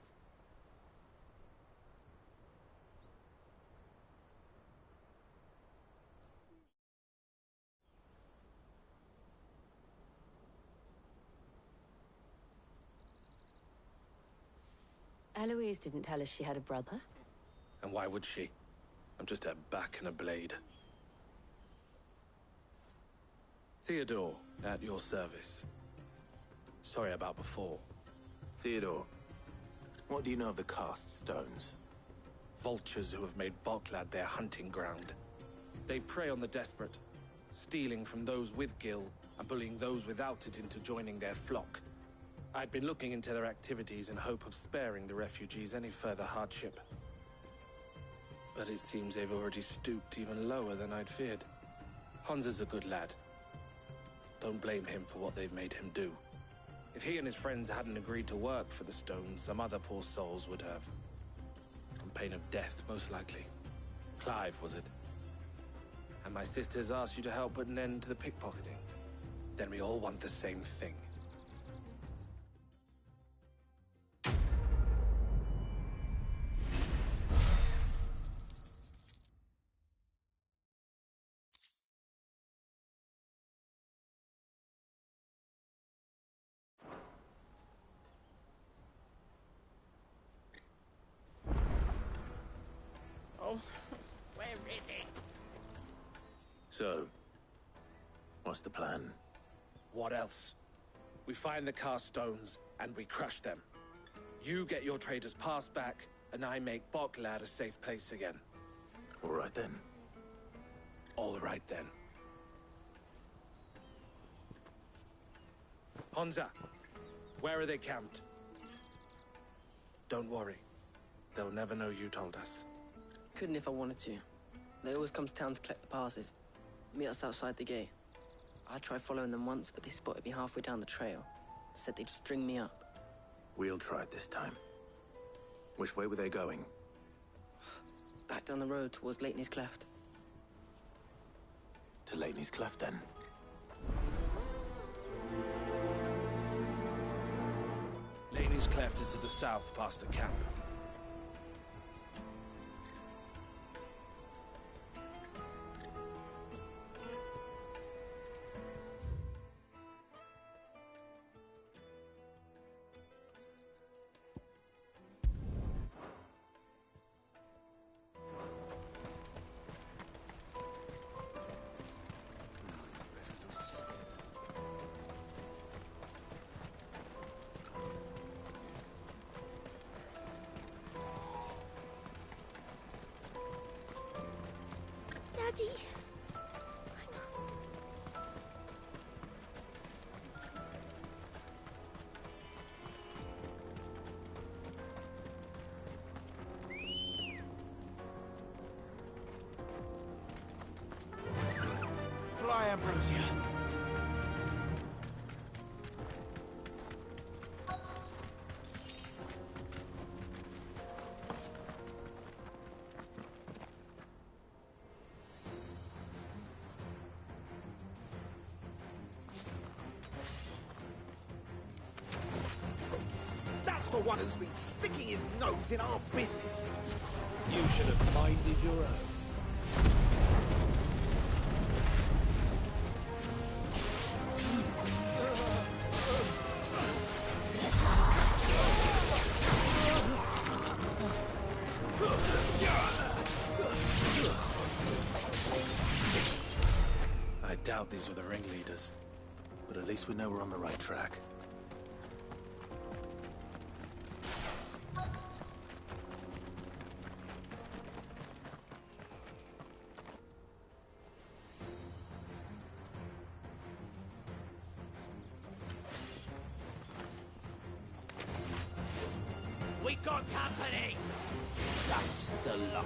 Eloise didn't tell us she had a brother. And why would she? I'm just her back and a blade. Theodore, at your service. Sorry about before. Theodore, what do you know of the cast stones? Vultures who have made Boklad their hunting ground. They prey on the desperate, stealing from those with gil and bullying those without it into joining their flock. I'd been looking into their activities in hope of sparing the refugees any further hardship. But it seems they've already stooped even lower than I'd feared. Hansa's a good lad. Don't blame him for what they've made him do. If he and his friends hadn't agreed to work for the stones, some other poor souls would have. On pain of death, most likely. Clive, was it? And my sisters asked you to help put an end to the pickpocketing. Then we all want the same thing. Oh, where is it? So, what's the plan? What else? We find the cast stones, and we crush them. You get your trader's pass back, and I make Boklad a safe place again. All right then. All right then. Hansa, where are they camped? Don't worry. They'll never know you told us. Couldn't if I wanted to. They always come to town to collect the passes. Meet us outside the gate. I tried following them once, but they spotted me halfway down the trail. Said they'd string me up. We'll try it this time. Which way were they going? Back down the road towards Lateney's Cleft. To Lateney's Cleft, then. Lateney's Cleft is to the south, past the camp. Daddy. Fly, Ambrosia. That's the one who's been sticking his nose in our business. You should have minded your own. I doubt these were the ringleaders. But at least we know we're on the right track. We got company! That's the lot.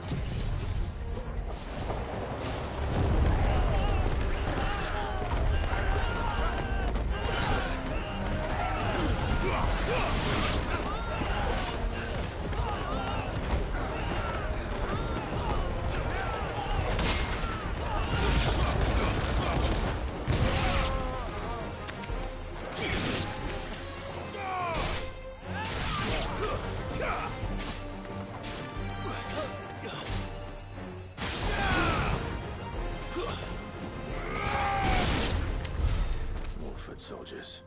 More foot soldiers.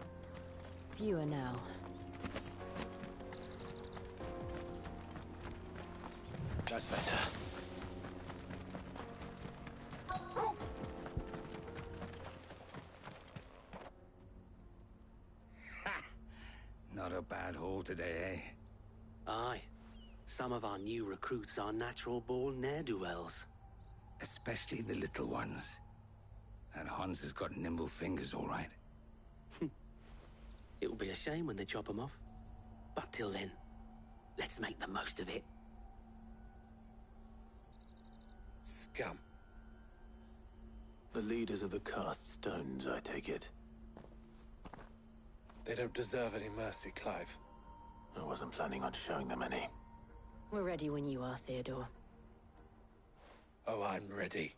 Fewer now. That's better. Not a bad haul today, eh? Aye. Some of our new recruits are natural-born ne'er-do-wells. Especially the little ones. That Hans has got nimble fingers, all right. It'll be a shame when they chop them off. But till then, let's make the most of it. Scum. The leaders of the cast stones, I take it. They don't deserve any mercy, Clive. I wasn't planning on showing them any. We're ready when you are, Theodore. Oh, I'm ready.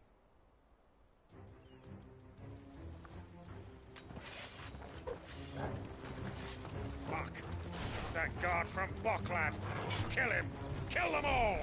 Fuck! It's that guard from Bocklad! Kill him! Kill them all!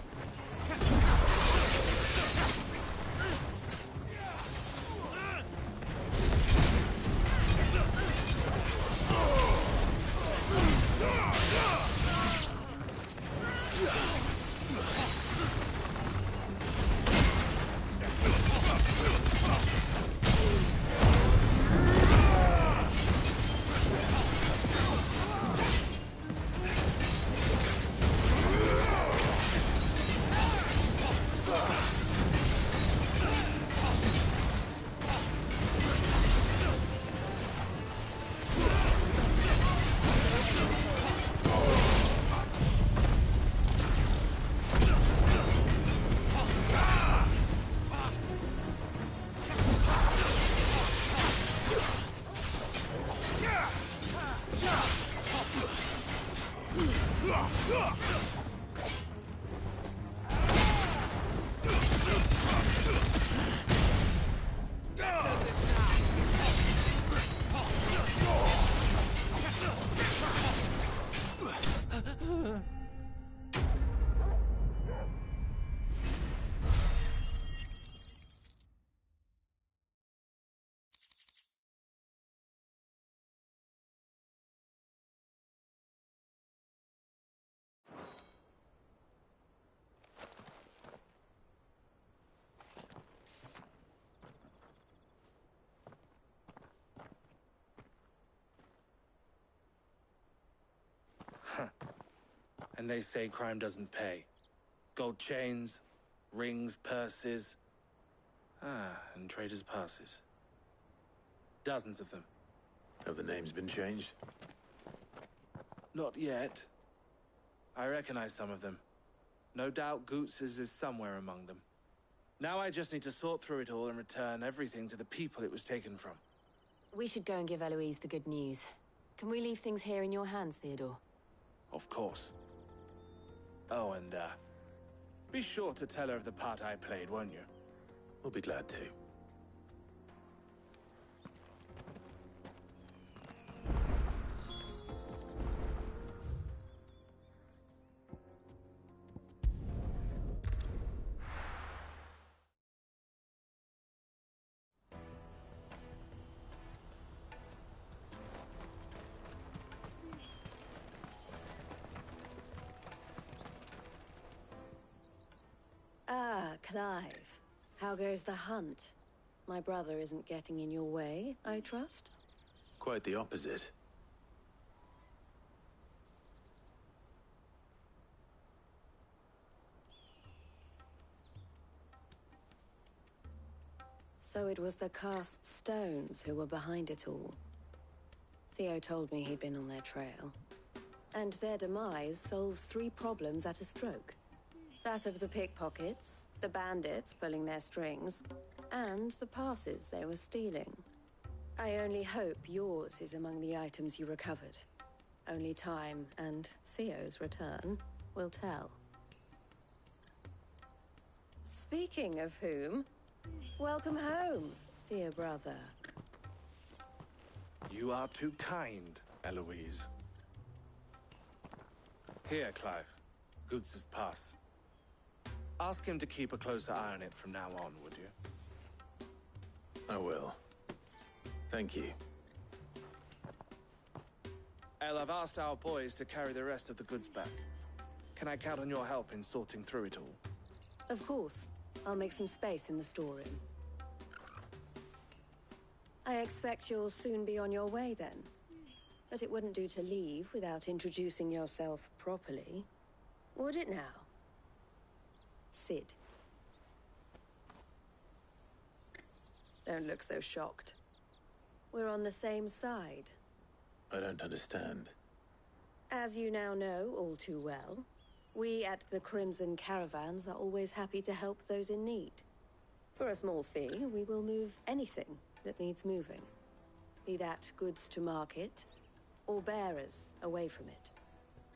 And they say crime doesn't pay. Gold chains, rings, purses. And traders' passes. Dozens of them. Have the names been changed? Not yet. I recognize some of them. No doubt Goots's is somewhere among them. Now I just need to sort through it all and return everything to the people it was taken from. We should go and give Eloise the good news. Can we leave things here in your hands, Theodore? Of course. Oh, and, be sure to tell her of the part I played, won't you? We'll be glad to. Ah, Clive. How goes the hunt? My brother isn't getting in your way, I trust? Quite the opposite. So it was the cast stones who were behind it all. Theo told me he'd been on their trail. And their demise solves 3 problems at a stroke. That of the pickpockets, the bandits pulling their strings, and the passes they were stealing. I only hope yours is among the items you recovered. Only time and Theo's return will tell. Speaking of whom, welcome home, dear brother. You are too kind, Eloise. Here, Clive. Goods' pass. Ask him to keep a closer eye on it from now on, would you? I will. Thank you. El, I've asked our boys to carry the rest of the goods back. Can I count on your help in sorting through it all? Of course. I'll make some space in the storeroom. I expect you'll soon be on your way then. But it wouldn't do to leave without introducing yourself properly. Would it now? Sid. Don't look so shocked. We're on the same side. I don't understand. As you now know all too well, we at the Crimson Caravans are always happy to help those in need. For a small fee, we will move anything that needs moving. Be that goods to market, or bearers away from it.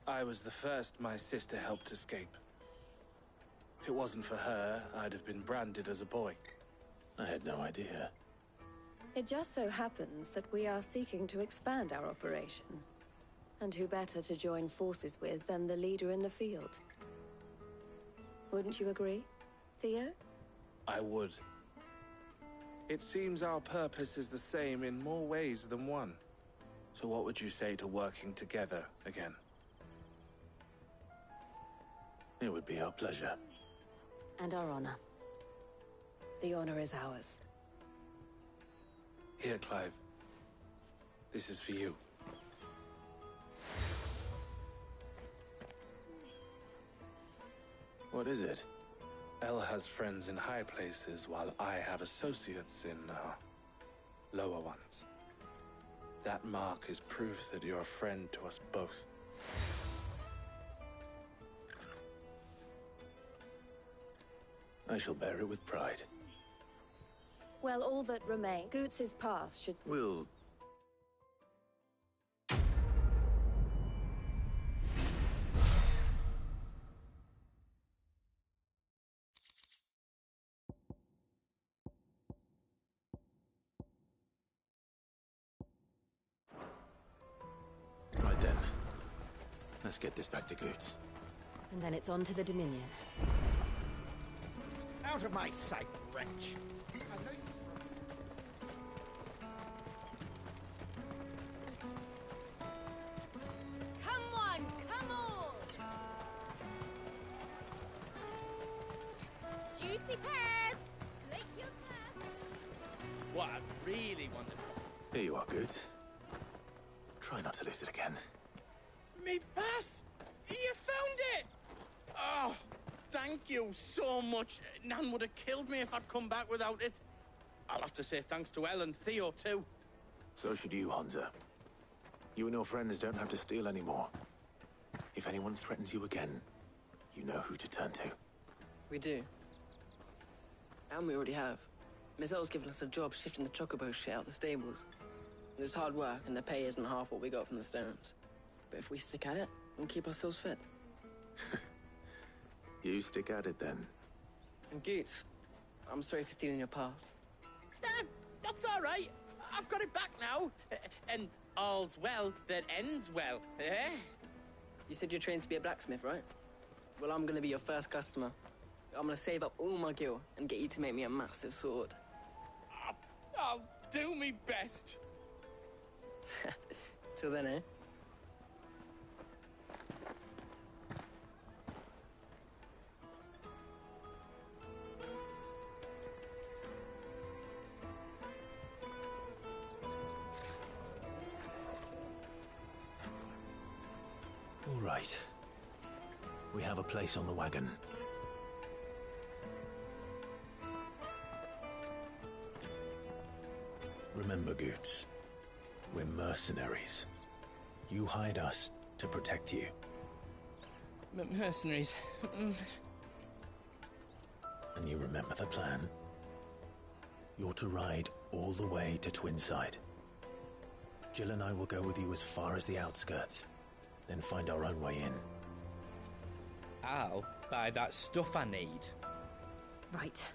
I was the first my sister helped escape. If it wasn't for her, I'd have been branded as a boy. I had no idea. It just so happens that we are seeking to expand our operation. And who better to join forces with than the leader in the field? Wouldn't you agree, Theo? I would. It seems our purpose is the same in more ways than one. So what would you say to working together again? It would be our pleasure. And our honor. The honor is ours. Here, Clive. This is for you. What is it? El has friends in high places, while I have associates in, lower ones. That mark is proof that you're a friend to us both. I shall bear it with pride. Well, all that remains, Goots' pass should... We'll... Right then. Let's get this back to Goots. And then it's on to the Dominion. Out of my sight, wretch! Come on, come on! Juicy pears! Slake your thirst! What I really wanted... Here you are, Goots. Try not to lose it again. Me pass! You found it! Oh, thank you so much. Nan would have killed me if I'd come back without it. I'll have to say thanks to Elle and Theo, too. So should you, Hansa. You and your friends don't have to steal anymore. If anyone threatens you again, you know who to turn to. We do. And we already have. Miss Elle's given us a job shifting the chocobo shit out the stables. It's hard work, and the pay isn't half what we got from the stones. But if we stick at it, we'll keep ourselves fit. You stick at it, then. And Goots, I'm sorry for stealing your pass. That's all right. I've got it back now. And all's well that ends well, eh? You said you're trained to be a blacksmith, right? Well, I'm gonna be your first customer. I'm gonna save up all my gil and get you to make me a massive sword. I'll do me best. Till then, eh? All right. We have a place on the wagon. Remember, Goots, we're mercenaries. You hired us to protect you. Mercenaries. And you remember the plan? You're to ride all the way to Twinside. Jill and I will go with you as far as the outskirts, then find our own way in. I'll buy that stuff I need. Right.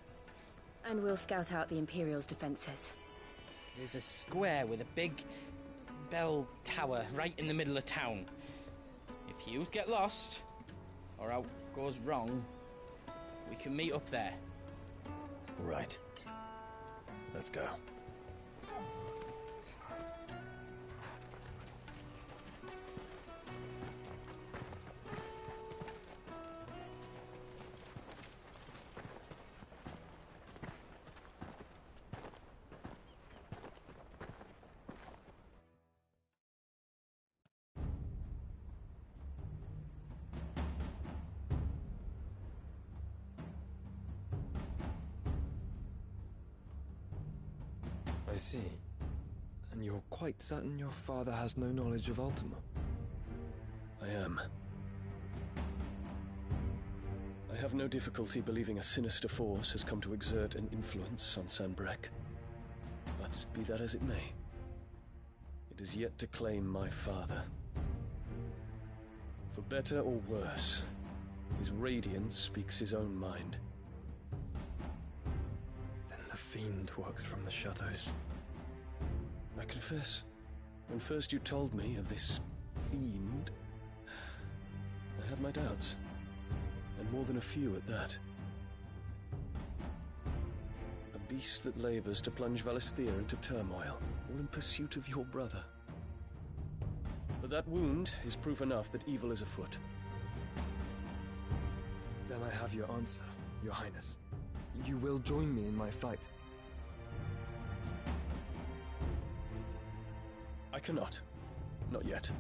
And we'll scout out the Imperial's defenses. There's a square with a big bell tower right in the middle of town. If you get lost, or out goes wrong, we can meet up there. Right. Let's go. I see. And you're quite certain your father has no knowledge of Ultima? I am. I have no difficulty believing a sinister force has come to exert an influence on Sanbreque. But be that as it may, it is yet to claim my father. For better or worse, his radiance speaks his own mind. Then the Fiend works from the shadows. I confess, when first you told me of this fiend, I had my doubts, and more than a few at that. A beast that labors to plunge Valisthea into turmoil, all in pursuit of your brother. But that wound is proof enough that evil is afoot. Then I have your answer, Your Highness. You will join me in my fight. I cannot. Not yet.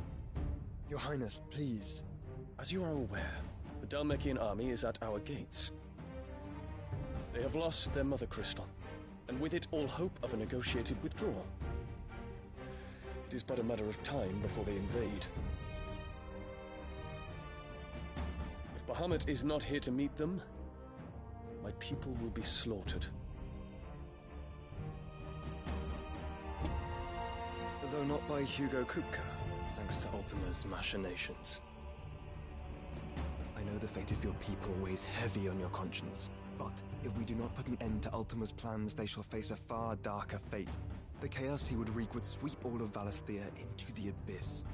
Your Highness, please. As you are aware, the Dhalmekian army is at our gates. They have lost their mother crystal, and with it all hope of a negotiated withdrawal. It is but a matter of time before they invade. If Bahamut is not here to meet them, my people will be slaughtered. Though not by Hugo Kupka, thanks to Ultima's machinations. I know the fate of your people weighs heavy on your conscience, but if we do not put an end to Ultima's plans, they shall face a far darker fate. The chaos he would wreak would sweep all of Valisthea into the abyss.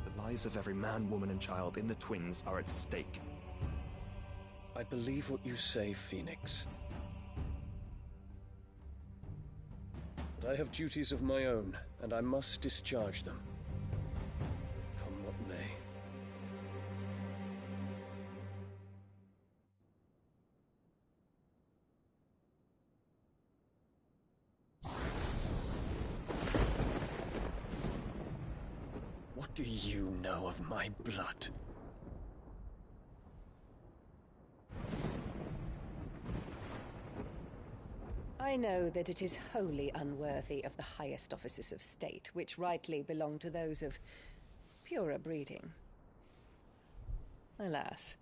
The lives of every man, woman, and child in the Twins are at stake. I believe what you say, Phoenix. But I have duties of my own, and I must discharge them. Come what may. What do you know of my blood? I know that it is wholly unworthy of the highest offices of state, which rightly belong to those of purer breeding. Alas.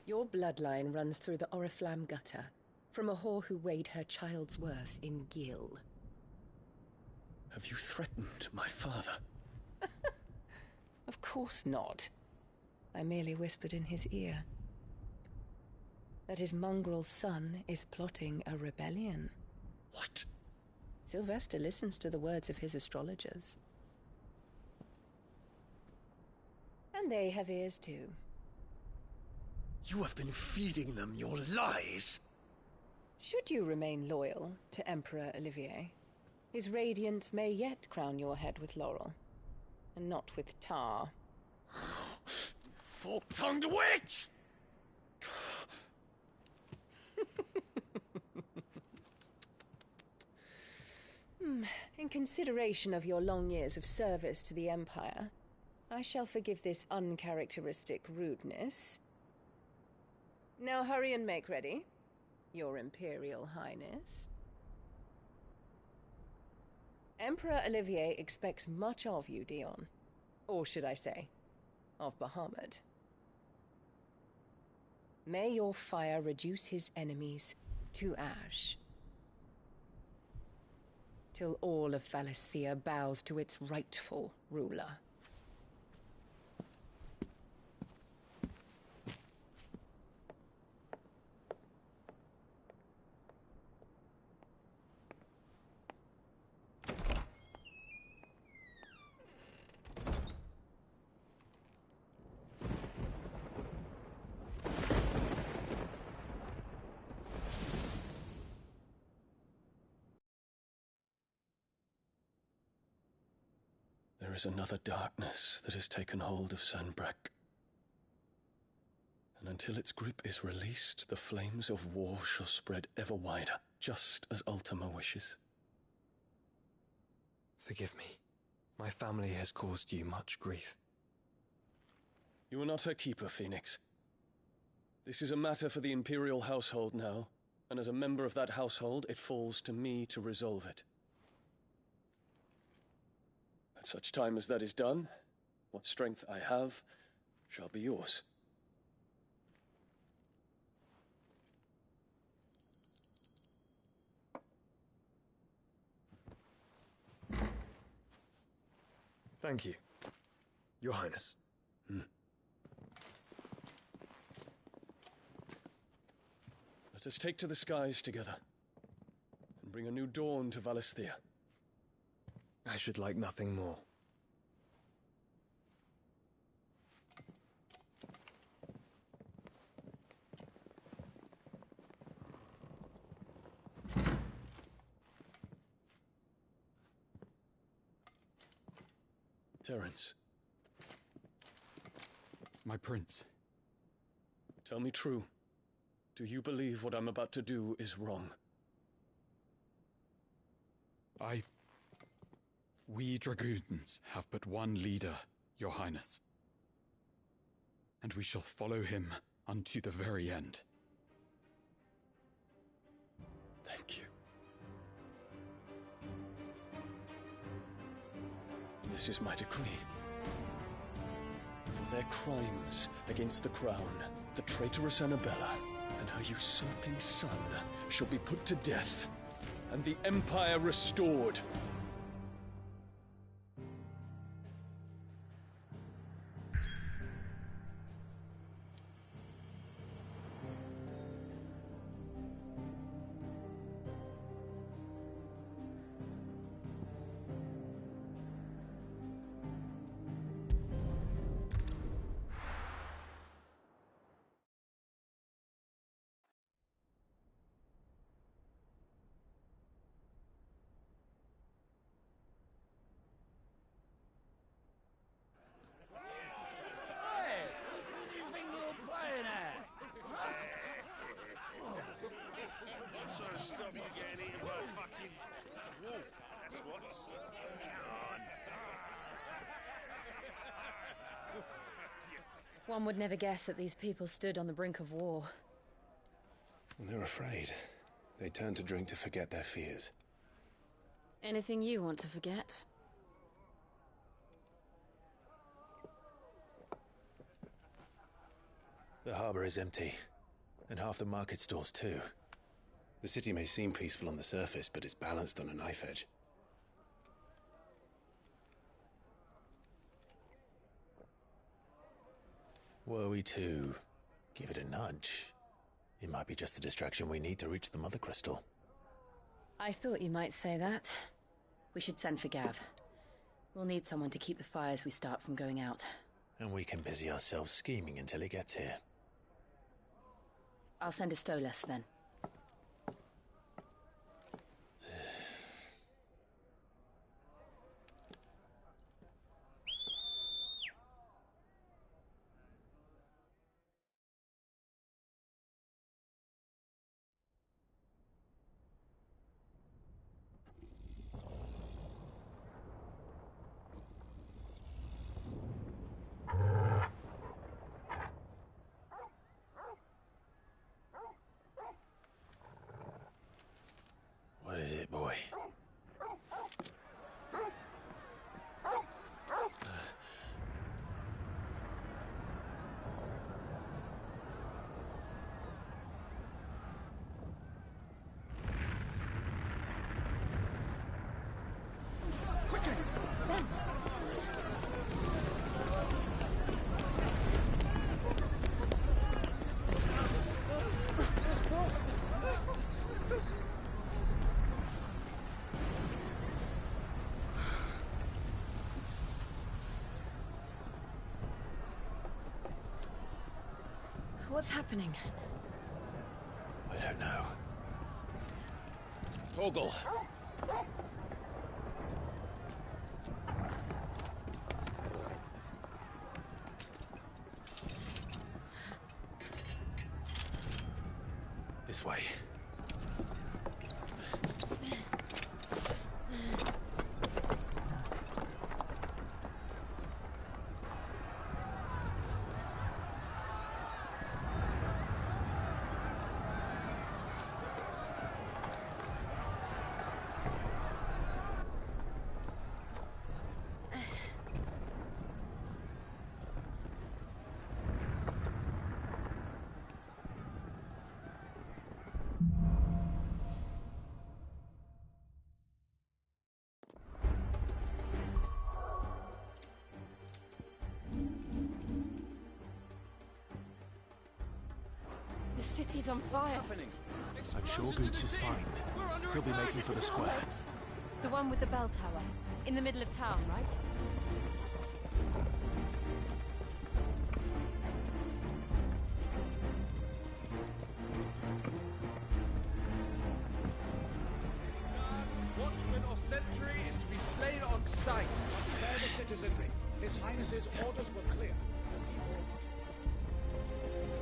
Your bloodline runs through the Oriflamme gutter, from a whore who weighed her child's worth in Gil. Have you threatened my father? Of course not. I merely whispered in his ear that his mongrel son is plotting a rebellion. What? Sylvester listens to the words of his astrologers. And they have ears too. You have been feeding them your lies! Should you remain loyal to Emperor Olivier, his radiance may yet crown your head with laurel, and not with tar. Fork-tongued witch! In consideration of your long years of service to the Empire, I shall forgive this uncharacteristic rudeness. Now hurry and make ready, Your Imperial Highness. Emperor Olivier expects much of you, Dion. Or should I say, of Bahamut. May your fire reduce his enemies to ash, till all of Valisthea bows to its rightful ruler. There is another darkness that has taken hold of Sanbreque. And until its grip is released, the flames of war shall spread ever wider, just as Ultima wishes. Forgive me. My family has caused you much grief. You are not her keeper, Phoenix. This is a matter for the Imperial household now, and as a member of that household, it falls to me to resolve it. At such time as that is done, what strength I have shall be yours. Thank you, Your Highness. Let us take to the skies together, and bring a new dawn to Valisthea. I should like nothing more. Terence. My prince. Tell me true. Do you believe what I'm about to do is wrong? We dragoons have but one leader, Your Highness. And we shall follow him unto the very end. Thank you. This is my decree. For their crimes against the crown, the traitorous Annabella and her usurping son shall be put to death, and the Empire restored. One would never guess that these people stood on the brink of war. They're afraid. They turn to drink to forget their fears. Anything you want to forget? The harbor is empty, and half the market stalls too. The city may seem peaceful on the surface, but it's balanced on a knife edge. Were we to give it a nudge, it might be just the distraction we need to reach the Mother Crystal. I thought you might say that. We should send for Gav. We'll need someone to keep the fires we start from going out. And we can busy ourselves scheming until he gets here. I'll send a Stolas then. What is it, boy? What's happening? I don't know. Torgal. This way. The city's on fire. I'm sure Goots is fine. He'll be making for the square. The one with the bell tower. In the middle of town, right? Watchman or sentry is to be slain on sight. Spare the citizenry. His Highness's orders were clear.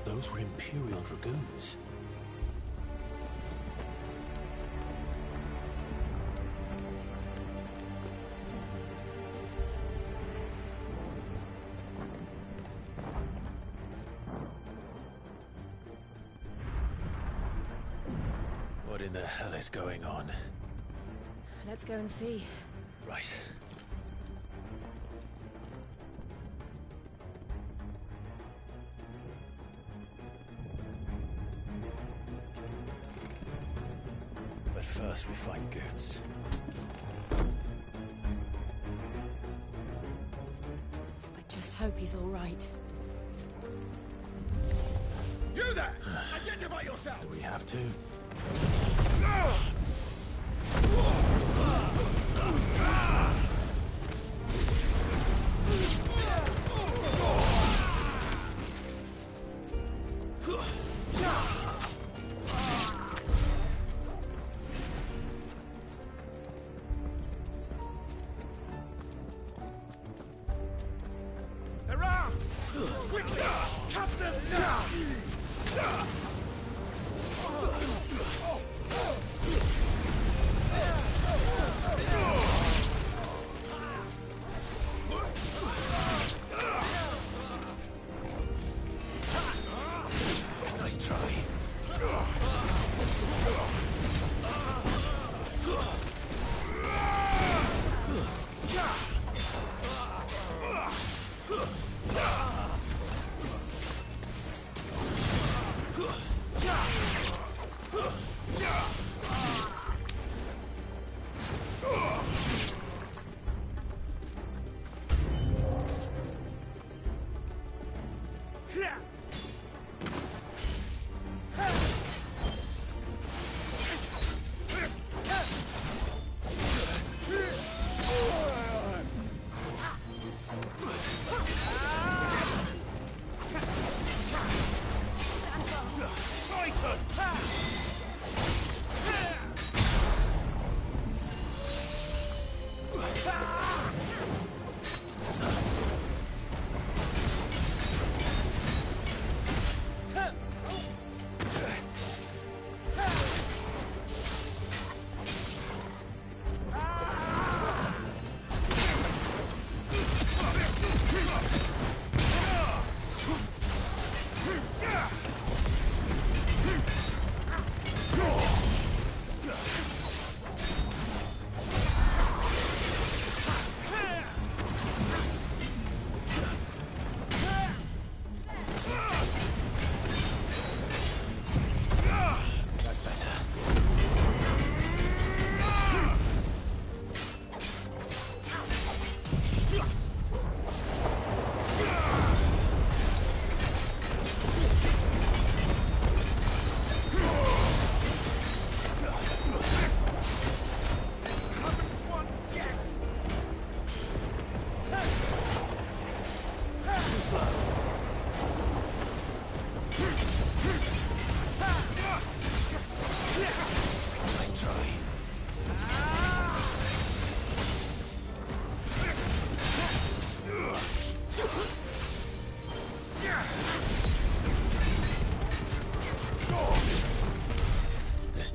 Those were Imperial Dragoons. What in the hell is going on? Let's go and see. Right. But first we find Goots. I just hope he's all right. You there! Identify yourself! Do we have to? Hurrah! Quickly! Cut them down! Nice try.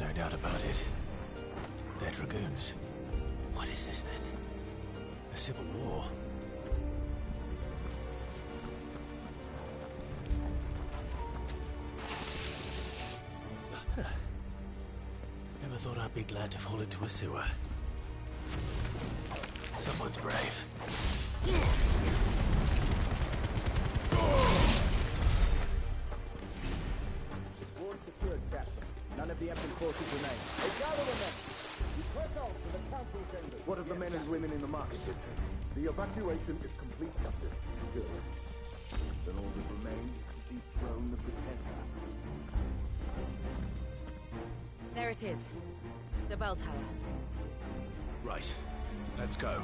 no doubt about it. They're dragoons. What is this then? A civil war? Never thought I'd be glad to fall into a sewer. Someone's brave. Ward secured, Captain. None of the Emperor forces remain. Hey, gather the men! You press on to the council chambers. What of the men and women in the market district? The evacuation is complete, Captain. Good. Then all that remains is the throne of the Empire. There it is. The bell tower. Right. Let's go.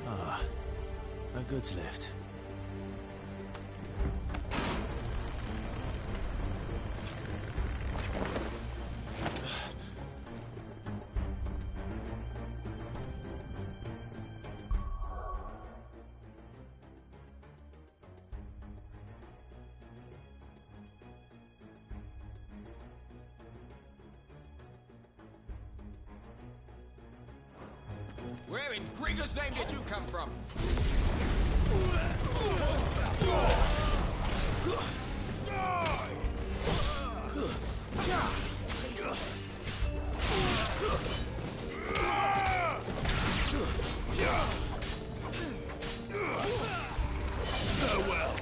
Ah, a goods lift. Where in Gringer's name did you come from? Farewell.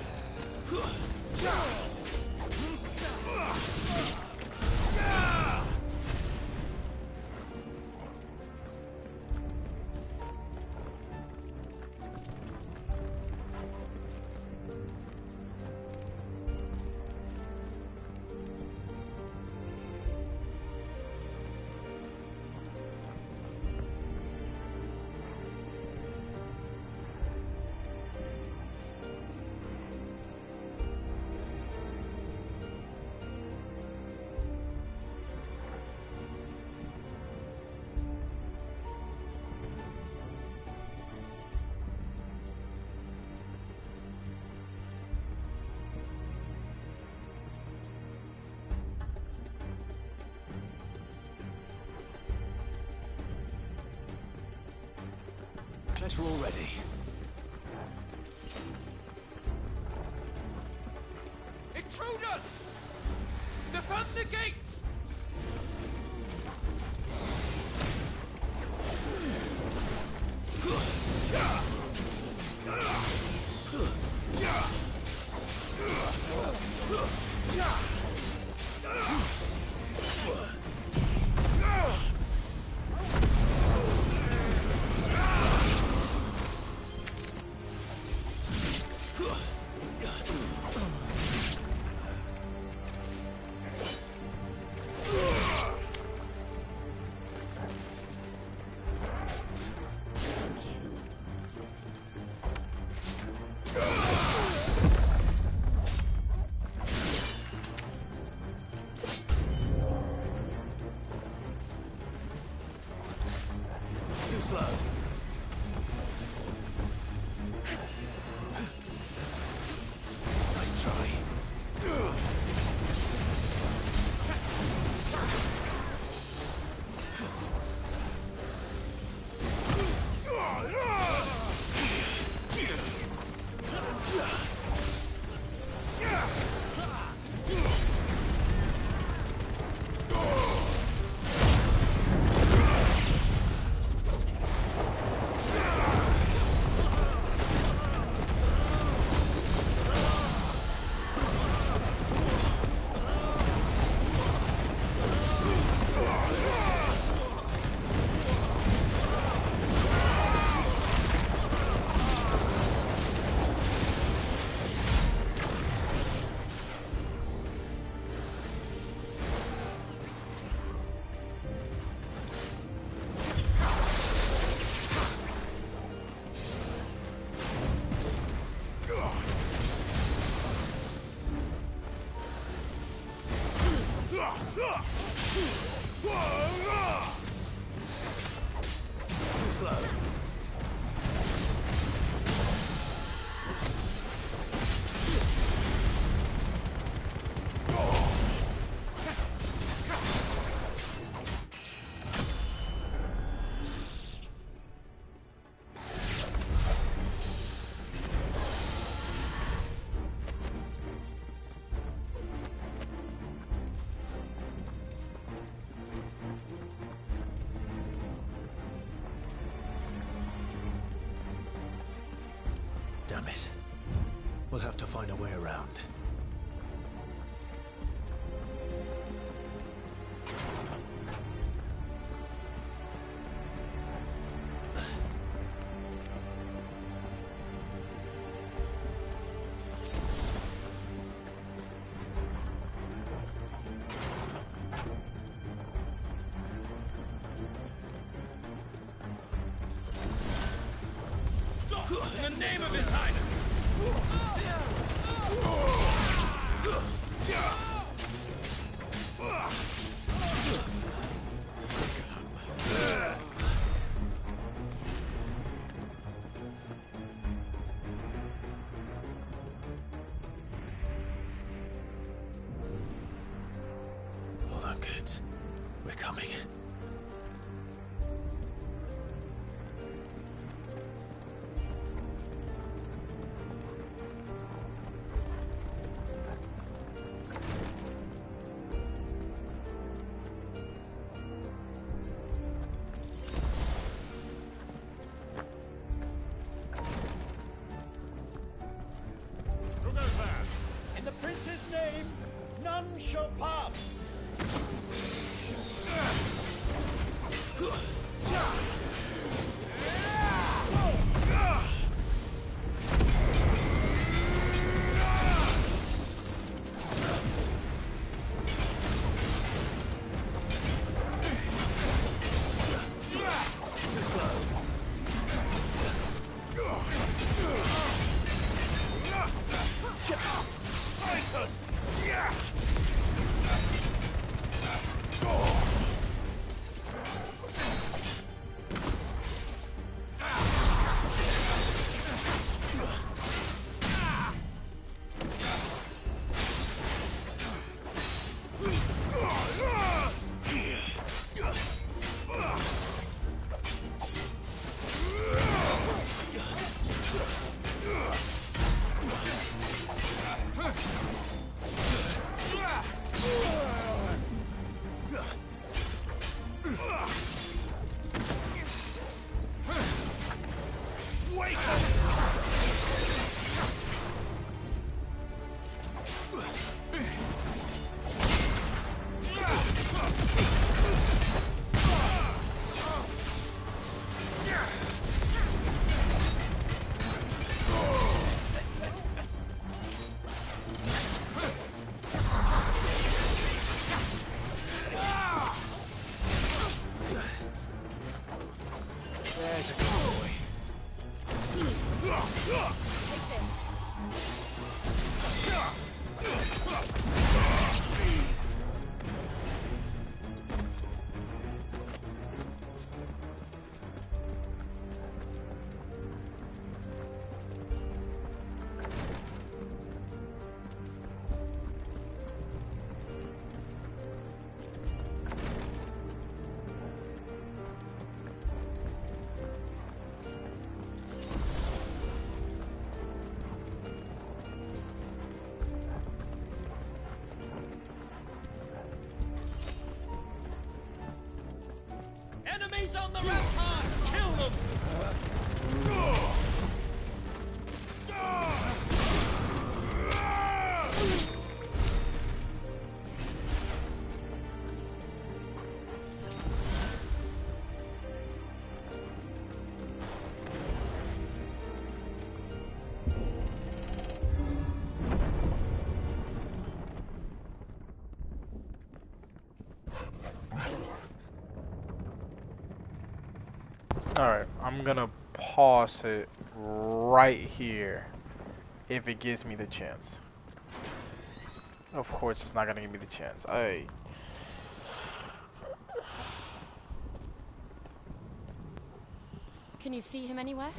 Better already. Intruders! Defend the gates! Too slow. Nice try. Damn it. We'll have to find a way around. In the name of His Highness! Hold on, kids. We're coming. In the prince's name, none shall pass. There's a convoy. Take this. Enemies on the ramparts! Kill them! Alright, I'm gonna pause it right here if it gives me the chance. Of course it's not gonna give me the chance. Can you see him anywhere?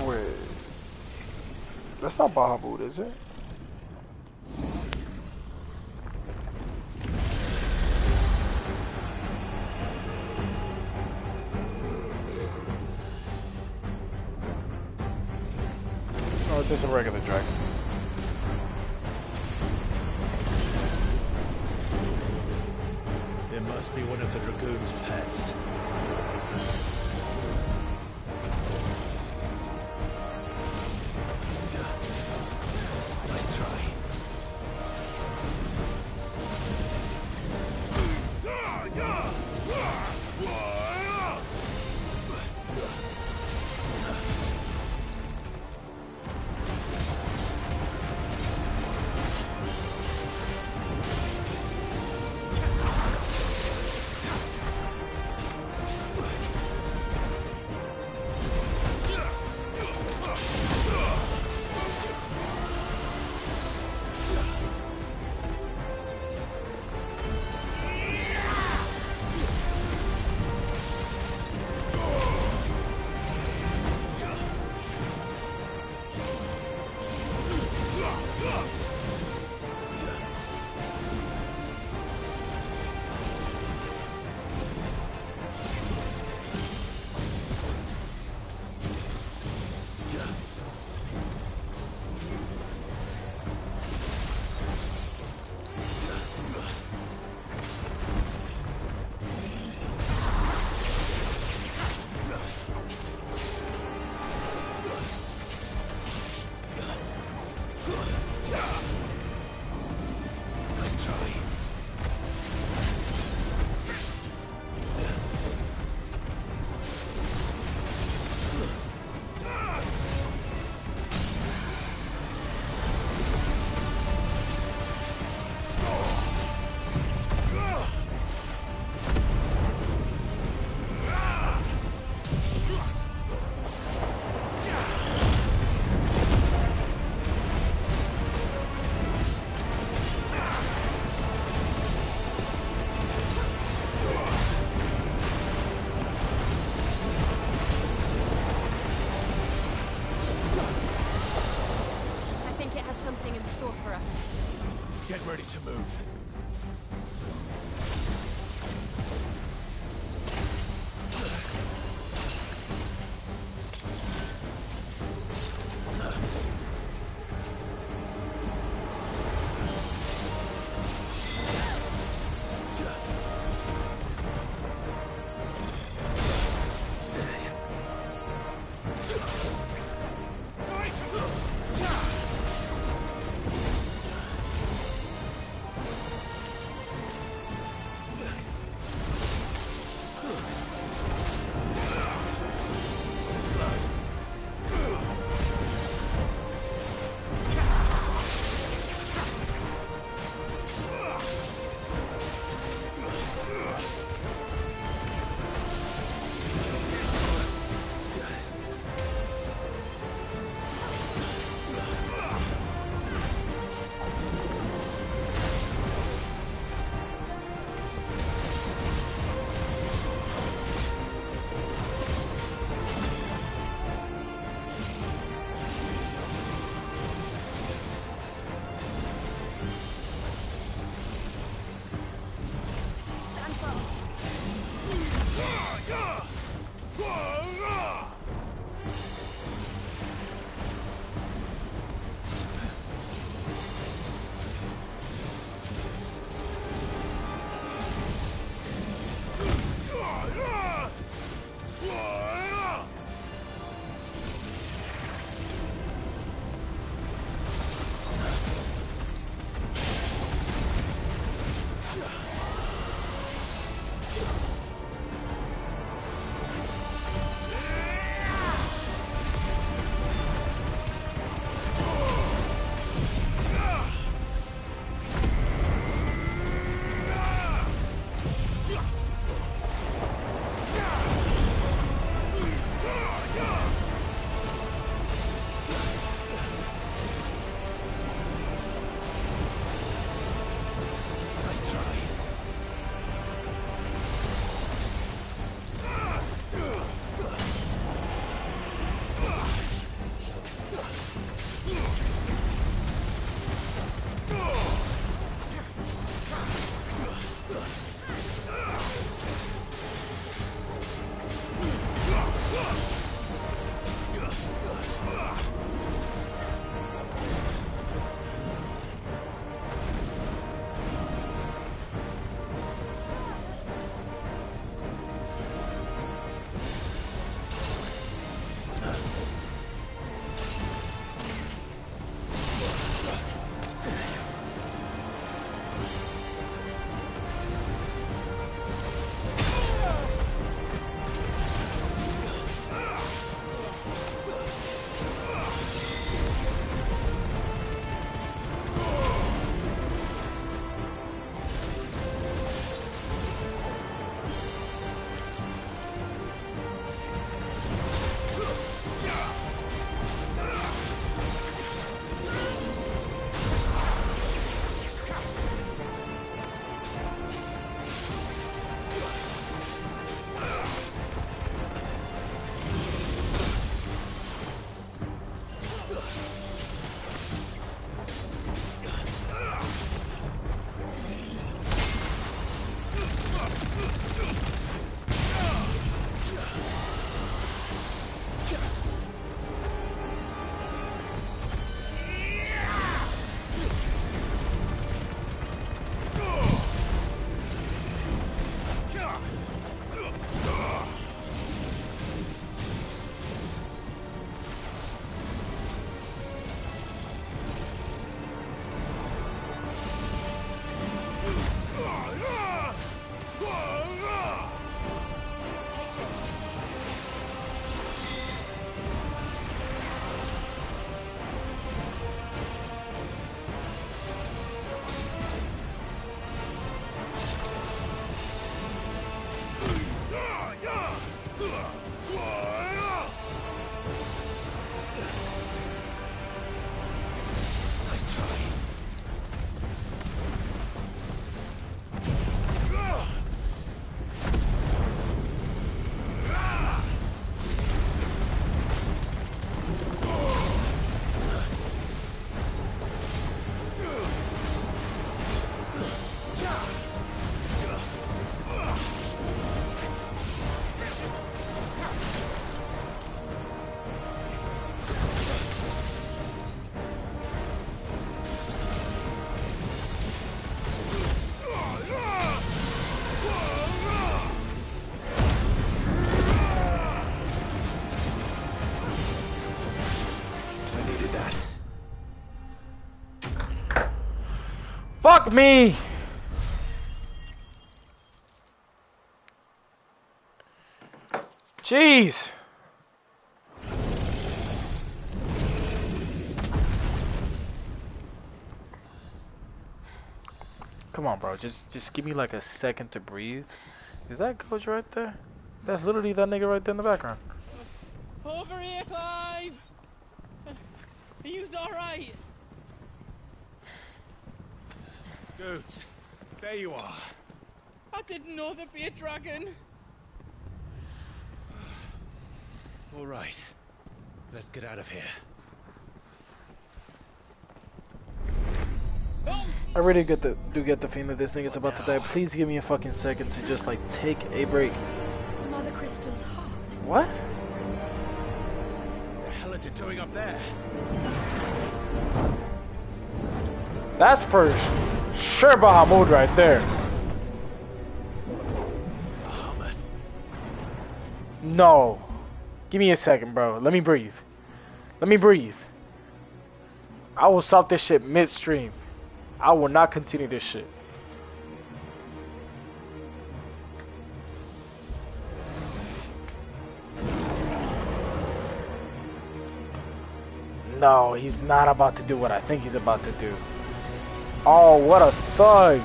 Wait. That's not Bahamut, is it? Oh, it's just a regular dragon. It must be one of the Dragoon's pets. Nice try. Fuck me! Jeez! Come on, bro. Just give me like a second to breathe. Is that coach right there? That's literally that nigga right there in the background. Over here, Clive! Are you alright? Goats, there you are. I didn't know there'd be a dragon. All right, let's get out of here. I really do get the feeling that this nigga's about to die. Please give me a fucking second to just like take a break. Mother Crystal's heart. What? What the hell is it doing up there? That's for sure Bahamut right there. Bahamut. No. Give me a second, bro. Let me breathe. Let me breathe. I will stop this shit midstream. I will not continue this shit. No, he's not about to do what I think he's about to do. Oh, what a thug.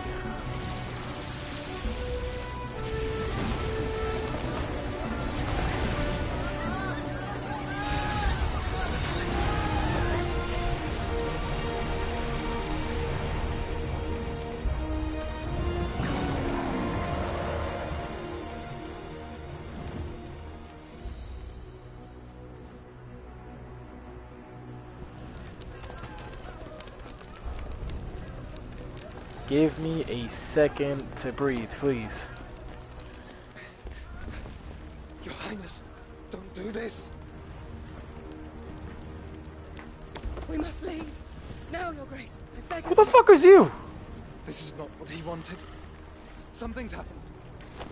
Give me a second to breathe, please. Your Highness, don't do this. We must leave. Now, Your Grace. I beg Who the fuck is you? This is not what he wanted. Something's happened.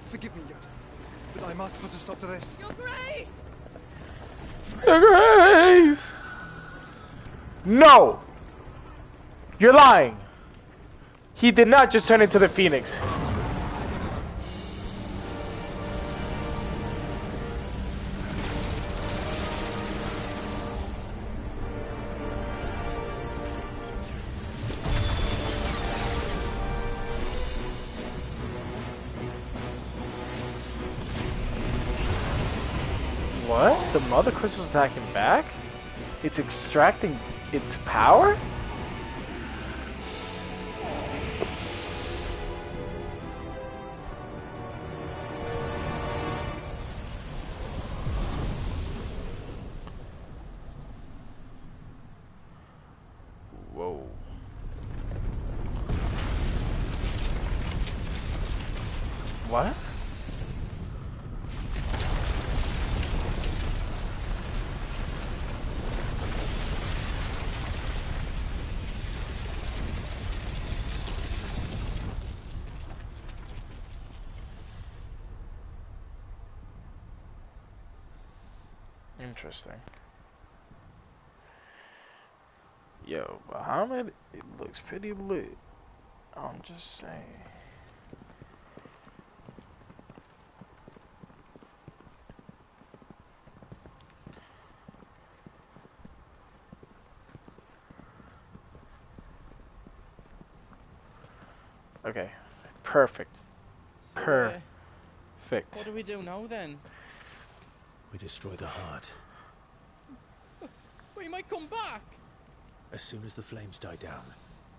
Forgive me, Yoda, but I must put a stop to this. Your Grace! Your Grace! No! You're lying! He did not just turn into the Phoenix. What? The Mother Crystal's attacking back? It's extracting its power? Whoa. What? Interesting. Yo, Bahamut, it looks pretty lit. I'm just saying. Okay. Perfect. So, Perfect. what do we do now then? We destroy the heart. We might come back. As soon as the flames die down,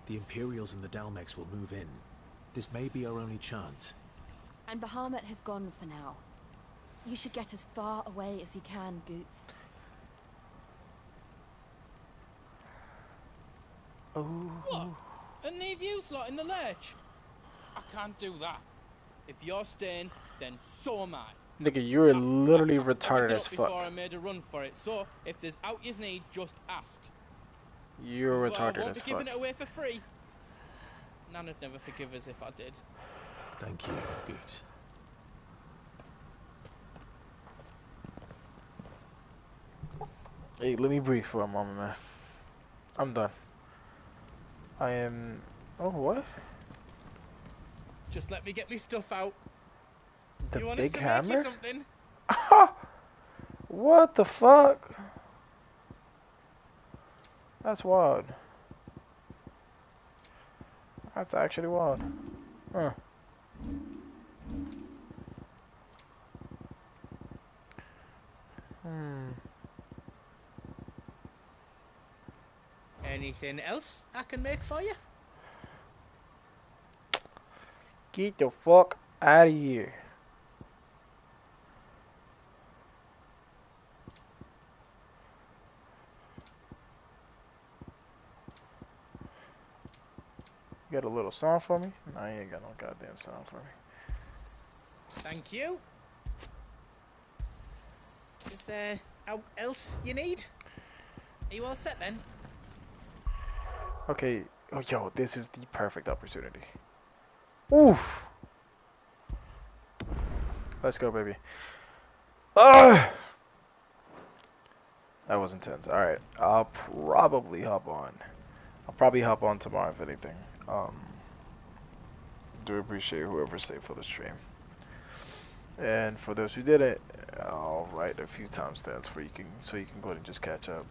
the Imperials and the Dalmex will move in. This may be our only chance. And Bahamut has gone for now. You should get as far away as you can, Goots. Oh. What? And leave you lot in the lurch? I can't do that. If you're staying, then so am I. Nigga, you're literally retarded as Before fuck. I made a run for it, so if there's out you need, just ask. You're I retarded won't as be fuck. giving it away for free. Nana'd never forgive us if I did. Thank you, Goot. Hey, let me breathe for a moment, man. I'm done. I am... Oh, what? Just let me get me stuff out. The You want big us to hammer? make you something? What the fuck? That's wild. That's actually wild. Huh. Anything else I can make for you? Get the fuck out of here. You got a little song for me? No, you ain't got no goddamn song for me. Thank you. Is there else you need? Are you all set then? Okay. Oh, yo, this is the perfect opportunity. Oof. Let's go, baby. Ah! That was intense. Alright. I'll probably hop on. I'll probably hop on tomorrow if anything. Do appreciate whoever stayed for the stream. And for those who didn't, I'll write a few timestamps for you can so you can go ahead and just catch up.